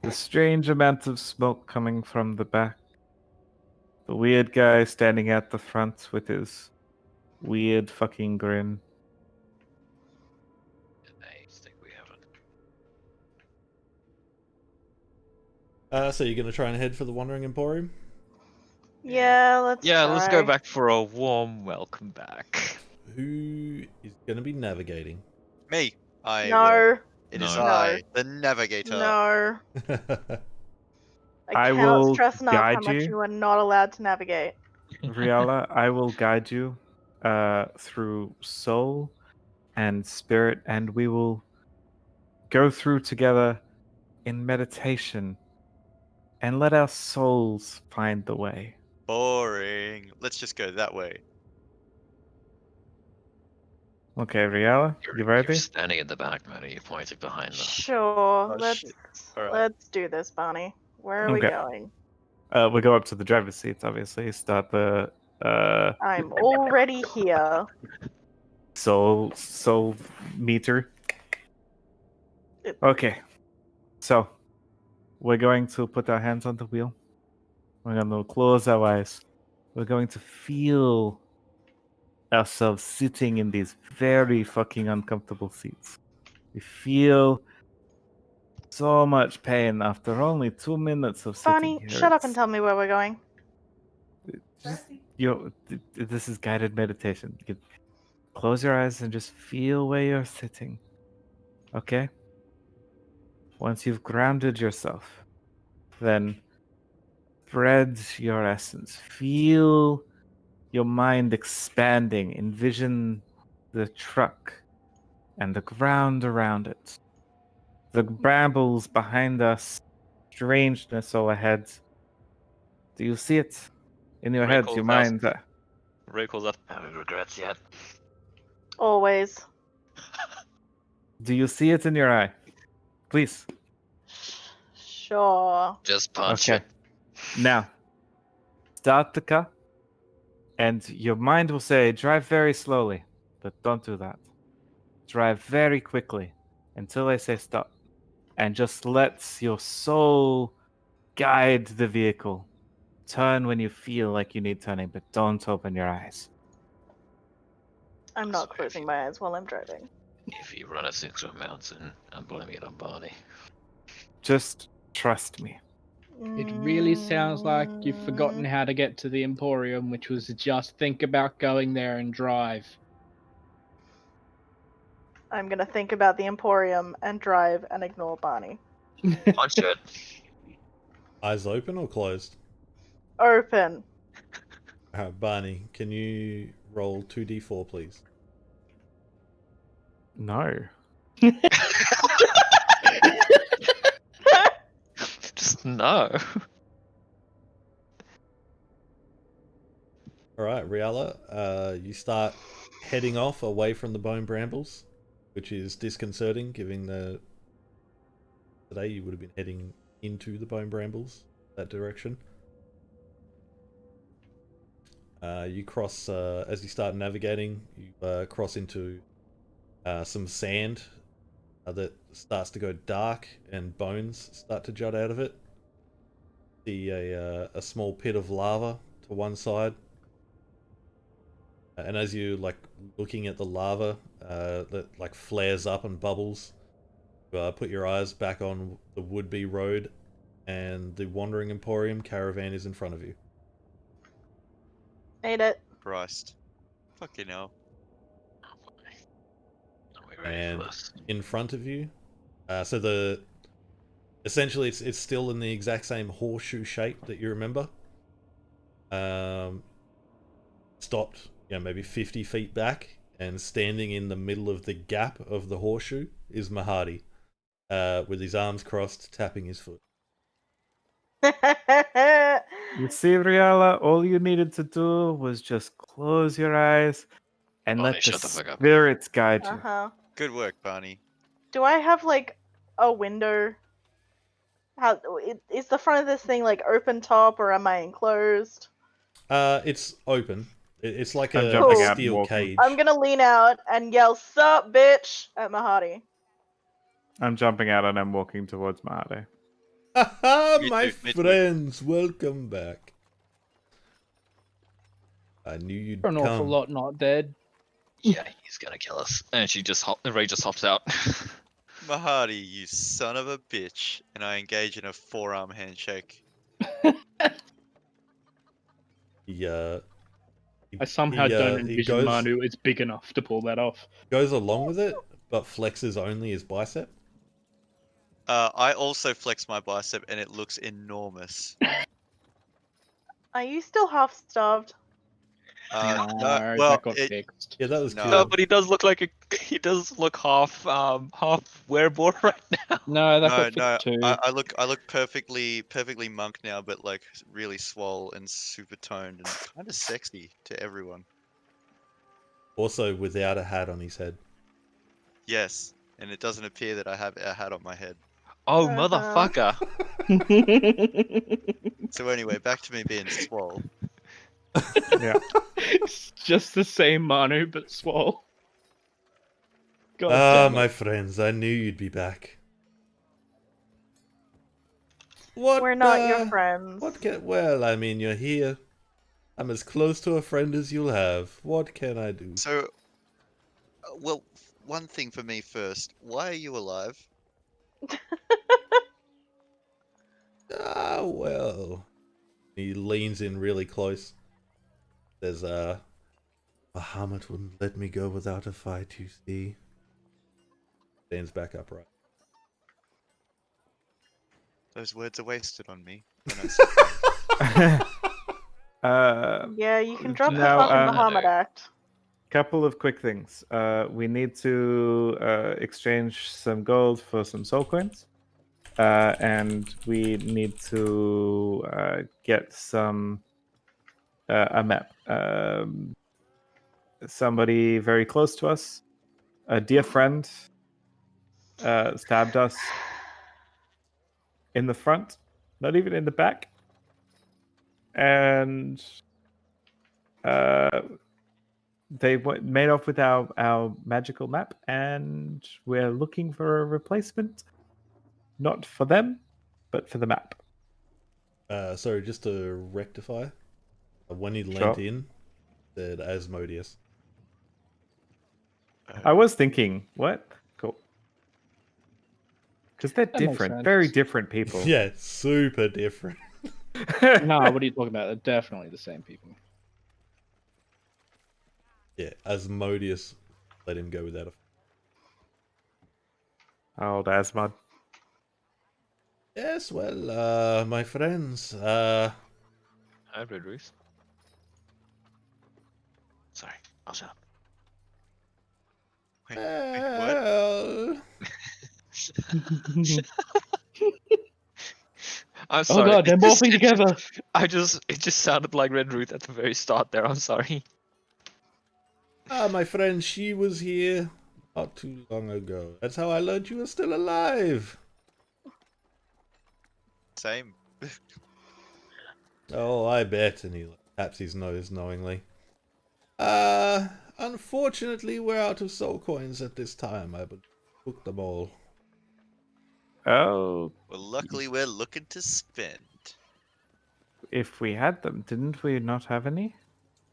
The strange amount of smoke coming from the back. The weird guy standing at the front with his weird fucking grin. I think we haven't. So you're gonna try and head for the Wandering Emporium? Yeah, let's Yeah, try. let's go back for a warm welcome back. Who is gonna be navigating? Me. I will. No, It is No. I, the navigator. no. I I cannot will stress enough how guide much you. you are not allowed to navigate. Riala, I will guide you through soul and spirit, and we will go through together in meditation and let our souls find the way. Boring. Let's just go that way. Okay, Riala, you You're ready? standing at the back, man. Are you pointing behind us? Sure, Oh, let's shit. Alright. let's do this, Bonnie. Where are we Okay. going? We go up to the driver's seat, obviously. Start the I'm already here. soul meter. It- Okay. So we're going to put our hands on the wheel. We're going to close our eyes. We're going to feel ourselves sitting in these very fucking uncomfortable seats. We feel so much pain after only 2 minutes of sitting Barney, here. shut up and tell me where we're going. Just, this is guided meditation. You can close your eyes and just feel where you're sitting. Okay? Once you've grounded yourself, then spread your essence. Feel your mind expanding. Envision the truck and the ground around it. The brambles behind us, strangeness all ahead. Do you see it in your head, your mind? Ray calls out. Having regrets yet? Always. Do you see it in your eye? Please. Sure. Just punch Okay. it. Now, start the car, and your mind will say, drive very slowly, but don't do that. Drive very quickly until I say stop, and just let your soul guide the vehicle. Turn when you feel like you need turning, but don't open your eyes. I'm not closing my eyes while I'm driving. If you run us into a mountain, I'm blaming it on Barney. Just trust me. It really sounds like you've forgotten how to get to the Emporium, which was just think about going there and drive. I'm gonna think about the Emporium and drive and ignore Barney. Punch it. Eyes open or closed? Open. Barney, can you roll 2d4, please? No. Just no. Alright, Riala, you start heading off away from the bone brambles, which is disconcerting, given the... Today you would have been heading into the bone brambles, that direction. You cross, as you start navigating, you cross into some sand that starts to go dark, and bones start to jut out of it. See a small pit of lava to one side. And as you looking at the lava that flares up and bubbles, put your eyes back on the would-be road, and the Wandering Emporium caravan is in front of you. Made it. Christ. Fucking hell. Are we ready And for this? in front of you, essentially it's still in the exact same horseshoe shape that you remember. Stopped, maybe 50 feet back, and standing in the middle of the gap of the horseshoe is Mahadi, with his arms crossed, tapping his foot. You see, Riala, all you needed to do was just close your eyes and Barney, let the shut the fuck up. spirits guide you. Uh-huh. Good work, Barney. Do I have a window? Is the front of this thing open top, or am I enclosed? It's open. It's like I'm a jumping out and steel walking. cage. I'm gonna lean out and yell, "Sup, bitch!" at Mahadi. I'm jumping out and I'm walking towards Mahade. Haha, Me my too, me too. friends, welcome back. I knew you'd An awful come. lot not dead. Yeah, he's gonna kill us. And Ray just hops out. Mahadi, you son of a bitch. And I engage in a forearm handshake. He I somehow he, don't he envision goes Manu is big enough to pull that off. goes along with it, but flexes only his bicep. I also flex my bicep and it looks enormous. Are you still half starved? No, well, that got fixed. Yeah, that was No. No, cured. but he does look he does look half wearable right now. No, that no, got fixed too. I look perfectly monk now, but really swole and super toned and kind of sexy to everyone. Also without a hat on his head. Yes, and it doesn't appear that I have a hat on my head. Oh, Uh-huh. motherfucker. So anyway, back to me being swole. Yeah. It's just the same Manu, but swole. God Ah, damn my it. friends, I knew you'd be back. What? We're not your friends. What can? Well, I mean, you're here. I'm as close to a friend as you'll have. What can I do? So, well, one thing for me first. Why are you alive? Ah, well. He leans in really close. Says, Bahamut wouldn't let me go without a fight, you see. Stands back upright. Those words are wasted on me when I sit there. Yeah, you can drop the now, fucking Bahamut Act. couple of quick things. We need to exchange some gold for some soul coins. And we need to get some a map. Somebody very close to us, a dear friend, stabbed us in the front, not even in the back, and they made off with our magical map, and we're looking for a replacement, not for them, but for the map. Sorry, just to rectify. When he leant Sure. in, said Asmodeus. I was thinking, what? Cool. Because they're That makes different, very sense. different people. Yeah, super different. Nah, what are you talking about? They're definitely the same people. Yeah, Asmodeus let him go without a... Old Asmod. Yes, well, my friends, Hi, Red Ruth. Sorry, I'll shut up. Wait, what? well... I'm Oh sorry. god, they're it just- morphing it just- together! it just sounded like Red Ruth at the very start there. I'm sorry. my friend, she was here not too long ago. That's how I learned you were still alive. Same. Oh, I bet. And he taps his nose knowingly. Unfortunately, we're out of soul coins at this time. I took them all. Oh, Well, luckily we're looking to spend. if we had them, didn't we not have any?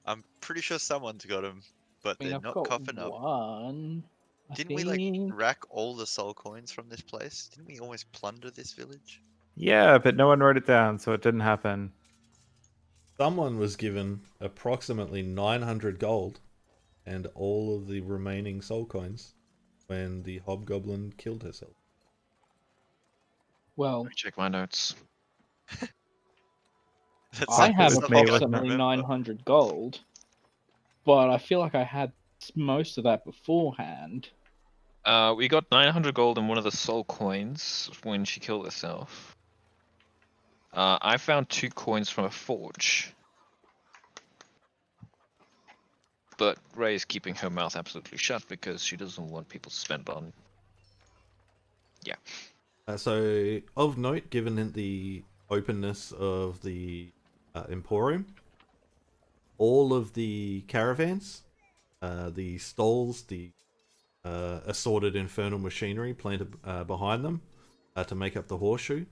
I'm pretty sure someone's got them, but I mean, they're I've not got coughing up. one. I Didn't we like think. rack all the soul coins from this place? Didn't we almost plunder this village? Yeah, but no one wrote it down, so it didn't happen. Someone was given approximately 900 gold and all of the remaining soul coins when the hobgoblin killed herself. Well, Let me check my notes. That's I like have something I approximately remember. 900 gold, but I feel like I had most of that beforehand. We got 900 gold in one of the soul coins when she killed herself. I found 2 coins from a forge. But Ray is keeping her mouth absolutely shut because she doesn't want people to spend on. Yeah. So, of note, given the openness of the Emporium, all of the caravans, the stalls, the assorted infernal machinery planted behind them to make up the horseshoe,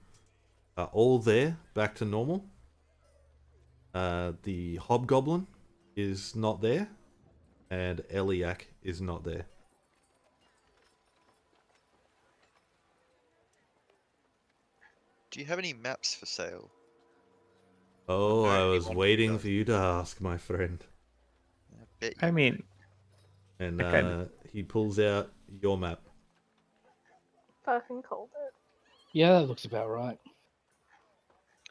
are all there, back to normal. The hobgoblin is not there, and Eliak is not there. Do you have any maps for sale? Oh, know I was anyone who waiting does? for you to ask, my friend. I bet I you mean, And I kinda- he pulls out your map. Fucking called it. Yeah, that looks about right.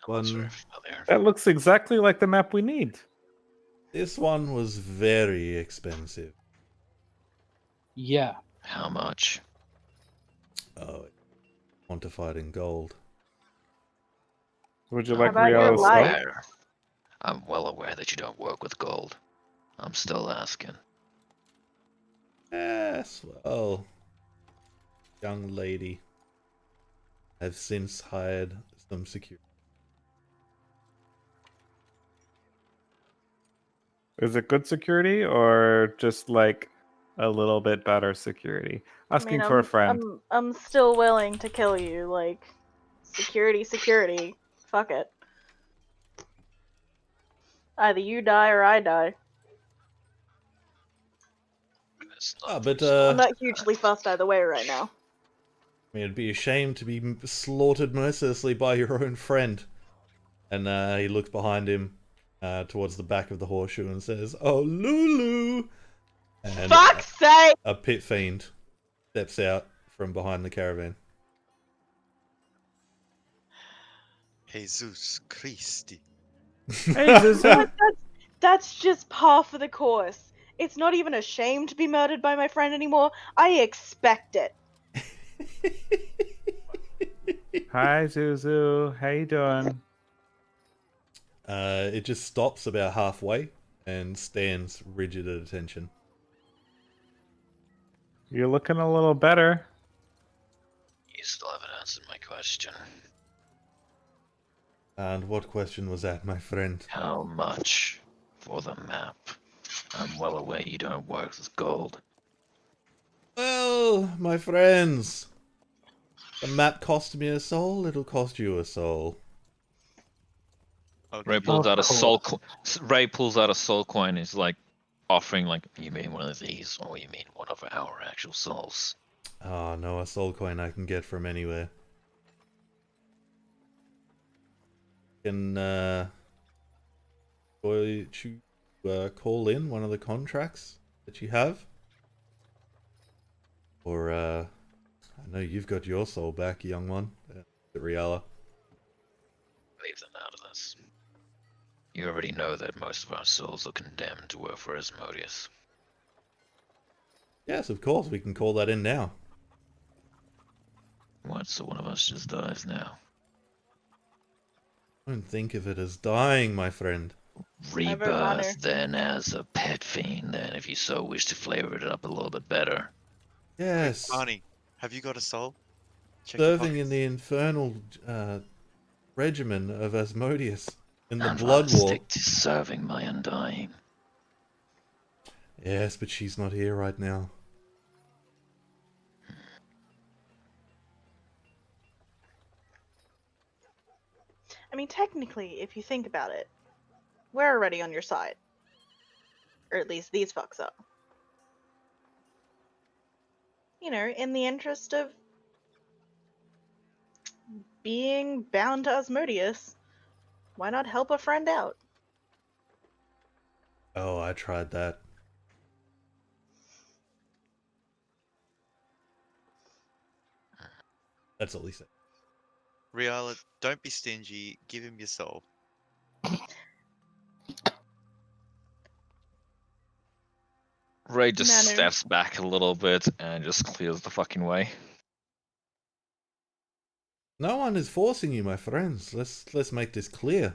One. that looks exactly like the map we need. This one was very expensive. Yeah. How much? Oh, quantified in gold. Would you I'm like about your Riala's life? stuff? aware. I'm well aware that you don't work with gold. I'm still asking. Yes, well, young lady. I've since hired some security. Is it good security or just like a little bit better security? I Asking mean, for a friend. I'm still willing to kill you. Like, security. Fuck it. Either you die or I die. It's Ah, not but I'm not hugely fussed either way right now. I mean, it'd be a shame to be slaughtered mercilessly by your own friend. And he looks behind him towards the back of the horseshoe and says, "Oh, Lulu!" And Fuck's sake! a pit fiend steps out from behind the caravan. Jesus Christi. Hey, Zuzu. That's just par for the course. It's not even a shame to be murdered by my friend anymore. I expect it. Hi, Zuzu. How you doing? It just stops about halfway and stands rigid at attention. You're looking a little better. You still haven't answered my question. And what question was that, my friend? How much for the map? I'm well aware you don't work with gold. Well, my friends, the map cost me a soul, it'll cost you a soul. I'll Ray give you pulls Of out a soul. course. Ray pulls out a soul coin. He's like offering, like, you mean one of these, or you mean one of our actual souls? Oh, no, a soul coin I can get from anywhere. Can, call in one of the contracts that you have? Or, I know you've got your soul back, young one, Riala. Leave them out of this. You already know that most of our souls are condemned to work for Asmodeus. Yes, of course, we can call that in now. What, so one of us just dies now? Don't think of it as dying, my friend. I vote Manu. Rebirth, then, as a pet fiend, then, if you so wish to flavor it up a little bit better. Yes, Barney, have you got a soul? Check your serving in pockets. the infernal regimen of Asmodeus in the And Blood I'll War. stick to serving my undying. Yes, but she's not here right now. I mean, technically, if you think about it, we're already on your side. Or at least these fucks are. You know, in the interest of being bound to Asmodeus, why not help a friend out? Oh, I tried that. That's at least it. Riala, don't be stingy. Give him your soul. Ray just Manu. steps back a little bit and just clears the fucking way. No one is forcing you, my friends. Let's make this clear.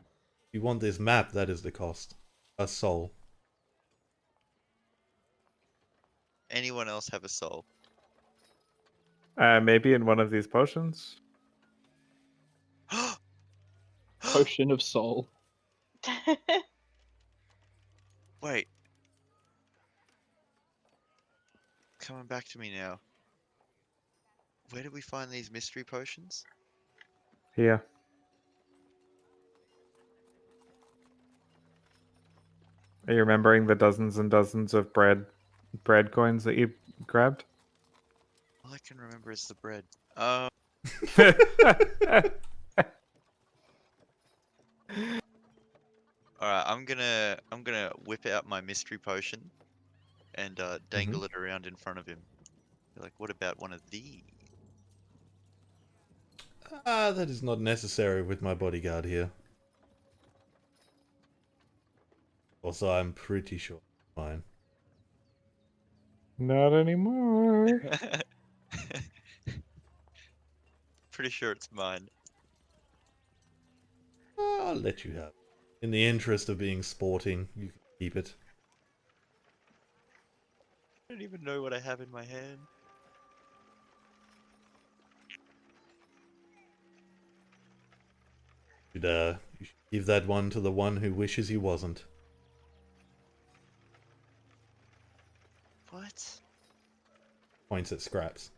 If you want this map, that is the cost. A soul. Anyone else have a soul? Maybe in one of these potions. Potion of soul. Wait. Coming back to me now. Where did we find these mystery potions? Here. Are you remembering the dozens and dozens of bread coins that you grabbed? All I can remember is the bread. Alright, I'm gonna whip out my mystery potion and dangle it around in front of him. Be like, what about one of these? That is not necessary with my bodyguard here. Also, I'm pretty sure it's mine. Not anymore. Pretty sure it's mine. I'll let you have it. In the interest of being sporting, you can keep it. I don't even know what I have in my hand. You should give that one to the one who wishes he wasn't. points at Scraps.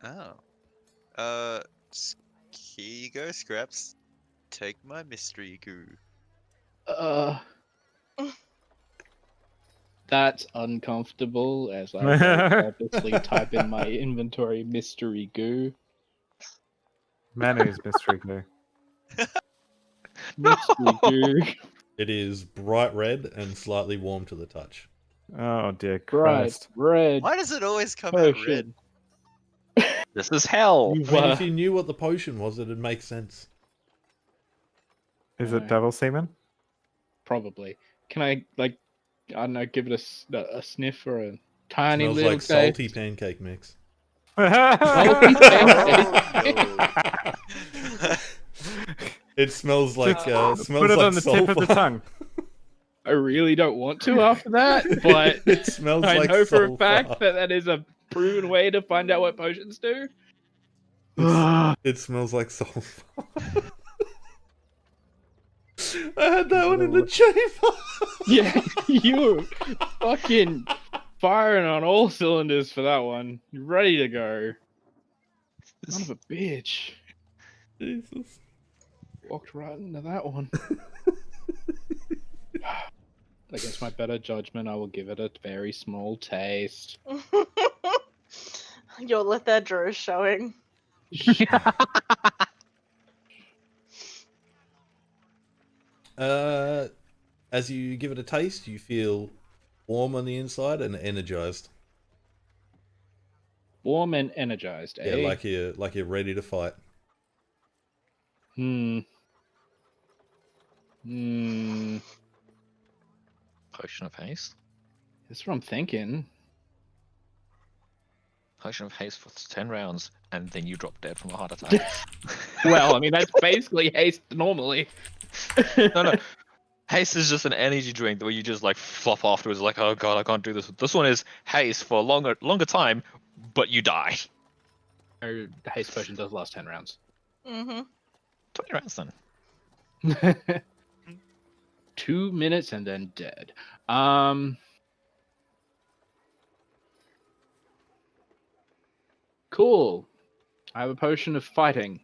Oh. Here you go, Scraps. Take my mystery goo. That's uncomfortable as I will purposely type in my inventory mystery goo. Manu's mystery glue. Mystery goo. It is bright red and slightly warm to the touch. Oh dear Bright Christ. red Why does it always come out red? potion. This is hell. You, I mean, if you knew what the potion was, it'd make sense. Is No. it devil semen? probably. Can I, like, I don't know, give it a sniff or a tiny Smells little like taste? salty pancake mix. Salty pancake. Oh, It smells like smells Put it like on the tip of the sulfur. tongue. I really don't want to after that, but It smells I like know for a sulfur. fact that that is a proven way to find out what potions do. It smells like sulfur. I had that one in the chamber. Yeah, you fucking firing on all cylinders for that one. You're ready to go. Son of a bitch. Jesus. Walked right into that one. Against my better judgment, I will give it a very small taste. You'll let that draw showing. As you give it a taste, you feel warm on the inside and energized. Warm and energized, eh? Yeah, like you're ready to fight. Hmm. Potion of haste. That's what I'm thinking. Potion of haste for 10 rounds, and then you drop dead from a heart attack. Well, I mean, that's basically haste normally. No. Haste is just an energy drink where you just like flop afterwards, like, oh god, I can't do this. This one is haste for a longer time, but you die. No, the haste potion does last 10 rounds. Mm-hmm. 20 rounds then. 2 minutes and then dead. Cool. I have a potion of fighting.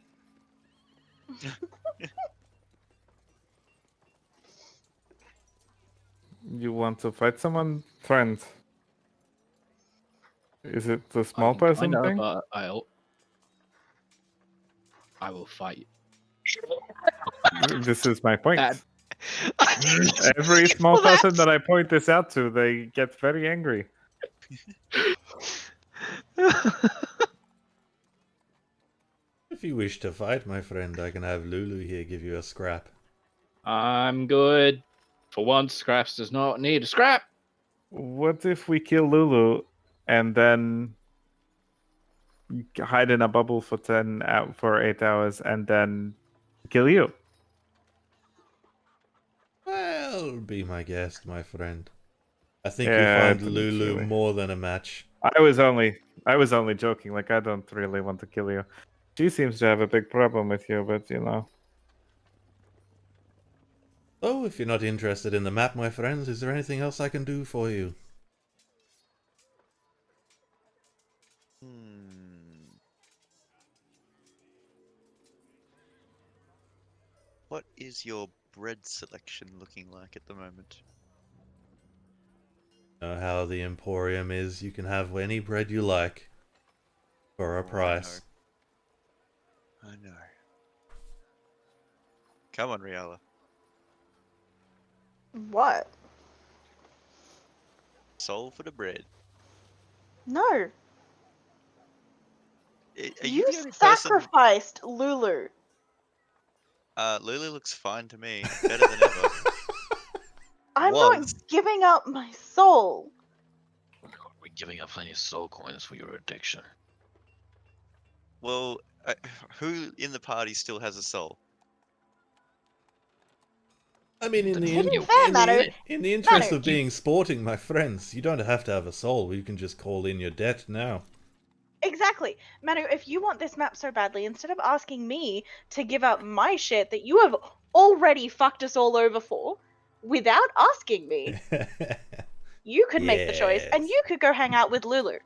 You want to fight someone, friend? Is it the small I'm person kinda, thing? but I will fight. This is my point. That- Every small Well, person that's- that I point this out to, they get very angry. If you wish to fight, my friend, I can have Lulu here give you a scrap. I'm good. For once, Scraps does not need a scrap. What if we kill Lulu and then hide in a bubble for 8 hours and then kill you? Well, be my guest, my friend. I think Yeah, you find but it's Lulu really- more than a match. I was only joking. Like, I don't really want to kill you. She seems to have a big problem with you, but you know. Oh, if you're not interested in the map, my friends, is there anything else I can do for you? What is your bread selection looking like at the moment? You know how the Emporium is. You can have any bread you like for a Oh, price. I know. Come on, Riala. What? Soul for the bread. No. Are You the only person? sacrificed Lulu. Lulu looks fine to me. Better than ever. I'm Was. not giving up my soul. Oh my god, we're giving up plenty of soul coins for your addiction. Well, who in the party still has a soul? I mean, in the, To be fair, Manu, in the interest Manu, of being sporting, my friends, you don't have to have a soul. You can just call in your debt now. Exactly. Manu, if you want this map so badly, instead of asking me to give up my shit that you have already fucked us all over for, without asking me, You could make the choice, and Yes. you could go hang out with Lulu.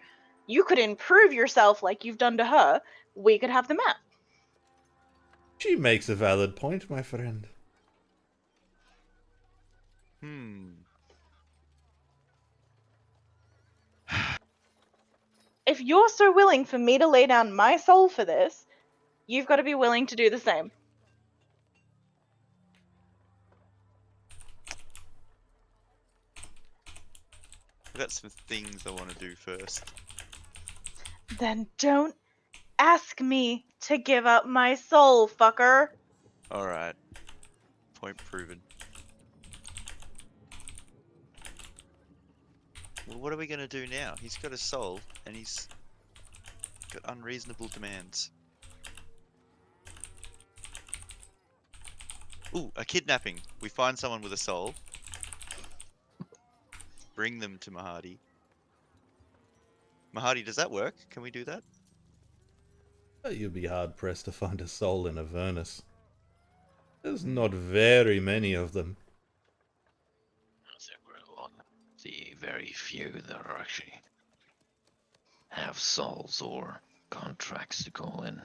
You could improve yourself like you've done to her. We could have the map. She makes a valid point, my friend. If you're so willing for me to lay down my soul for this, you've got to be willing to do the same. I've got some things I want to do first. Then don't ask me to give up my soul, fucker. Alright. Point proven. Well, what are we going to do now? He's got a soul, and he's got unreasonable demands. Ooh, a kidnapping. We find someone with a soul. Bring them to Mahadi. Mahadi, does that work? Can we do that? You'd be hard-pressed to find a soul in Avernus. There's not very many of them. The very few that are actually have souls or contracts to call in.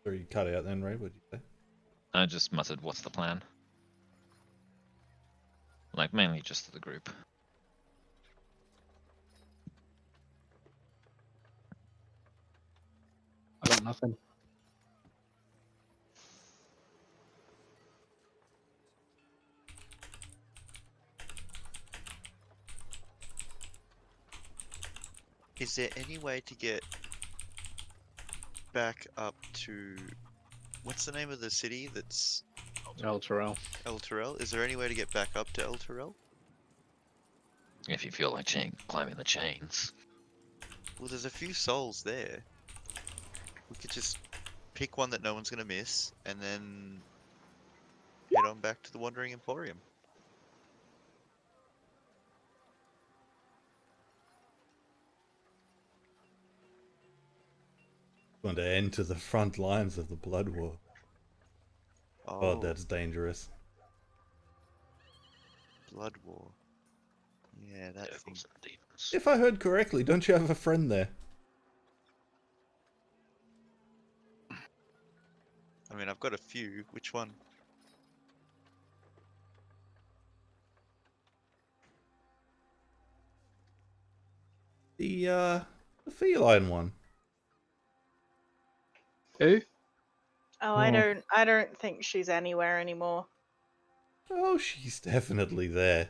So you cut out then, Ray? What'd you say? I just muttered, "What's the plan?" Like mainly just to the group. I got nothing. Is there any way to get back up to... What's the name of the city that's El Terrell. El Terrell? Is there any way to get back up to El Terrell? If you feel like climbing the chains. Well, there's a few souls there. We could just pick one that no one's gonna miss, and then head on back to the Wandering Emporium. Going to enter the front lines of the Blood War. Oh, that's dangerous. Blood War. Yeah, that thing. Devils and demons. If I heard correctly, don't you have a friend there? I mean, I've got a few. Which one? The feline one. Who? Oh, I don't think she's anywhere anymore. Oh, she's definitely there.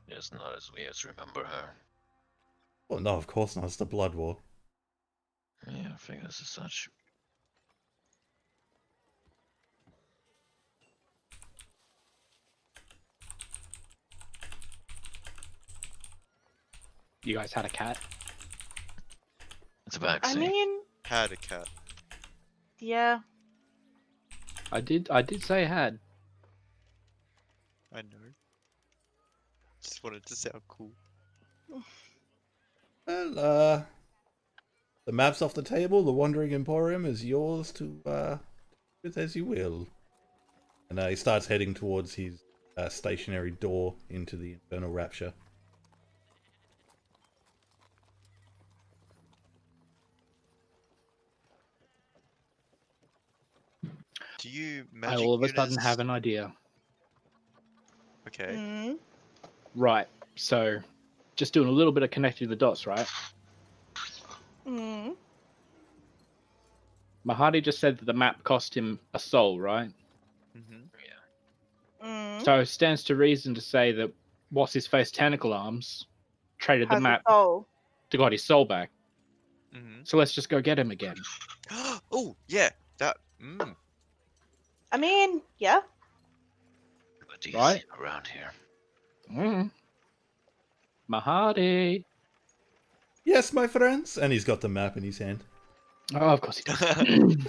It's not as we as remember her. Well, no, of course not. It's the Blood War. Yeah, figures as such. You guys had a cat? It's a backseat. I mean, Had a cat. yeah. I did say I had. I know. Just wanted to sound cool. Well, the map's off the table. The Wandering Emporium is yours to do with as you will. And he starts heading towards his stationary door into the Infernal Rapture. Do you I magic all of a sudden units- have an idea. Okay. Mm. Right, so just doing a little bit of connecting the dots, right? Mm. Mahadi just said that the map cost him a soul, right? Mm-hmm. Mm. So it stands to reason to say that what's his face Tentacle Arms traded the Has a map soul. to got his soul back. Mm-hmm. So let's just go get him again. Oh, yeah. That. I mean, yeah. What do you Right. see around here? Mm. Mahadi. Yes, my friends. And he's got the map in his hand. Oh, of course he does.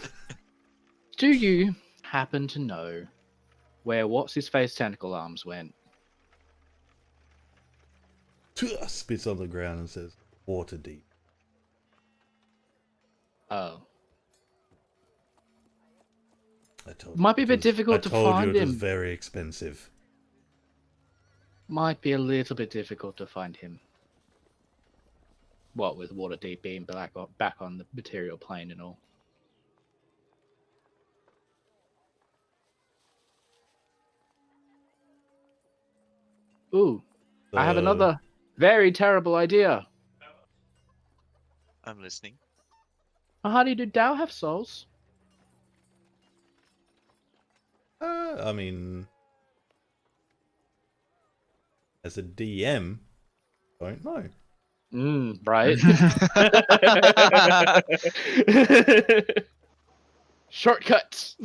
Do you happen to know where what's his face Tentacle Arms went? spits on the ground and says, "Water deep." Oh. I told Might be you a bit it was- difficult I to told you find it was him. very expensive. Might be a little bit difficult to find him. What with Waterdeep being back on the material plane and all. Ooh, I have So, another very terrible idea. I'm listening. Mahadi, do Dao have souls? I mean, as a DM, don't know. Right. Shortcuts.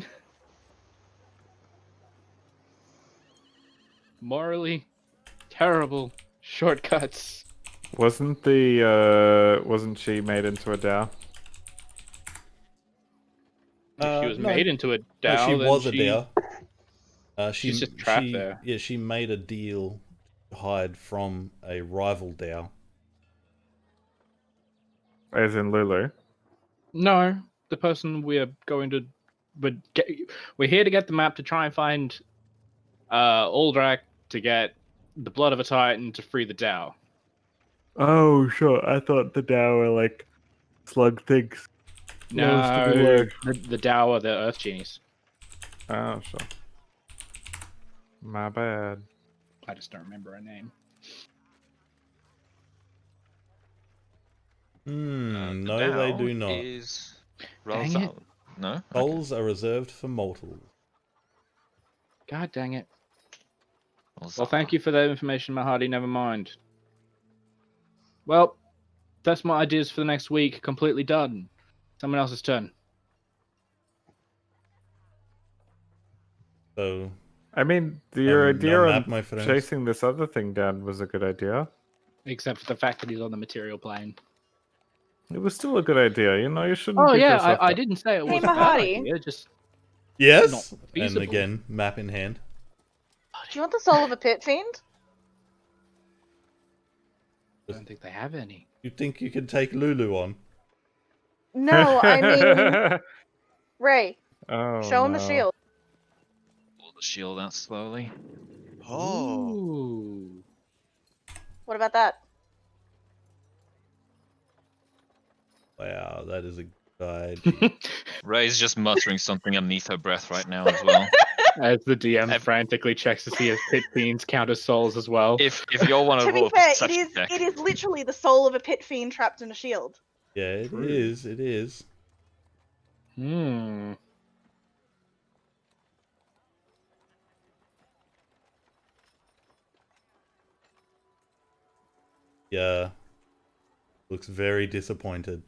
Morally terrible shortcuts. Wasn't she made into a DAO? If she was No. made into a No, DAO, she then was a DAO. she's just trapped there. Yeah, she made a deal to hide from a rival DAO. As in Lulu. No, the person we're here to get the map to try and find Aldrak to get the blood of a titan to free the DAO. Oh, sure. I thought the DAO were like slug things. Lowest of the No, low. the DAO are the Earth Genies. Oh, sure. My bad. I just don't remember her name. No, they do not. Is Dang it. Ralzal. No? Okay. Souls are reserved for mortals. God dang it. Well, Ralzal. thank you for that information, Mahadi. Never mind. Well, that's my ideas for the next week. Completely done. Someone else's turn. So, I mean, your idea no on map, my friends. chasing this other thing down was a good idea. Except for the fact that he's on the material plane. It was still a good idea. You know, you shouldn't Oh beat yeah, yourself I up. didn't say it Hey, was a bad Mahadi. idea. Just Yes, not and feasible. again, map in hand. Do you want the soul of a pit fiend? I don't think they have any. You think you can take Lulu on? No, I mean Ray. Oh, Show him the no. shield. Pull the shield out slowly. Oh, Ooh. What about that? Wow, that is a good idea. Ray's just muttering something underneath her breath right now as well. As the DM I've- frantically checks to see if pit fiends count as souls as well. If you all want To to be roll a fair, perception check. it is literally the soul of a pit fiend trapped in a shield. Yeah, it True. is. It is. Hmm. Yeah. Looks very disappointed.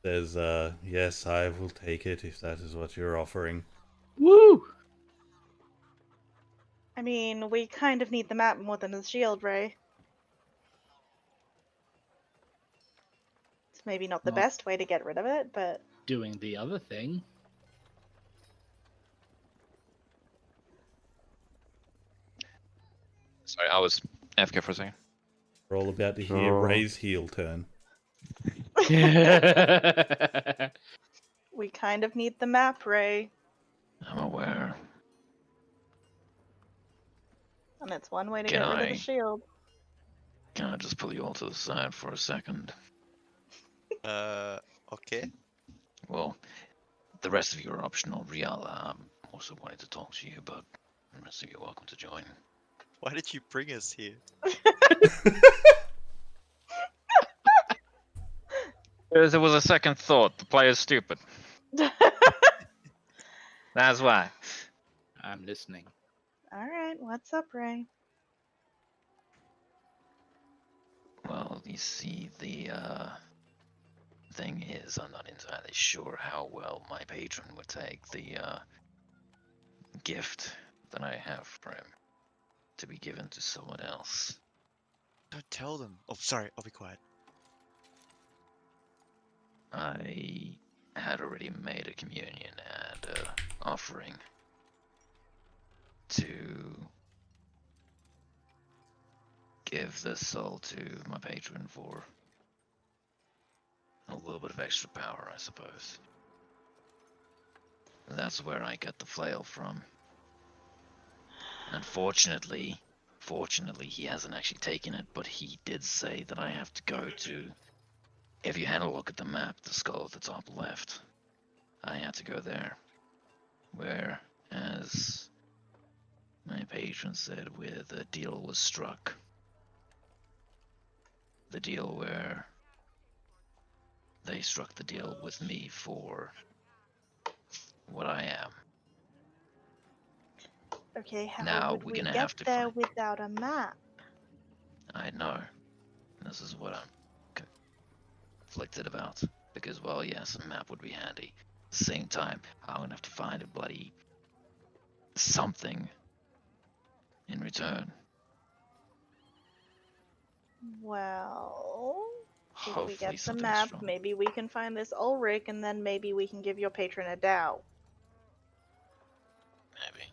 Says, yes, I will take it if that is what you're offering. Woo! I mean, we kind of need the map more than the shield, Ray. It's maybe not the Well- best way to get rid of it, but Doing the other thing. Sorry, I was AFK for a second. We're all about to hear Oh. Ray's heel turn. we kind of need the map, Ray. I'm aware. And it's one way to Can get rid of I- the shield. Can I just pull you all to the side for a second? okay. Well, the rest of you are optional. Real, also wanted to talk to you, but the rest of you are welcome to join. Why did you bring us here? There was a second thought. The player's stupid. That's why. I'm listening. Alright, what's up, Ray? Well, you see, the thing is, I'm not entirely sure how well my patron would take the gift that I have for him to be given to someone else. Don't tell them. Oh, sorry. I'll be quiet. I had already made a communion and offering to give this soul to my patron for a little bit of extra power, I suppose. That's where I get the flail from. Unfortunately, he hasn't actually taken it, but he did say that I have to go to. If you had a look at the map, the skull at the top left, I had to go there. Whereas my patron said where the deal was struck. The deal where they struck the deal with me for what I am. Okay, how Now would we're we gonna get have to there find. without a map? I know. This is what I'm conflicted about. Because, well, yes, a map would be handy. At the same time, I'm gonna have to find a bloody something in return. Well, if we Hopefully get the something map, strong. maybe we can find this Ulrich, and then maybe we can give your patron a Dow. Maybe.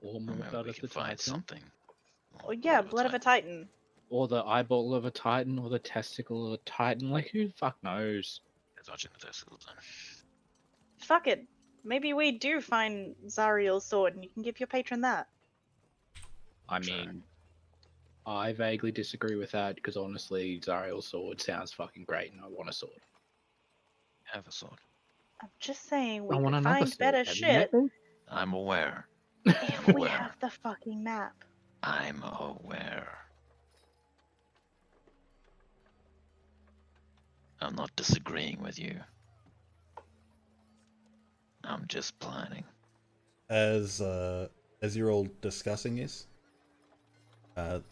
Or Or more maybe blood we of can the find Titan. something. Oh yeah, blood of a Titan. Or the eyeball of a Titan, or the testicle of a Titan. Like, who the fuck knows? It's watching the testicle time. Fuck it. Maybe we do find Zariel's sword, and you can give your patron that. I Sure. mean, I vaguely disagree with that, because honestly, Zariel's sword sounds fucking great, and I want a sword. Have a sword. I'm just saying we I want could another find sword. better Have you met shit me? I'm aware. if I'm we aware. have the fucking map. I'm aware. I'm not disagreeing with you. I'm just planning. As you're all discussing this,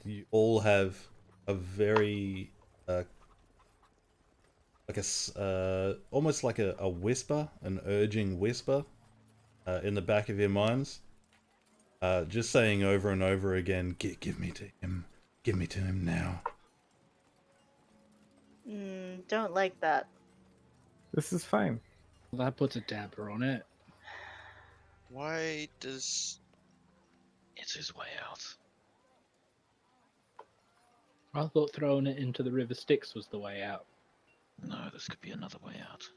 you all have a very almost like a whisper, an urging whisper, in the back of your minds, just saying over and over again, "Give me to him, give me to him now." Don't like that. This is fine. That puts a damper on it. Why does... It's his way out. I thought throwing it into the River Styx was the way out. No, this could be another way out.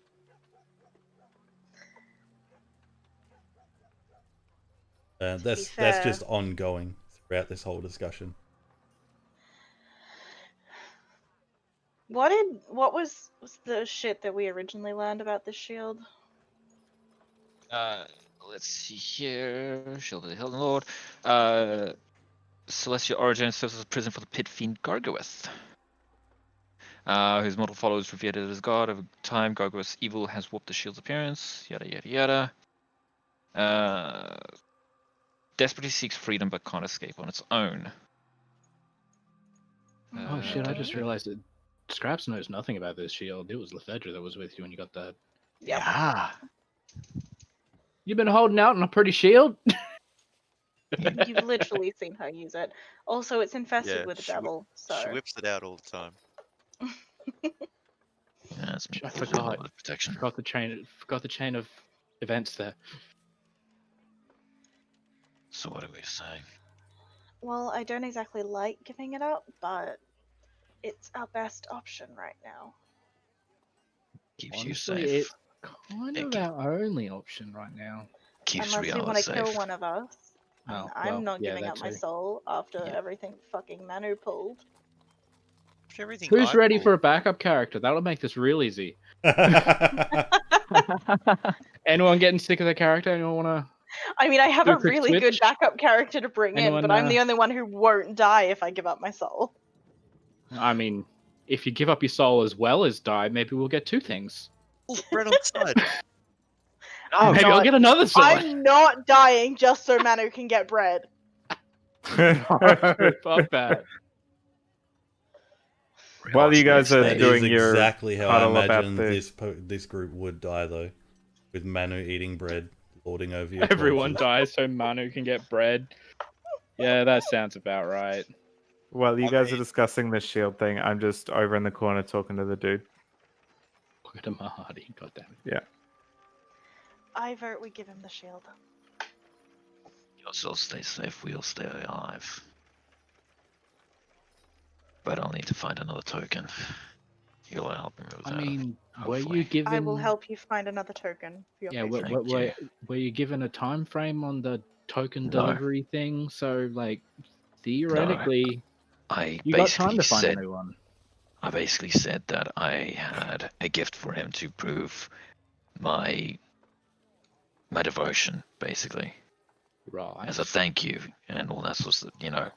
That's fair- just ongoing throughout this whole discussion. What was the shit that we originally learned about this shield? Let's see here. Shield of the Hilden Lord. Celestial origin serves as a prison for the pit fiend Gargoeth. Whose mortal followers revered it as god. Over time, Gargoeth's evil has warped the shield's appearance. Yada yada yada. Desperately seeks freedom but can't escape on its own. Oh shit, I just Mhm. realized that Scraps knows nothing about this shield. It was Lefedra that was with you when you got that. Yep. Yeah. You've been holding out on a pretty shield? You've literally seen her use it. Also, it's infested Yeah, with a she devil, She so whips it out all the time. Yeah, it's I full forgot. of protection. Forgot the chain of events there. So what do we say? well, I don't exactly like giving it up, but it's our best option right now. Keeps Honestly, you safe. it's kind It of our only option right now. keeps Unless you want reality to kill safe. one of us. And Oh, I'm well, not yeah, giving that up my too. soul after Yeah. everything fucking Manu pulled. After everything Who's I ready for a pulled, backup character? That'll make this real easy. Anyone getting sick of the character? Anyone wanna? I mean, I have Do a a quick really good switch? backup character to bring in, Anyone, but I'm the only one who won't die if I give up my soul. I mean, if you give up your soul as well as die, maybe we'll get two things. oh, bread on the side. Oh, Maybe I'll God. get another sword. I'm not dying just so Manu can get bread. Fuck that. While you guys are That doing is your exactly how I huddle about imagine the this group would die, though, with Manu eating bread, lording over your Everyone corpses. dies so Manu can get bread. Yeah, that sounds about right. while you I guys are mean- discussing the shield thing, I'm just over in the corner talking to the dude. Look at him, Hardy. God damn it. Yeah. I vote we give him the shield. Your soul stays safe. We'll stay alive. But I'll need to find another token. You'll help me with I that. mean, were hopefully. you given? I will help you find another token for your Yeah, patron. Thank you. were you given a time frame on the token No. delivery thing? So, like, theoretically, I you got time basically to find a said new one. I basically said that I had a gift for him to prove my devotion, basically, Right. as a thank you, and all that sort of, in Alright,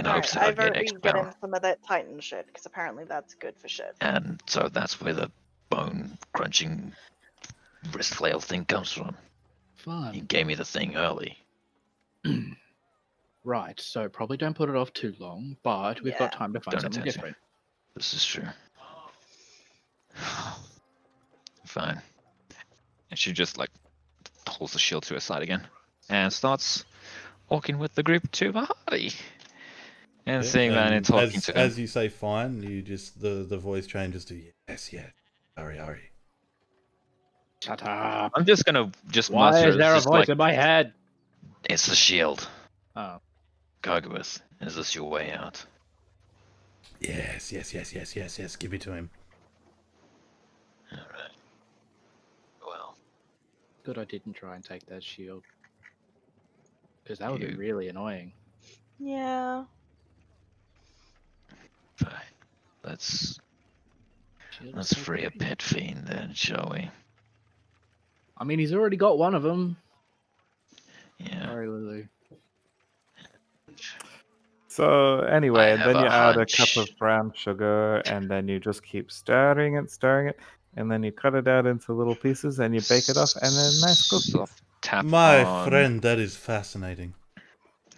hopes that I'd get Ivor, extra get power. in some of that Titan shit, because apparently that's good for shit. And so that's where the bone crunching wrist flail thing comes from. He Fun. gave me the thing early. Right. So probably don't put it off too long, but we've got Yeah. time to find Don't something intend to. different. This is true. Fine. And she just like holds the shield to her side again and starts walking with the group to Mahadi. And seeing that and talking to them. as you say fine, you just the voice changes to yes, hurry. Shut up. I'm just gonna just Why muster is there a just voice like, in my head? It's the shield. Oh. Gargabus, is this your way out? Yes, give it to him. Alright. Well, Good I didn't try and take that shield. Because that would be You- really annoying. Yeah. fine. Let's Shield is let's so free a pretty. pit fiend then, shall we? I mean, he's already got one of them. Yeah. Sorry, Lulu. So anyway, have then you a add a cup hunch. of brown sugar, and then you just keep stirring it, and then you cut it out into little pieces, and you bake it off, and then nice cookies. Soft tap My on, friend, that is fascinating.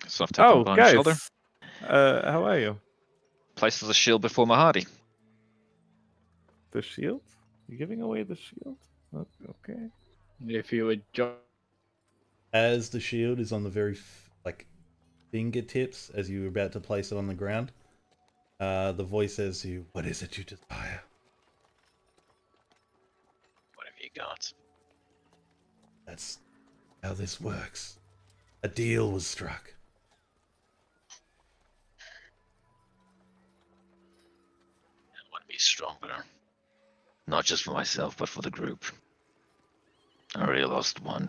soft tap on Barney's shoulder. How are you? Places the shield before Mahadi. The shield? You giving away the shield? Okay. If you would As the shield is on the very fingertips, as you were about to place it on the ground, the voice says to you, "What is it you desire?" What have you got? That's how this works. A deal was struck. I want to be stronger. Not just for myself, but for the group. I already lost one.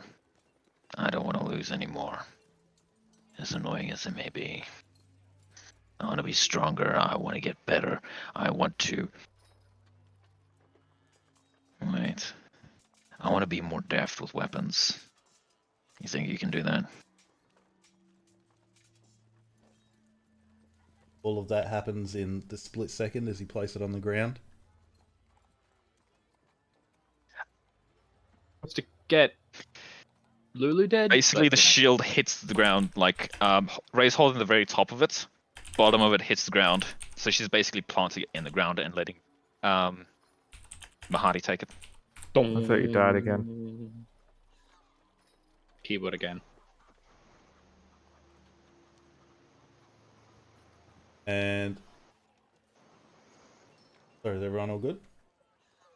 I don't want to lose any more. As annoying as it may be. I want to be stronger. I want to get better. I want to... Wait. I want to be more deft with weapons. You think you can do that? All of that happens in the split second as you place it on the ground. wants to get Lulu dead. Basically, but, the shield hits the ground, like, Ray's holding the very top of it. Bottom of it hits the ground. So she's basically planting it in the ground and letting Mahadi take it. I thought you died again. Keyboard again. And sorry, is everyone all good?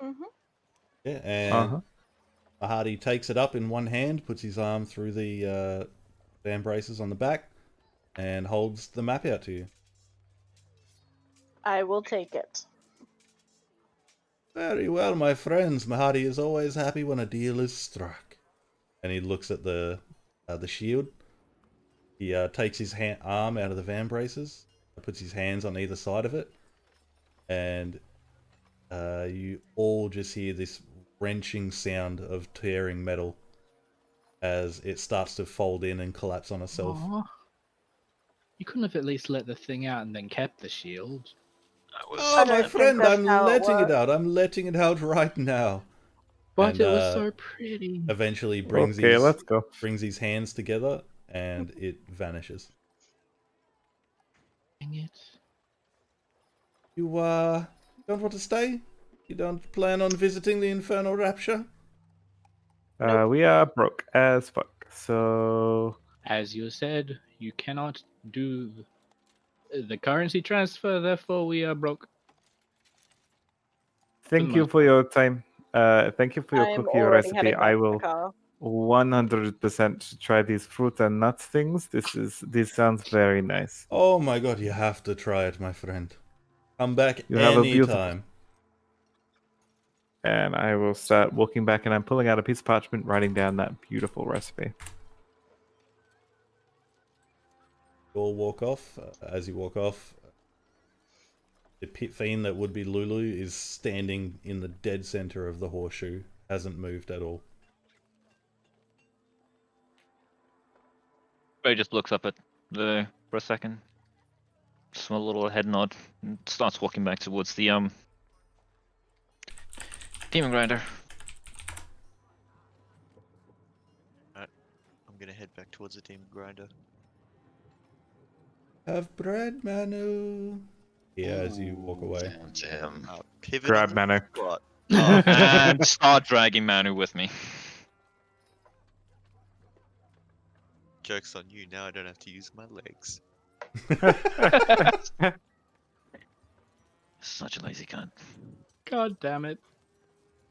Mm-hmm. Yeah, and Mahadi takes it up in one hand, puts his arm through the fan braces on the back, and holds the map out to you. I will take it. Very well, my friends. Mahadi is always happy when a deal is struck. And he looks at the shield. He takes his arm out of the van braces, puts his hands on either side of it, and you all just hear this wrenching sound of tearing metal as it starts to fold in and collapse on itself. Aw. You couldn't have at least let the thing out and then kept the shield. Oh, don't my think friend, that's I'm how it letting it works. out. I'm letting it out right now. But And, it was so pretty. Eventually Okay, let's go. brings his hands together and it vanishes. Dang it. You don't want to stay? You don't plan on visiting the Infernal Rapture? We are broke as fuck, so... As you said, you cannot do the currency transfer, therefore we are broke. Thank you most for your time. Thank you for your I'm cookie already recipe. heading back I to the will car. 100% try these fruit and nut things. This sounds very nice. Oh my god, you have to try it, my friend. Come back You have a beautiful- anytime. And I will start walking back, and I'm pulling out a piece of parchment, writing down that beautiful recipe. You all walk off. As you walk off, the pit fiend that would be Lulu is standing in the dead center of the horseshoe. Hasn't moved at all. Ray just looks up at the for a second. Small little head nod and starts walking back towards the demon grinder. I'm gonna head back towards the demon grinder. Have bread, Manu. Yeah, as you walk away. Damn. Pivot Grab on the Manu. spot. And start dragging Manu with me. Joke's on you, now I don't have to use my legs. Such a lazy cunt. God damn it.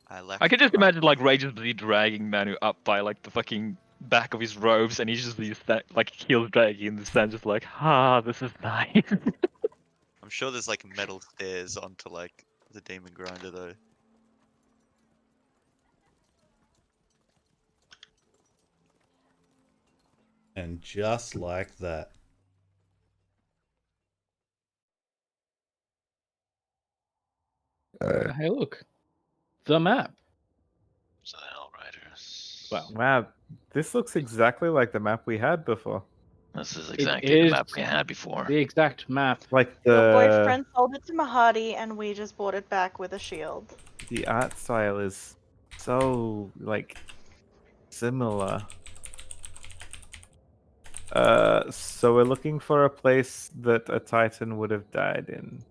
I can just imagine like Ray just be dragging Manu up by like the fucking back of his robes, and he's just be like heels dragging in the sand, just like, this is nice. I'm sure there's like metal stairs onto like the demon grinder though. And just like that. Hey, look. The map. So hell riders. Well, Wow, this looks exactly like the map we had before. This is It exactly the is map we had before. the exact map. Like Your the boyfriend sold it to Mahadi, and we just bought it back with a shield. the art style is so like similar. So we're looking for a place that a Titan would have died in.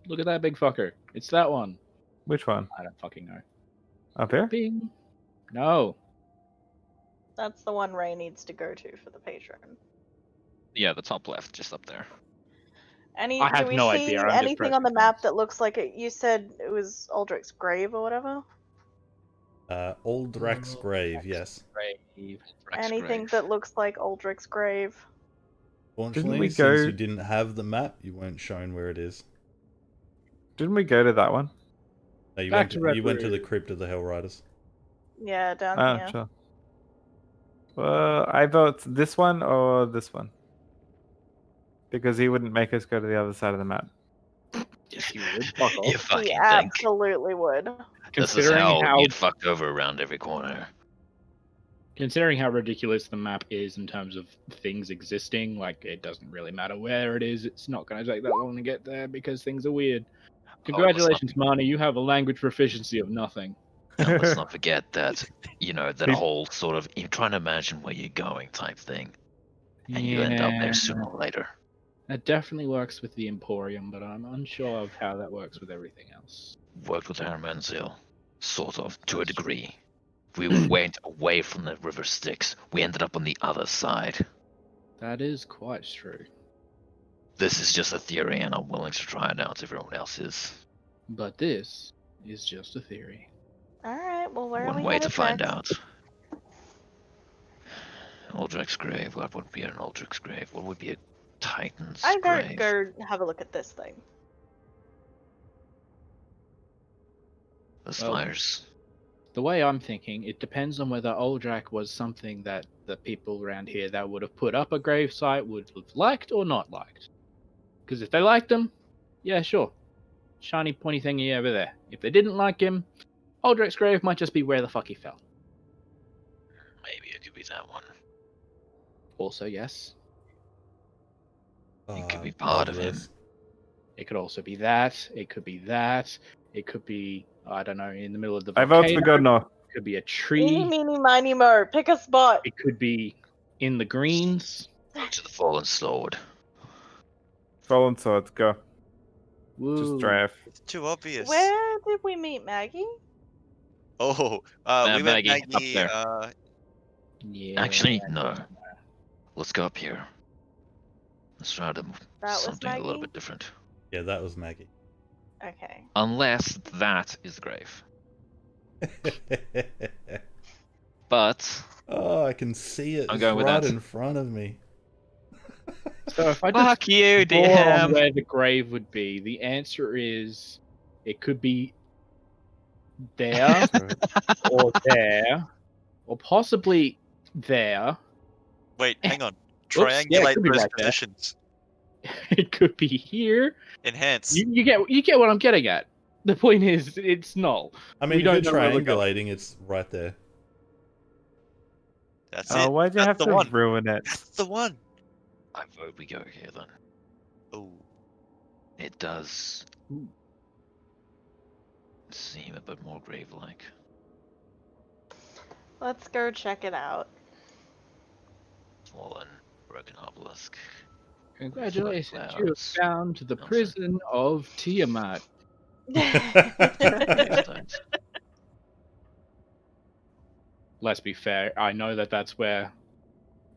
Look at that big fucker. It's that one. Which one? I don't fucking know. Up here? Bing. No. That's the one Ray needs to go to for the patron. Yeah, the top left, just up there. Do have we no see idea, I'm just anything on the pressing map buttons. that looks like it? You said it was Aldrich's grave or whatever? Aldrak's grave, yes. Brave. Rex Anything grave. that looks like Aldrich's grave? Fortunately, we since go- you didn't have the map, you weren't shown where it is. Didn't we go to that one? No, you Back went to you went to the Reparoo. crypt of the Hell Riders. Yeah, down Ah, here. sure. Well, I vote this one or this one. Because he wouldn't make us go to the other side of the map. Yes, you would. Fuck You off. fucking He think. absolutely would. This is Considering how how you'd fucked over around every corner. Considering how ridiculous the map is in terms of things existing, like it doesn't really matter where it is, it's not going to take that long to get there because things are weird. Congratulations, Marnie, you have a language proficiency of nothing. And let's not forget that, that whole sort of you're trying to imagine where you're going type thing. And you end up there sooner or later. That definitely works with the Emporium, but I'm unsure of how that works with everything else. Worked with Hermanzil, sort of, to a degree. We went away from the river Styx. We ended up on the other side. That is quite true. This is just a theory, and I'm willing to try it out if everyone else is. But this is just a theory. Alright, well, where are One we way to headed find next? out. Aldrich's grave. What would be an Aldrich's grave? What would be a Titan's I'm going to grave? go have a look at this thing. The Well, fires. The way I'm thinking, it depends on whether Aldrak was something that the people around here that would have put up a gravesite would have liked or not liked. Because if they liked him, yeah, sure. Shiny pointy thingy over there. If they didn't like him, Aldrak's grave might just be where the fuck he fell. Maybe it could be that one. Also, yes. It could be Ah, part of him. marvelous. It could also be that. It could be that. It could be, I don't know, in the middle of the I volcano. vote for Godno. It could be a Eeny, tree. meeny, miny, mo. Pick a spot. It could be in the greens. Go to the fallen sword. Fallen swords, go. Woo. Just drive. It's too obvious. Where did we meet Maggie? Oh, we met Maggie, up Maggie. there. Yeah. Actually, no. Let's go up here. Let's try to That was something a little Maggie? bit different. Yeah, that was Maggie. Okay. Unless that is the grave. But Oh, I can see it. I'm It's going with right that. in front of me. So if I just fuck you, draw on DM. where the grave would be, the answer is it could be there So, or there or possibly there. Wait, hang on. Oops, yeah, it Triangulate could be those right there. positions. It could be here. Enhance. You get what I'm getting at. The point is, it's null. I mean, We if you're don't know where we're going. triangulating, it's right there. That's Oh, it. why'd you That's have the to one. ruin it? That's the one. I vote we go here then. Oh, It does seem a bit more grave-like. Let's go check it out. Swollen, broken obelisk. Congratulations, Smoke you have clouds. found the Also- prison of Tiamat. Gravestones. Let's be fair. I know that that's where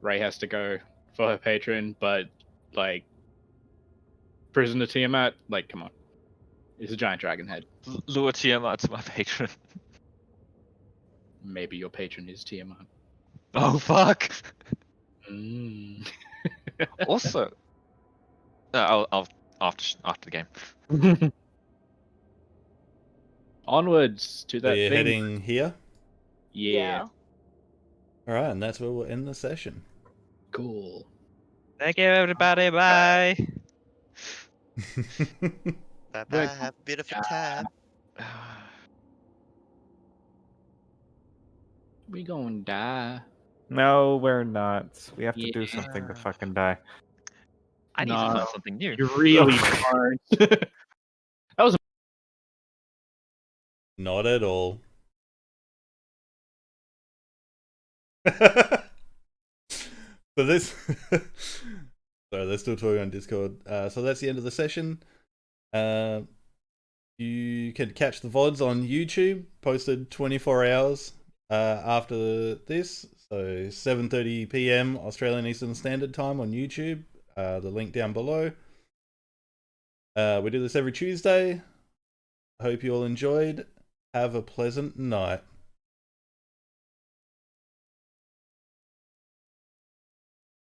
Ray has to go for her patron, but like, prison of Tiamat, like, come on, it's a giant dragon head. Lure Tiamat to my patron. Maybe your patron is Tiamat. Oh fuck! Mm. Also, I'll after the game. Onwards to So that you're thing. heading here. Yeah, All right, and that's where we'll end the session. cool. Thank you, everybody. Bye. bye bye. We're Have a bit of a time. We gonna die. No, we're not. We have to do Yeah. something to fucking die. I need to No. find something new. You really aren't. Not at all. So this, sorry, they're still talking on Discord. So that's the end of the session. You can catch the VODs on YouTube, posted 24 hours after this. So 7:30 p.m. Australian Eastern Standard Time on YouTube. The link down below. We do this every Tuesday. I hope you all enjoyed. Have a pleasant night.